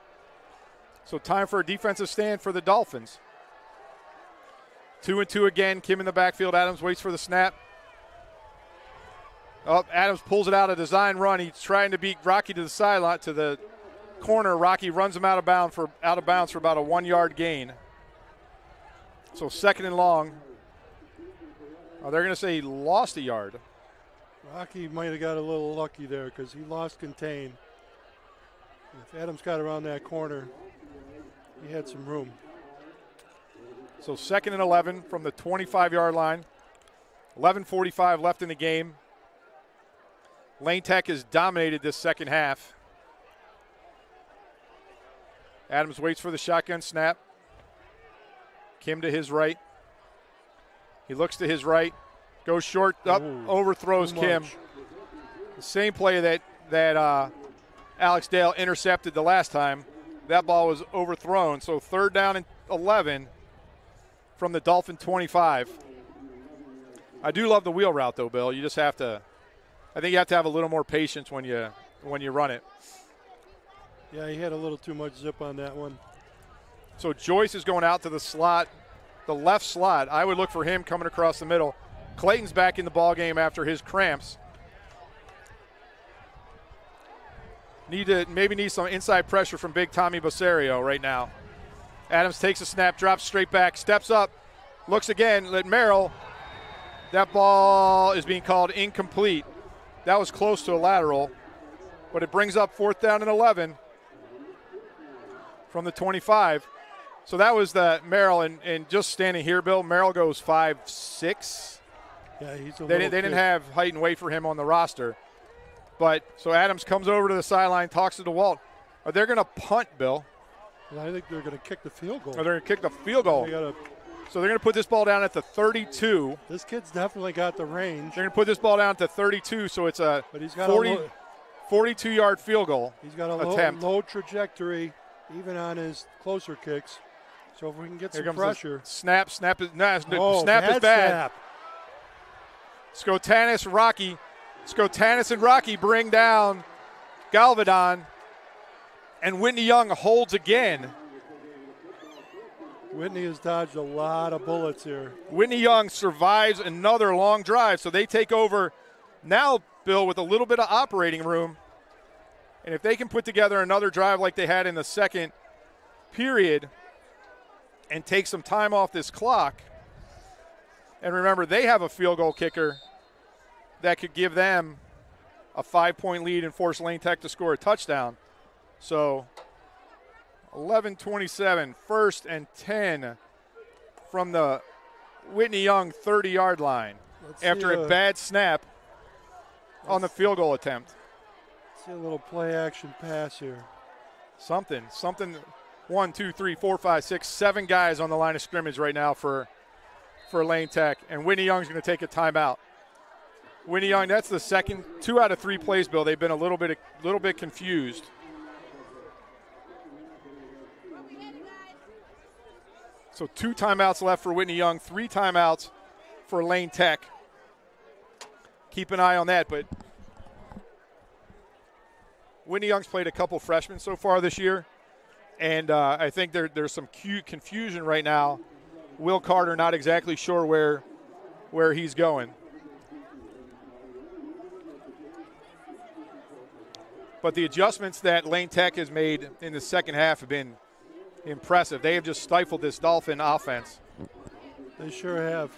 So time for a defensive stand for the Dolphins. 2-2 again. Kim in the backfield. Adams waits for the snap. Oh, Adams pulls it out, a design run. He's trying to beat Rocky to the sideline, to the corner. Rocky runs him out of bounds for about a 1-yard gain. So second and long. Oh, they're going to say he lost a yard. Rocky might have got a little lucky there because he lost contain. If Adams got around that corner, he had some room. So second and 11 from the 25-yard line. 11:45 left in the game. Lane Tech has dominated this second half. Adams waits for the shotgun snap. Kim to his right. He looks to his right. Goes short, up, overthrows Kim. The same play that Alex Dale intercepted the last time. That ball was overthrown. So third down and 11 from the Dolphin 25. I do love the wheel route, though, Bill. You just have to – I think you have to have a little more patience when you run it. Yeah, he had a little too much zip on that one. So Joyce is going out to the slot, the left slot. I would look for him coming across the middle. Clayton's back in the ball game after his cramps. Maybe need some inside pressure from big Tommy Basario right now. Adams takes a snap, drops straight back, steps up, looks again, let Merrill. That ball is being called incomplete. That was close to a lateral, but it brings up fourth down and 11 from the 25. So that was the Merrill, and just standing here, Bill, Merrill goes 5'6". Yeah, he's a They didn't have height and weight for him on the roster. But so Adams comes over to the sideline, talks to DeWalt. Are they going to punt, Bill? And I think they're going to kick the field goal. Or they're going to kick the field goal. So they're going to put this ball down at the 32. This kid's definitely got the range. They're going to put this ball down at the 32, so it's a 42-yard field goal. He's got a low trajectory, even on his closer kicks. So if we can get some pressure. Snap is bad. Snap. Skotanis and Rocky bring down Galvadon, and Whitney Young holds again. Whitney has dodged a lot of bullets here. Whitney Young survives another long drive, so they take over now, Bill, with a little bit of operating room. And if they can put together another drive like they had in the second period and take some time off this clock, and remember, they have a field goal kicker that could give them a 5-point lead and force Lane Tech to score a touchdown. So 11:27, first and 10 from the Whitney Young 30-yard line after a bad snap on the field goal attempt. See a little play action pass here. Something. 1, 2, 3, 4, 5, 6, 7 guys on the line of scrimmage right now for Lane Tech, and Whitney Young's going to take a timeout. Whitney Young, that's the second 2 out of 3 plays, Bill. They've been a little bit confused. So 2 timeouts left for Whitney Young, 3 timeouts for Lane Tech. Keep an eye on that, but Whitney Young's played a couple freshmen so far this year, and I think there's some confusion right now. Will Carter not exactly sure where he's going. But the adjustments that Lane Tech has made in the second half have been impressive. They have just stifled this Dolphin offense. They sure have.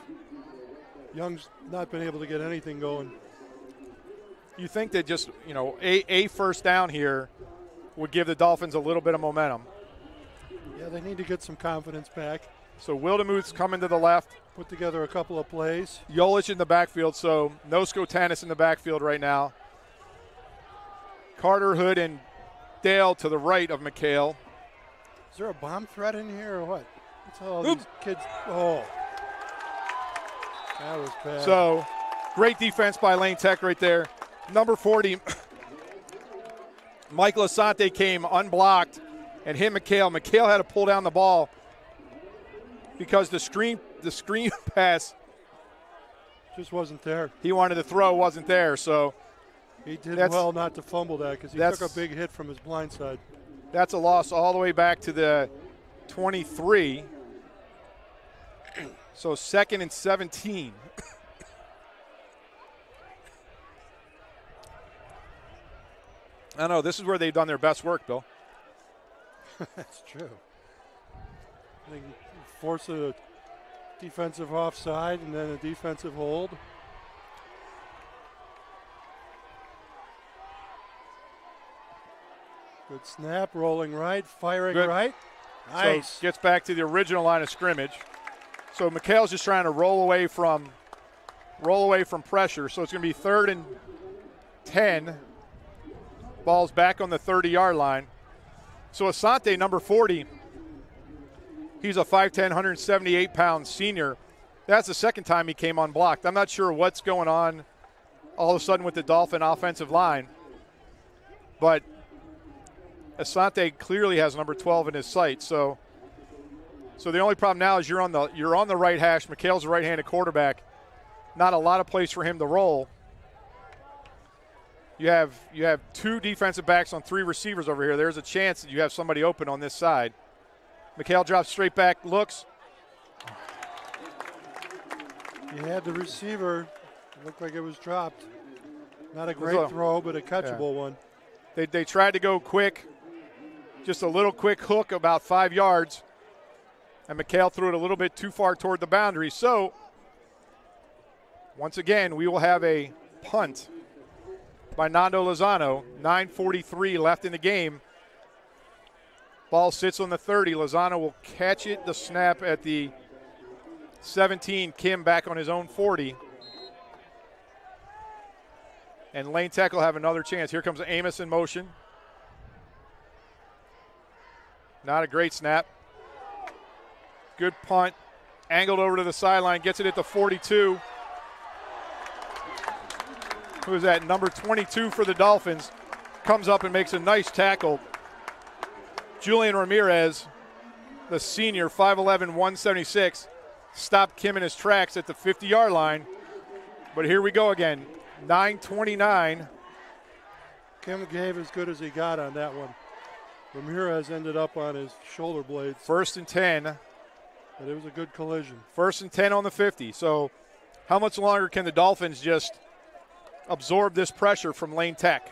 Young's not been able to get anything going. You think that just, a first down here would give the Dolphins a little bit of momentum. Yeah, they need to get some confidence back. So Wildemuth's coming to the left. Put together a couple of plays. Yolich in the backfield, so no Skotanis in the backfield right now. Carter, Hood, and Dale to the right of McHale. Is there a bomb threat in here or what? What's all these kids? Oh, that was bad. So great defense by Lane Tech right there. Number 40, Michael Asante came unblocked and hit McHale. McHale had to pull down the ball because the screen pass just wasn't there. He wanted to throw wasn't there, so he did well not to fumble that because he took a big hit from his blind side. That's a loss all the way back to the 23. So 2nd and 17. I know, this is where they've done their best work, Bill. That's true. They force a defensive offside and then a defensive hold. Good snap, rolling right, firing right. Nice. So gets back to the original line of scrimmage. So McHale's just trying to roll away from pressure. So it's going to be 3rd and 10. Ball's back on the 30-yard line. So Asante, number 40, he's a 5'10", 178-pound senior. That's the second time he came unblocked. I'm not sure what's going on all of a sudden with the Dolphin offensive line, but Asante clearly has number 12 in his sights. So the only problem now is you're on the right hash. McHale's a right-handed quarterback. Not a lot of place for him to roll. You have 2 defensive backs on 3 receivers over here. There's a chance that you have somebody open on this side. McHale drops straight back, looks. He had the receiver. It looked like it was dropped. Not a great throw, but a catchable one. They tried to go quick, just a little quick hook about 5 yards, and McHale threw it a little bit too far toward the boundary. So, once again, we will have a punt by Nando Lozano. 9:43 left in the game. Ball sits on the 30. Lozano will catch it, the snap at the 17. Kim back on his own 40. And Lane Tech will have another chance. Here comes Amos in motion. Not a great snap. Good punt. Angled over to the sideline. Gets it at the 42. Who is that? Number 22 for the Dolphins. Comes up and makes a nice tackle. Julian Ramirez, the senior, 5'11", 176, stopped Kim in his tracks at the 50-yard line. But here we go again. 9:29. Kim gave as good as he got on that one. Ramirez ended up on his shoulder blades. 1st and 10. But it was a good collision. 1st and 10 on the 50. So how much longer can the Dolphins just absorb this pressure from Lane Tech?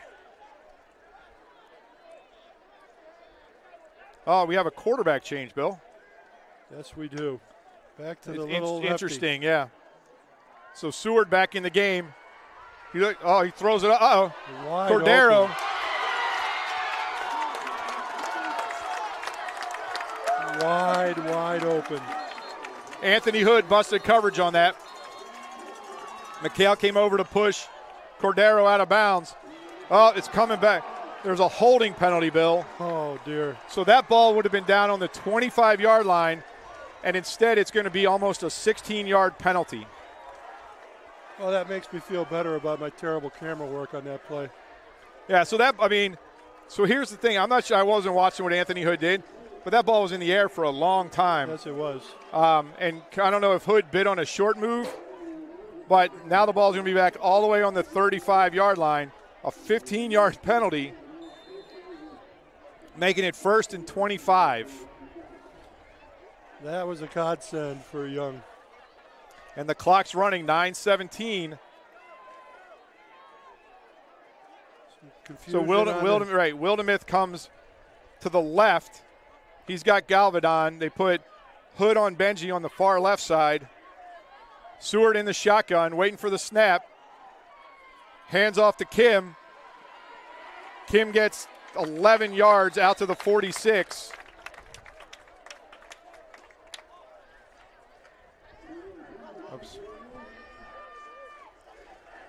Oh, we have a quarterback change, Bill. Yes, we do. Back to the interesting, yeah. So Seward back in the game. He throws it up. Uh-oh. Cordero. Wide open. Anthony Hood busted coverage on that. McHale came over to push Cordero out of bounds. Oh, it's coming back. There's a holding penalty, Bill. Oh, dear. So that ball would have been down on the 25-yard line, and instead it's going to be almost a 16-yard penalty. Well, that makes me feel better about my terrible camera work on that play. Yeah, so here's the thing. I'm not sure, I wasn't watching what Anthony Hood did, but that ball was in the air for a long time. Yes, it was. And I don't know if Hood bid on a short move, but now the ball's going to be back all the way on the 35-yard line. A 15-yard penalty, making it 1st and 25. That was a godsend for Young. And the clock's running, 9:17. So Wildemith comes to the left. He's got Galvadon. They put Hood on Benji on the far left side. Seward in the shotgun, waiting for the snap. Hands off to Kim. Kim gets 11 yards out to the 46. Oops.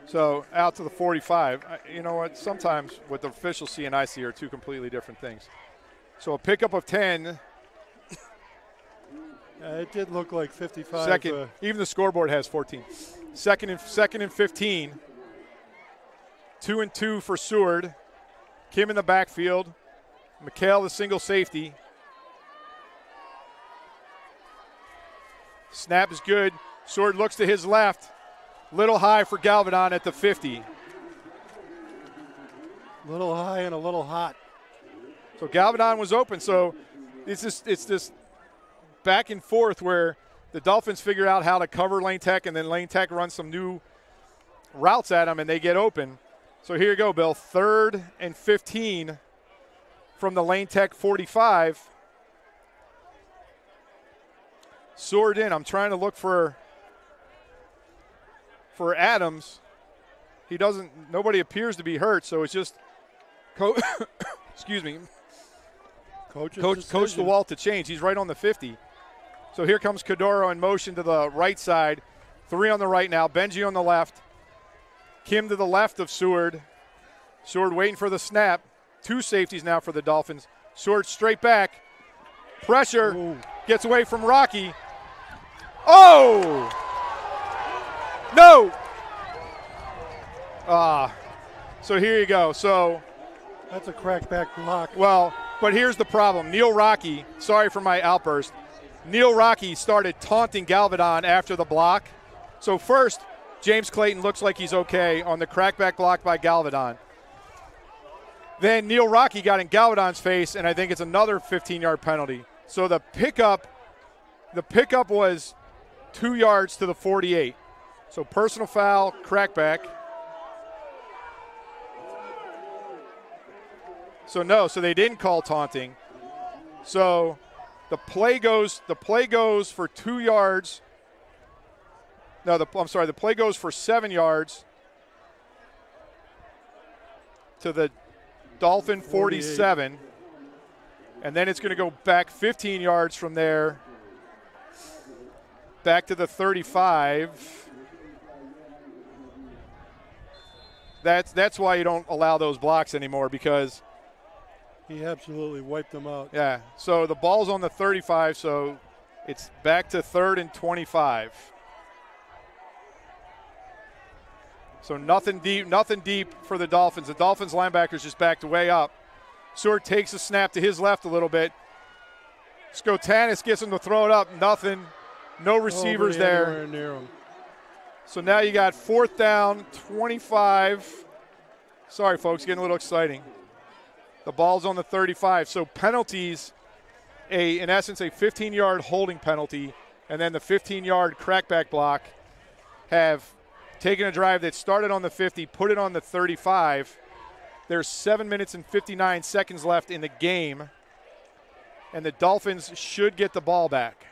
So out to the 45. You know what? Sometimes what the officials see and I see are two completely different things. So a pickup of 10. It did look like 55. Even the scoreboard has 14. Second and 15. 2-2 for Seward. Kim in the backfield. McHale the single safety. Snap is good. Seward looks to his left. Little high for Galvadon at the 50. Little high and a little hot. So Galvadon was open. So it's this back and forth where the Dolphins figure out how to cover Lane Tech, and then Lane Tech runs some new routes at them, and they get open. So here you go, Bill. 3rd and 15 from the Lane Tech 45. Seward in. I'm trying to look for Adams. He doesn't. Nobody appears to be hurt, so it's just excuse me. Coach DeWalt to change. He's right on the 50. So here comes Cadoro in motion to the right side. 3 on the right now. Benji on the left. Kim to the left of Seward. Seward waiting for the snap. 2 safeties now for the Dolphins. Seward straight back. Pressure. Ooh. Gets away from Rocky. Oh! No! So here you go. So that's a crackback block. well, but here's the problem. Neil Rocky, sorry for my outburst. Neil Rocky started taunting Galvadon after the block. So first, James Clayton looks like he's okay on the crackback block by Galvadon. Then Neil Rocky got in Galvadon's face, and I think it's another 15-yard penalty. So the pickup was 2 yards to the 48. So personal foul, crackback. So they didn't call taunting. So the play goes for 2 yards. No, the play goes for 7 yards to the Dolphin 47. And then it's going to go back 15 yards from there back to the 35. That's why you don't allow those blocks anymore, because he absolutely wiped them out. Yeah. So the ball's on the 35, so it's back to 3rd and 25. So nothing deep for the Dolphins. The Dolphins linebackers just backed way up. Seward takes a snap to his left a little bit. Skotanis gets him to throw it up. Nothing. No receivers there. Near him. So now you got 4th down, 25. Sorry, folks, getting a little exciting. The ball's on the 35. So penalties, in essence, a 15-yard holding penalty, and then the 15-yard crackback block have taken a drive that started on the 50, put it on the 35. There's 7 minutes and 59 seconds left in the game, and the Dolphins should get the ball back.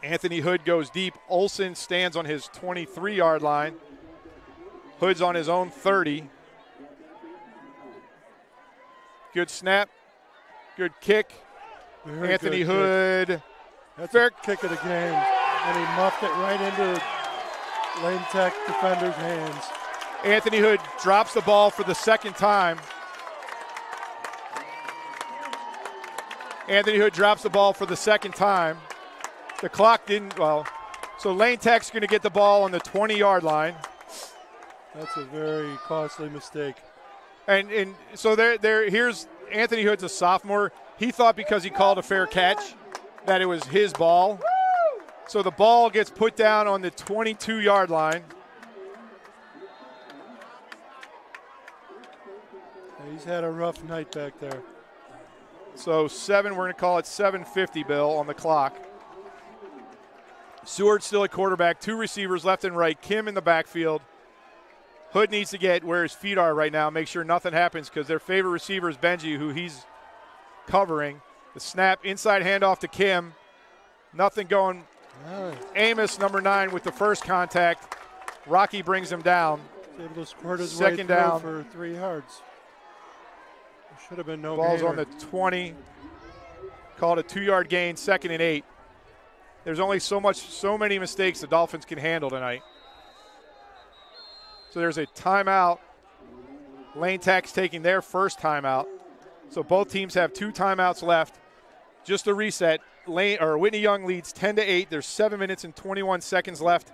Anthony Hood goes deep. Olsen stands on his 23-yard line. Hood's on his own 30. Good snap. Good kick. Very Anthony good Hood. kick. That's fair kick of the game. And he muffed it right into Lane Tech defender's hands. Anthony Hood drops the ball for the second time. Anthony Hood drops the ball for the second time. The clock didn't, so Lane Tech's going to get the ball on the 20-yard line. That's a very costly mistake. And so here's Anthony Hood's a sophomore. He thought because he called a fair catch that it was his ball. So the ball gets put down on the 22-yard line. He's had a rough night back there. So we're going to call it 7:50, Bill, on the clock. Seward still at quarterback, 2 receivers left and right. Kim in the backfield. Hood needs to get where his feet are right now, make sure nothing happens, because their favorite receiver is Benji, who he's covering. The snap, inside handoff to Kim. Nothing going. Amos, number 9, with the first contact. Rocky brings him down. He's able to squirt his Second way down for 3 yards. Should have been no Ball's gainer. on the 20. Called a 2-yard gain, 2nd and 8. There's only so many mistakes the Dolphins can handle tonight. So there's a timeout. Lane Tech's taking their first timeout. So both teams have 2 timeouts left. Just to reset, Whitney Young leads 10-8. There's 7 minutes and 21 seconds left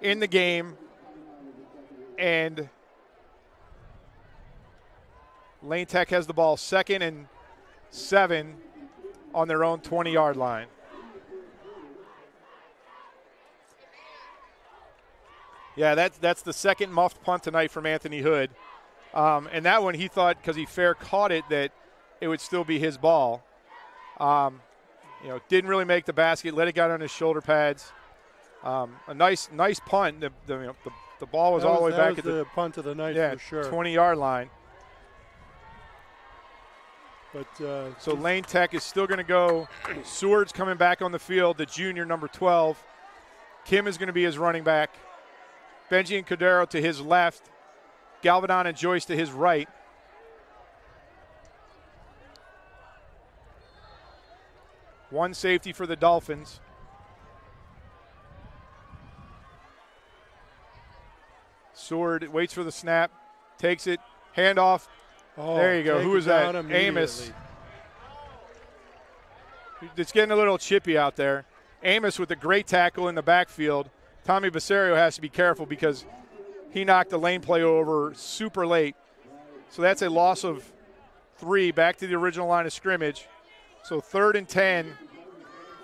in the game. And Lane Tech has the ball 2nd and 7 on their own 20-yard line. Yeah, that's the second muffed punt tonight from Anthony Hood. And that one he thought, because he fair caught it, that it would still be his ball. Didn't really make the basket, let it get on his shoulder pads. A nice punt. The ball was all the way back at the punt of the night for sure. 20-yard line. But so Lane Tech is still going to go. Seward's coming back on the field, the junior, number 12. Kim is going to be his running back. Benji and Cordero to his left. Galvadon and Joyce to his right. One safety for the Dolphins. Seward waits for the snap, takes it, handoff. Oh, there you go. Who was that? Amos. It's getting a little chippy out there. Amos with a great tackle in the backfield. Tommy Basario has to be careful because he knocked the lane play over super late. So that's a loss of 3 back to the original line of scrimmage. So 3rd and 10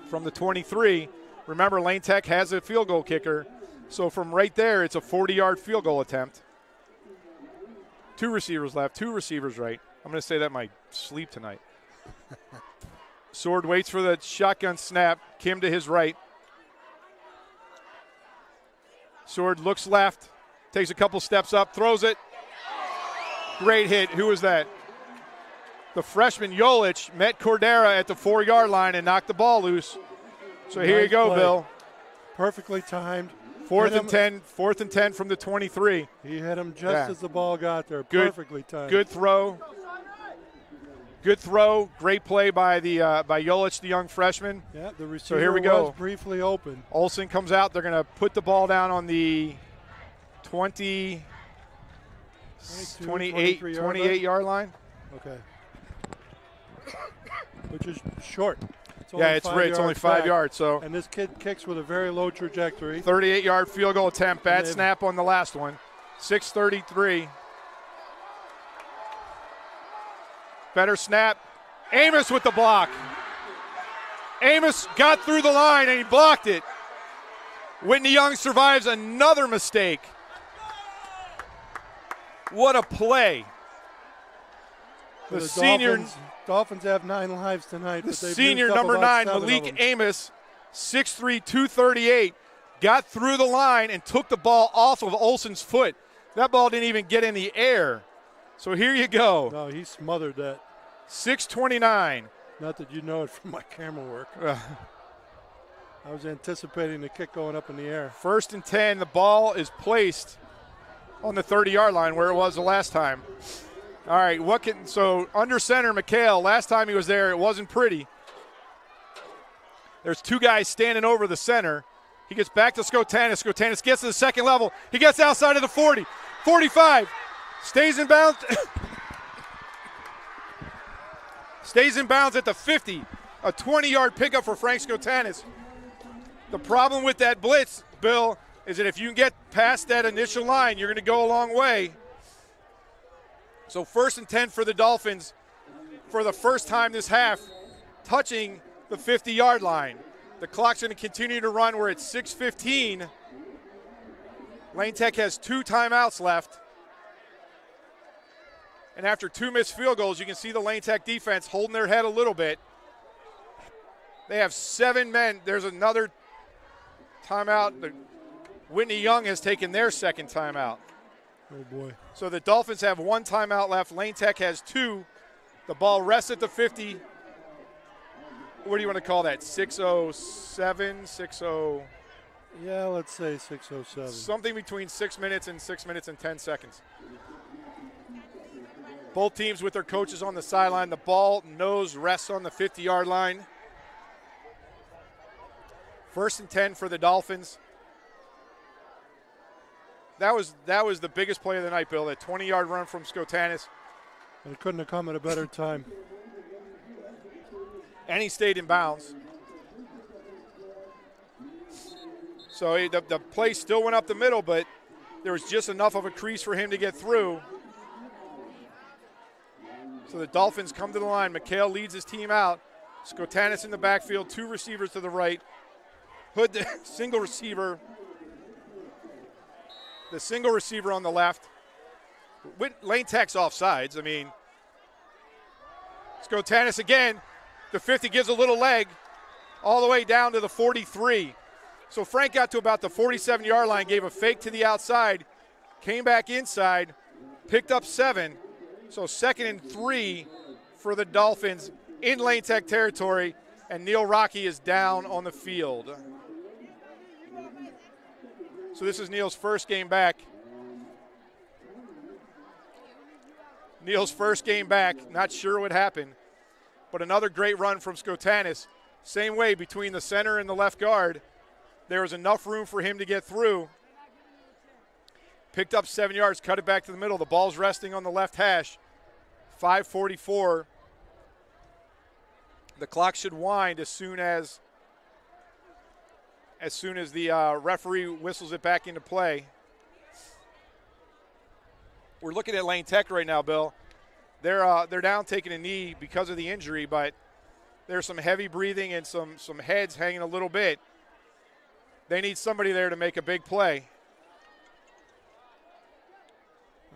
from the 23. Remember, Lane Tech has a field goal kicker. So from right there, it's a 40-yard field goal attempt. 2 receivers left, 2 receivers right. I'm going to say that in my sleep tonight. Sword waits for the shotgun snap. Kim to his right. Sword looks left, takes a couple steps up, throws it. Great hit. Who was that? The freshman Jolich met Cordera at the 4-yard line and knocked the ball loose. So here you go, play. Bill. Perfectly timed. 4th and 10 from the 23. He hit him just as the ball got there. Perfectly timed. Good throw. Good throw. Great play by Jolich, the young freshman. Yeah, the receiver so here we go. was briefly open. Olsen comes out. They're going to put the ball down on the 28 yard line. Okay. Which is short. It's only 5 yards. So. And this kid kicks with a very low trajectory. 38-yard field goal attempt. Bad snap on the last one. 6:33. Better snap. Amos with the block. Amos got through the line and he blocked it. Whitney Young survives another mistake. What a play. The senior Dolphins have 9 lives tonight. The senior number 9, Malik Amos, 6'3", 238, got through the line and took the ball off of Olsen's foot. That ball didn't even get in the air. So here you go. No, he smothered that. 6:29. Not that you know it from my camera work. I was anticipating the kick going up in the air. 1st and 10. The ball is placed on the 30-yard line where it was the last time. All right, so under center, McHale, last time he was there, it wasn't pretty. There's 2 guys standing over the center. He gets back to Skotanis. Skotanis gets to the second level. He gets outside of the 40, 45, stays in bounds. Stays in bounds at the 50. A 20-yard pickup for Frank Skotanis. The problem with that blitz, Bill, is that if you can get past that initial line, you're going to go a long way. So 1st and 10 for the Dolphins for the first time this half, touching the 50-yard line. The clock's going to continue to run. We're at 6:15. Lane Tech has 2 timeouts left. And after 2 missed field goals, you can see the Lane Tech defense holding their head a little bit. They have 7 men. There's another timeout. Whitney Young has taken their second timeout. Oh, boy. So the Dolphins have 1 timeout left. Lane Tech has 2. The ball rests at the 50. What do you want to call that? 6:07, 6:0? Yeah, let's say 6:07. Something between 6 minutes and 6 minutes and 10 seconds. Both teams with their coaches on the sideline. The ball nose rests on the 50-yard line. 1st and 10 for the Dolphins. That was the biggest play of the night, Bill. That 20-yard run from Skotanis. And it couldn't have come at a better time. And he stayed in bounds. So the play still went up the middle, but there was just enough of a crease for him to get through. So the Dolphins come to the line. McHale leads his team out. Skotanis in the backfield, 2 receivers to the right. Hood, the single receiver. The single receiver on the left. Lane Tech's offsides. I mean, Skotanis again. The 50 gives a little leg all the way down to the 43. So Frank got to about the 47-yard line, gave a fake to the outside, came back inside, picked up 7. So 2nd and 3 for the Dolphins in Lane Tech territory, and Neil Rocky is down on the field. So this is Neil's first game back. Neil's first game back, not sure what happened, but another great run from Skotanis. Same way between the center and the left guard. There was enough room for him to get through. Picked up 7 yards, cut it back to the middle. The ball's resting on the left hash. 5:44. The clock should wind as soon as the referee whistles it back into play. We're looking at Lane Tech right now, Bill. They're down taking a knee because of the injury, but there's some heavy breathing and some heads hanging a little bit. They need somebody there to make a big play.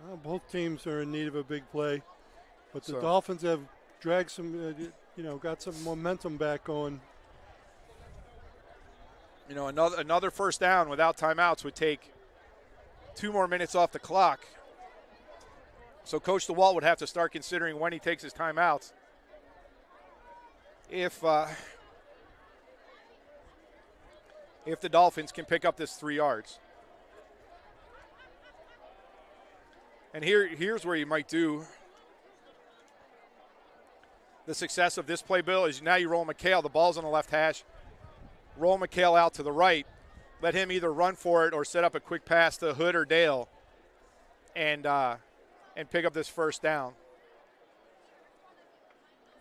Well, both teams are in need of a big play, but the So- Dolphins have dragged some, got some momentum back going. You know, another first down without timeouts would take 2 more minutes off the clock. So Coach DeWalt would have to start considering when he takes his timeouts. If the Dolphins can pick up this 3 yards. And here's where you might do the success of this play, Bill, is now you roll McHale. The ball's on the left hash. Roll McHale out to the right. Let him either run for it or set up a quick pass to Hood or Dale and pick up this first down.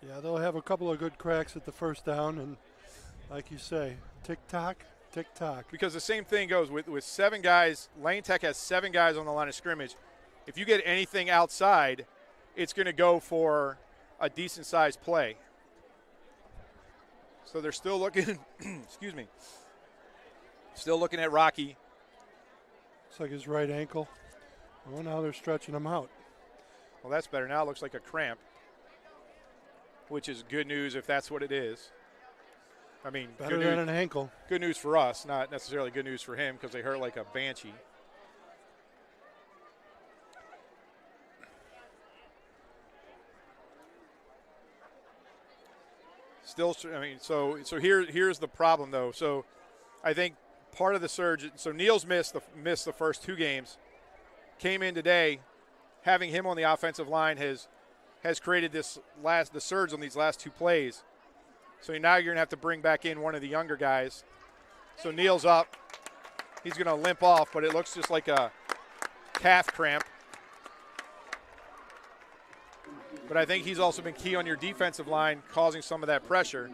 Yeah, they'll have a couple of good cracks at the first down, and like you say, tick-tock, tick-tock. Because the same thing goes with 7 guys. Lane Tech has 7 guys on the line of scrimmage. If you get anything outside, it's going to go for a decent-sized play. So they're still looking, excuse me, still looking at Rocky. Looks like his right ankle. Well, now they're stretching him out. Well, that's better. Now it looks like a cramp, which is good news if that's what it is. I mean, Better than an ankle. Good news for us, not necessarily good news for him because they hurt like a banshee. Still, I mean, so here's the problem though. So I think part of the surge. So Neil's missed the first 2 games. Came in today, having him on the offensive line has created the surge on these last 2 plays. So now you're gonna have to bring back in one of the younger guys. So Neil's up. He's gonna limp off, but it looks just like a calf cramp. But I think he's also been key on your defensive line, causing some of that pressure.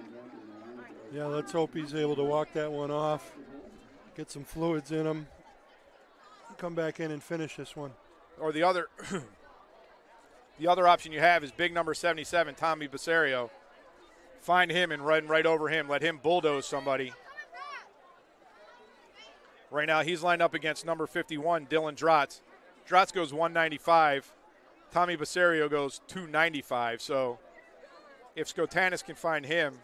Yeah, let's hope he's able to walk that one off, get some fluids in him, come back in and finish this one. Or the other option you have is big number 77, Tommy Basario. Find him and run right over him. Let him bulldoze somebody. Right now he's lined up against number 51, Dylan Drotz. Drotz goes 195. Tommy Basario goes 295. So if Skotanis can find him.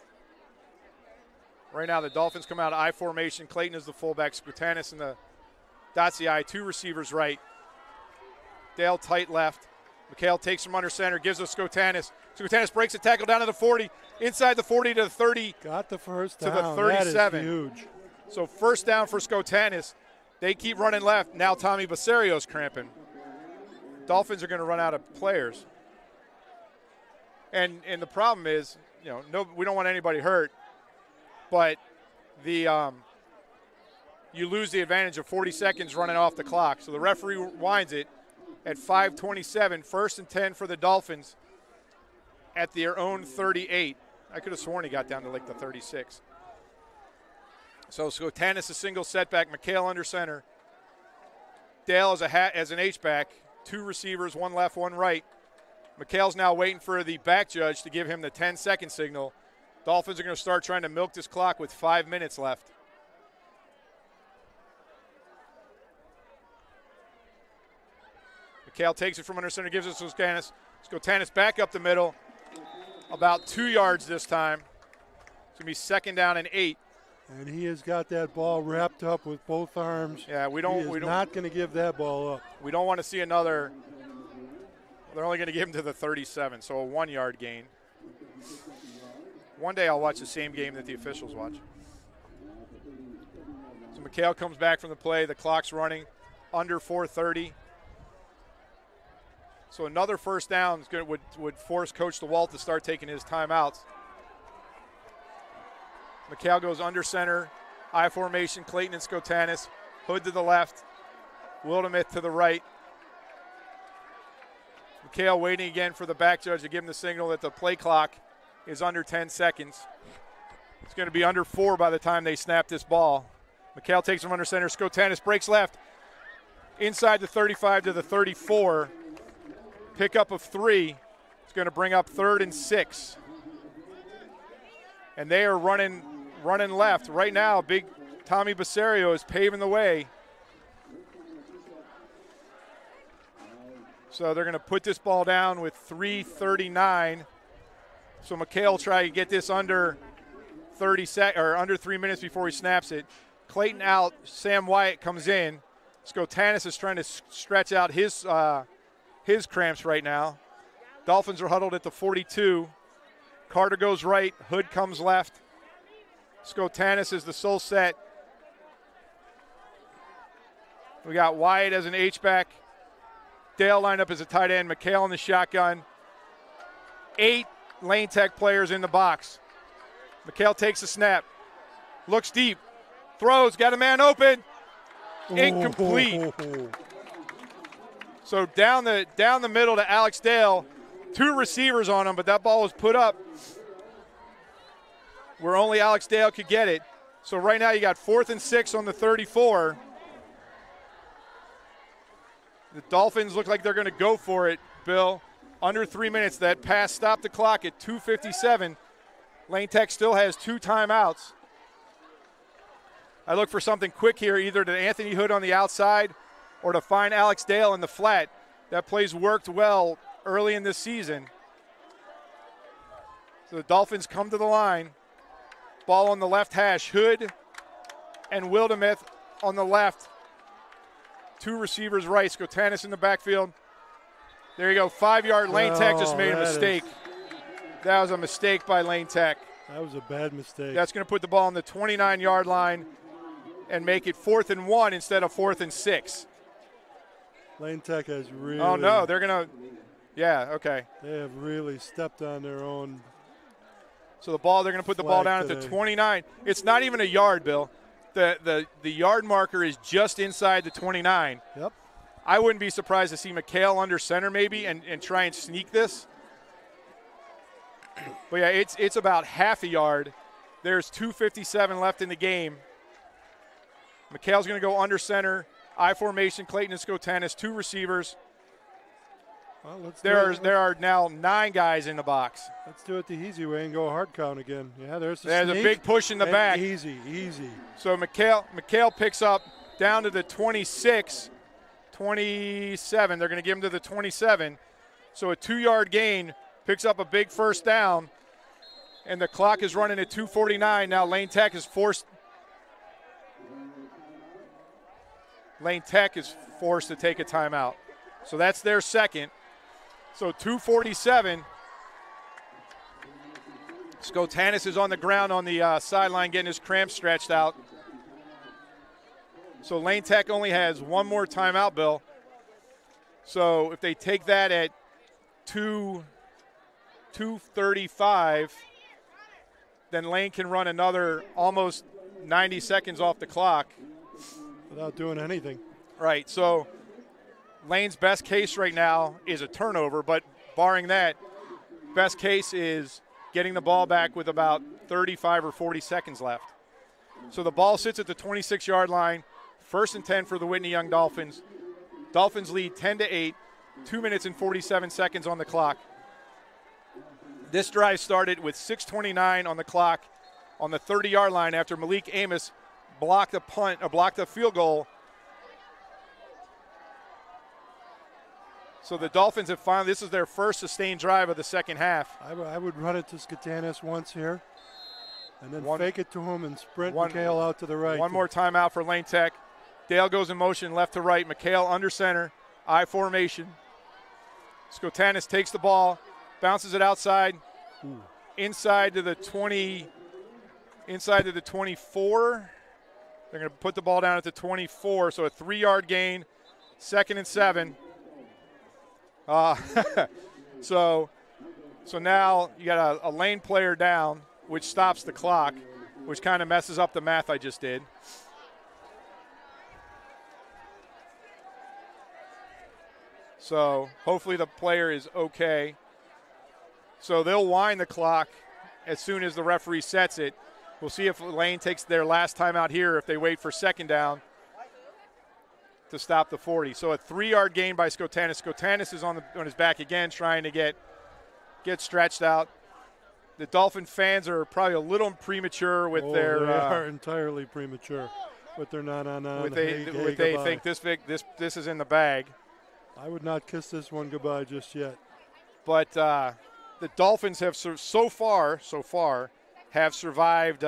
Right now the Dolphins come out of I formation. Clayton is the fullback. Skotanis in the dots the I. 2 receivers right. Dale tight left. McHale takes from under center, gives us Skotanis. Skotanis breaks a tackle down to the 40, inside the 40 to the 30. Got the first to down. the 37. That is huge. So first down for Skotanis. They keep running left. Now Tommy Basario's cramping. Dolphins are going to run out of players. And the problem is, we don't want anybody hurt, but you lose the advantage of 40 seconds running off the clock. So the referee winds it at 5:27, 1st and 10 for the Dolphins at their own 38. I could have sworn he got down to like the 36. So Skotanis a single setback. McHale under center. Dale as an H-back. 2 receivers, 1 left, 1 right. McHale's now waiting for the back judge to give him the 10-second signal. Dolphins are going to start trying to milk this clock with 5 minutes left. McHale takes it from under center, gives it to Skotanis. Skotanis back up the middle, about 2 yards this time. It's going to be 2nd down and 8. And he has got that ball wrapped up with both arms. Yeah, we're not going to give that ball up. We don't want to see another. They're only going to give him to the 37, so a 1-yard gain. One day I'll watch the same game that the officials watch. So McHale comes back from the play. The clock's running under 4:30. So another first down would force Coach DeWalt to start taking his timeouts. McHale goes under center, I formation, Clayton and Skotanis. Hood to the left, Wildemith to the right. McHale waiting again for the back judge to give him the signal that the play clock is under 10 seconds. It's going to be under 4 by the time they snap this ball. McHale takes him under center. Skotanis breaks left. Inside the 35 to the 34. Pickup of 3. It's going to bring up 3rd and 6. And they are running left. Right now, big Tommy Basario is paving the way. So they're going to put this ball down with 3:39. So McHale will try to get this under 3 minutes before he snaps it. Clayton out, Sam Wyatt comes in. Skotanis is trying to stretch out his cramps right now. Dolphins are huddled at the 42. Carter goes right, Hood comes left. Skotanis is the sole set. We got Wyatt as an H-back. Dale lined up as a tight end. McHale in the shotgun. 8 Lane Tech players in the box. McHale takes a snap. Looks deep. Throws. Got a man open. Incomplete. So down the middle to Alex Dale. 2 receivers on him, but that ball was put up where only Alex Dale could get it. So right now you got 4th and 6 on the 34. The Dolphins look like they're going to go for it, Bill. Under 3 minutes. That pass stopped the clock at 2:57. Lane Tech still has 2 timeouts. I look for something quick here, either to Anthony Hood on the outside or to find Alex Dale in the flat. That play's worked well early in this season. So the Dolphins come to the line. Ball on the left hash. Hood and Wildemith on the left. 2 receivers right. Skotanis in the backfield. There you go. 5-yard. Lane Tech just made a mistake. That was a mistake by Lane Tech. That was a bad mistake. That's going to put the ball on the 29-yard line and make it 4th and 1 instead of 4th and 6. Lane Tech has really. Oh, no. They're going to. Yeah, okay. They have really stepped on their own. So they're going to put the ball down at the 29. It's not even a yard, Bill. The yard marker is just inside the 29. Yep. I wouldn't be surprised to see McHale under center maybe and try and sneak this. But, yeah, it's about half a yard. There's 2:57 left in the game. McHale's going to go under center. I formation, Clayton and Skotanis, 2 receivers. Well, there are now 9 guys in the box. Let's do it the easy way and go hard count again. Yeah, there's a big push in the back. Easy. So McHale picks up down to the 26, 27. They're going to give him to the 27. So a 2-yard gain, picks up a big first down, and the clock is running at 2:49. Now Lane Tech is forced. Lane Tech is forced to take a timeout. So that's their second. So 2:47. Skotanis is on the ground on the sideline getting his cramps stretched out. So Lane Tech only has 1 more timeout, Bill. So if they take that at 2:35, then Lane can run another almost 90 seconds off the clock. Without doing anything. Right, so Lane's best case right now is a turnover, but barring that, best case is getting the ball back with about 35 or 40 seconds left. So the ball sits at the 26-yard line. 1st and 10 for the Whitney Young Dolphins. Dolphins lead 10-8, 2 minutes and 47 seconds on the clock. This drive started with 6:29 on the clock on the 30-yard line after Malik Amos blocked a field goal. So the Dolphins have finally, this is their first sustained drive of the second half. I would run it to Skatanis once here, and then fake it to him and sprint McHale out to the right. One more timeout for Lane Tech. Dale goes in motion left to right. McHale under center, I formation. Skatanis takes the ball, bounces it outside, inside to the 20, inside to the 24. They're going to put the ball down at the 24, so a 3-yard gain, 2nd and 7. So now you got a lane player down, which stops the clock, which kind of messes up the math I just did. So hopefully the player is okay. So they'll wind the clock as soon as the referee sets it. We'll see if Lane takes their last timeout here, if they wait for 2nd down to stop the 40. So a 3-yard gain by Skatanis. Skatanis is on his back again, trying to get stretched out. The Dolphin fans are probably a little premature with their. They are entirely premature, but they're not on. They think this is in the bag. I would not kiss this one goodbye just yet. But the Dolphins have so far have survived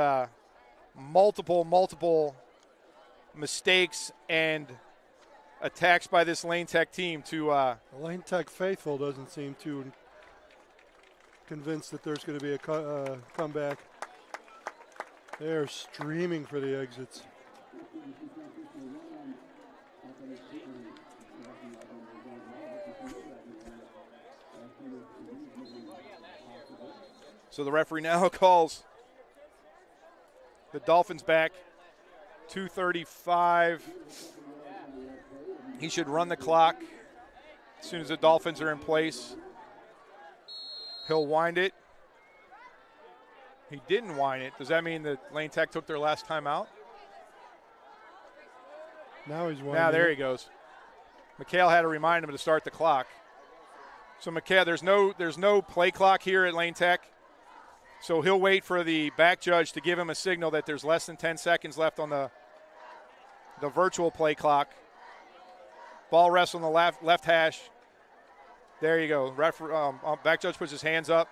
multiple mistakes and attacks by this Lane Tech team. The Lane Tech faithful doesn't seem too convinced that there's going to be a comeback. They're streaming for the exits. So the referee now calls the Dolphins back. 2:35. He should run the clock as soon as the Dolphins are in place. He'll wind it. He didn't wind it. Does that mean that Lane Tech took their last timeout? Now he's winding. Now there he goes. McHale had to remind him to start the clock. So McHale, there's no play clock here at Lane Tech. So he'll wait for the back judge to give him a signal that there's less than 10 seconds left on the virtual play clock. Ball rests on the left hash. There you go. Back judge puts his hands up.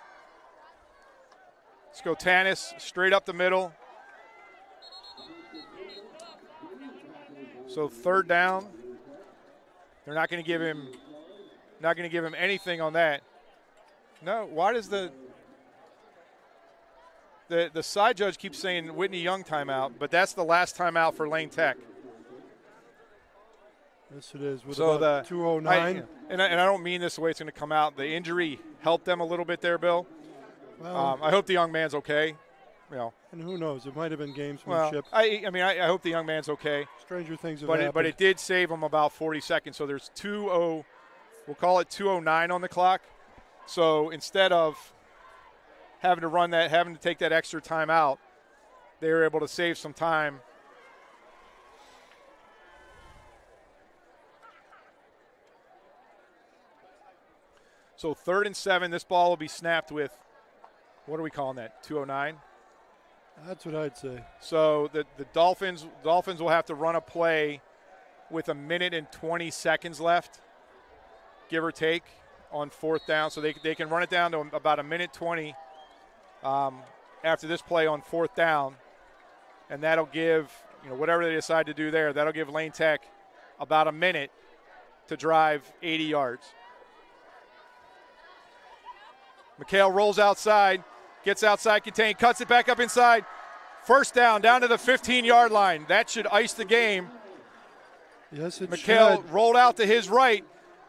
Skatanis straight up the middle. So 3rd down. They're not going to give him anything on that. No, why does the side judge keeps saying Whitney Young timeout, but that's the last timeout for Lane Tech. Yes, it is. With so about 2:09. And I don't mean this the way it's going to come out. The injury helped them a little bit there, Bill. Well, I hope the young man's okay. And who knows? It might have been gamesmanship. Well, I hope the young man's okay. Stranger things have happened. But it did save him about 40 seconds. So there's we'll call it 2:09 on the clock. So instead of having to take that extra time out, they were able to save some time. So 3rd and 7, this ball will be snapped with, what are we calling that, 2:09? That's what I'd say. So the Dolphins will have to run a play with 1 minute and 20 seconds left, give or take, on 4th down. So they can run it down to about 1 minute 20 after this play on 4th down. And that'll give, whatever they decide to do there, that'll give Lane Tech about 1 minute to drive 80 yards. McHale rolls outside, gets outside contained, cuts it back up inside. 1st down to the 15-yard line. That should ice the game. Yes, it McHale should. rolled out to his right.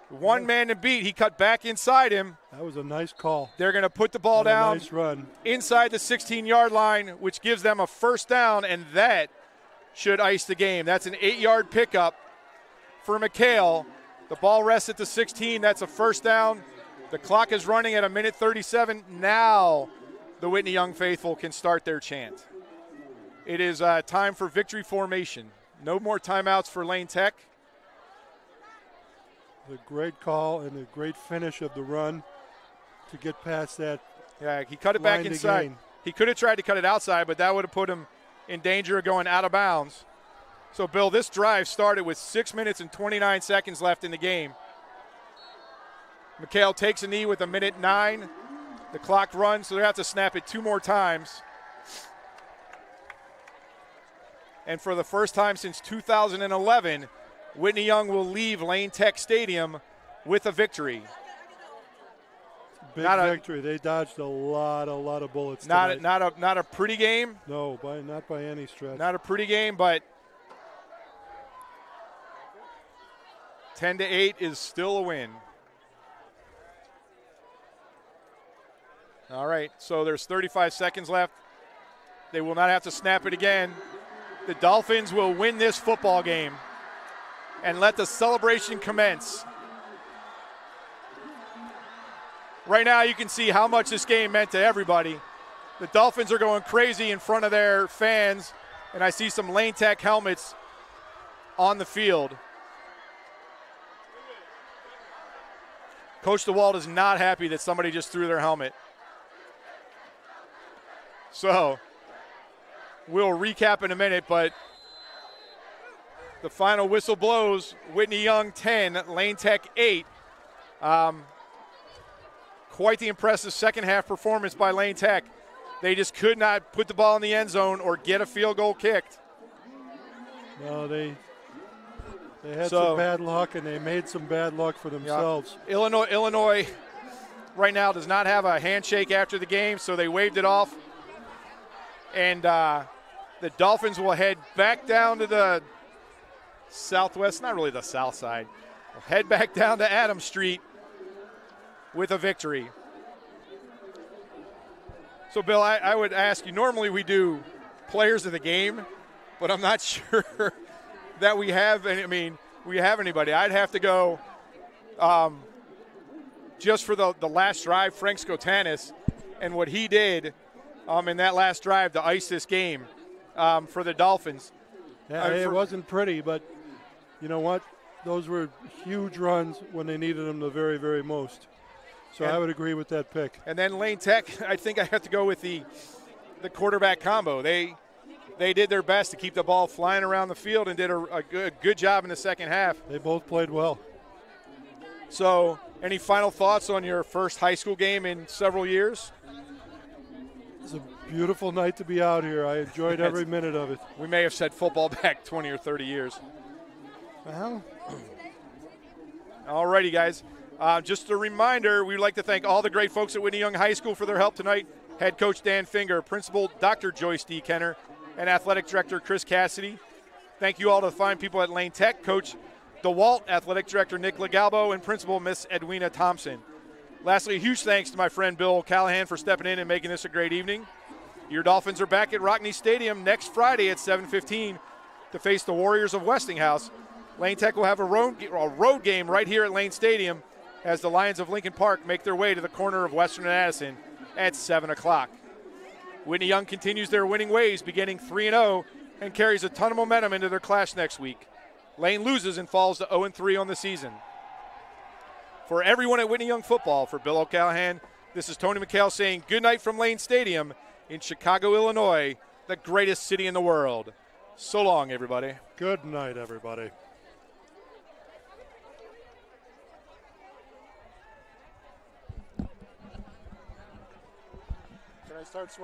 One man to beat. He cut back inside him. That was a nice call. They're going to put the ball down nice run. Inside the 16-yard line, which gives them a 1st down, and that should ice the game. That's an 8-yard pickup for McHale. The ball rests at the 16. That's a 1st down. The clock is running at 1 minute 37. Now the Whitney Young faithful can start their chant. It is time for victory formation. No more timeouts for Lane Tech. The great call and the great finish of the run to get past that. Yeah, he cut it back line to inside. gain. He could have tried to cut it outside, but that would have put him in danger of going out of bounds. So, Bill, this drive started with 6 minutes and 29 seconds left in the game. McHale takes a knee with 1:09. The clock runs, so they have to snap it 2 more times. And for the first time since 2011, Whitney Young will leave Lane Tech Stadium with a victory. Big Not a- victory. They dodged a lot of bullets Not tonight. a pretty game. No, not by any stretch. Not a pretty game, but 10-8 is still a win. All right, so there's 35 seconds left. They will not have to snap it again. The Dolphins will win this football game and let the celebration commence. Right now you can see how much this game meant to everybody. The Dolphins are going crazy in front of their fans, and I see some Lane Tech helmets on the field. Coach DeWalt is not happy that somebody just threw their helmet. So we'll recap in a minute, but the final whistle blows. Whitney Young 10, Lane Tech 8. Quite the impressive second half performance by Lane Tech. They just could not put the ball in the end zone or get a field goal kicked. No, they had some bad luck, and they made some bad luck for themselves. Yeah. Illinois right now does not have a handshake after the game, so they waved it off. And the Dolphins will head back down to the southwest, not really the south side. Will head back down to Adams Street with a victory. So, Bill, I would ask you, normally we do players of the game, but I'm not sure that we have anybody. I'd have to go just for the last drive, Frank Skotanis, and what he did in that last drive to ice this game for the Dolphins. Yeah, it wasn't pretty, but you know what? Those were huge runs when they needed them the very, very most. So I would agree with that pick. And then Lane Tech, I think I have to go with the quarterback combo. They did their best to keep the ball flying around the field and did a good job in the second half. They both played well. So any final thoughts on your first high school game in several years? It's a beautiful night to be out here. I enjoyed every minute of it. We may have set football back 20 or 30 years. Well, all righty, guys. Just a reminder, we'd like to thank all the great folks at Whitney Young High School for their help tonight. Head coach Dan Finger, principal Dr. Joyce D. Kenner, and athletic director Chris Cassidy. Thank you all to the fine people at Lane Tech, Coach DeWalt, athletic director Nick Legalbo, and principal Miss Edwina Thompson. Lastly, a huge thanks to my friend Bill Callahan for stepping in and making this a great evening. Your Dolphins are back at Rockne Stadium next Friday at 7:15 to face the Warriors of Westinghouse. Lane Tech will have a road game right here at Lane Stadium as the Lions of Lincoln Park make their way to the corner of Western and Addison at 7 o'clock. Whitney Young continues their winning ways, beginning 3-0, and carries a ton of momentum into their clash next week. Lane loses and falls to 0-3 on the season. For everyone at Whitney Young Football, for Bill O'Callahan, this is Tony McHale saying good night from Lane Stadium in Chicago, Illinois, the greatest city in the world. So long, everybody. good night, everybody. Can I start sweating?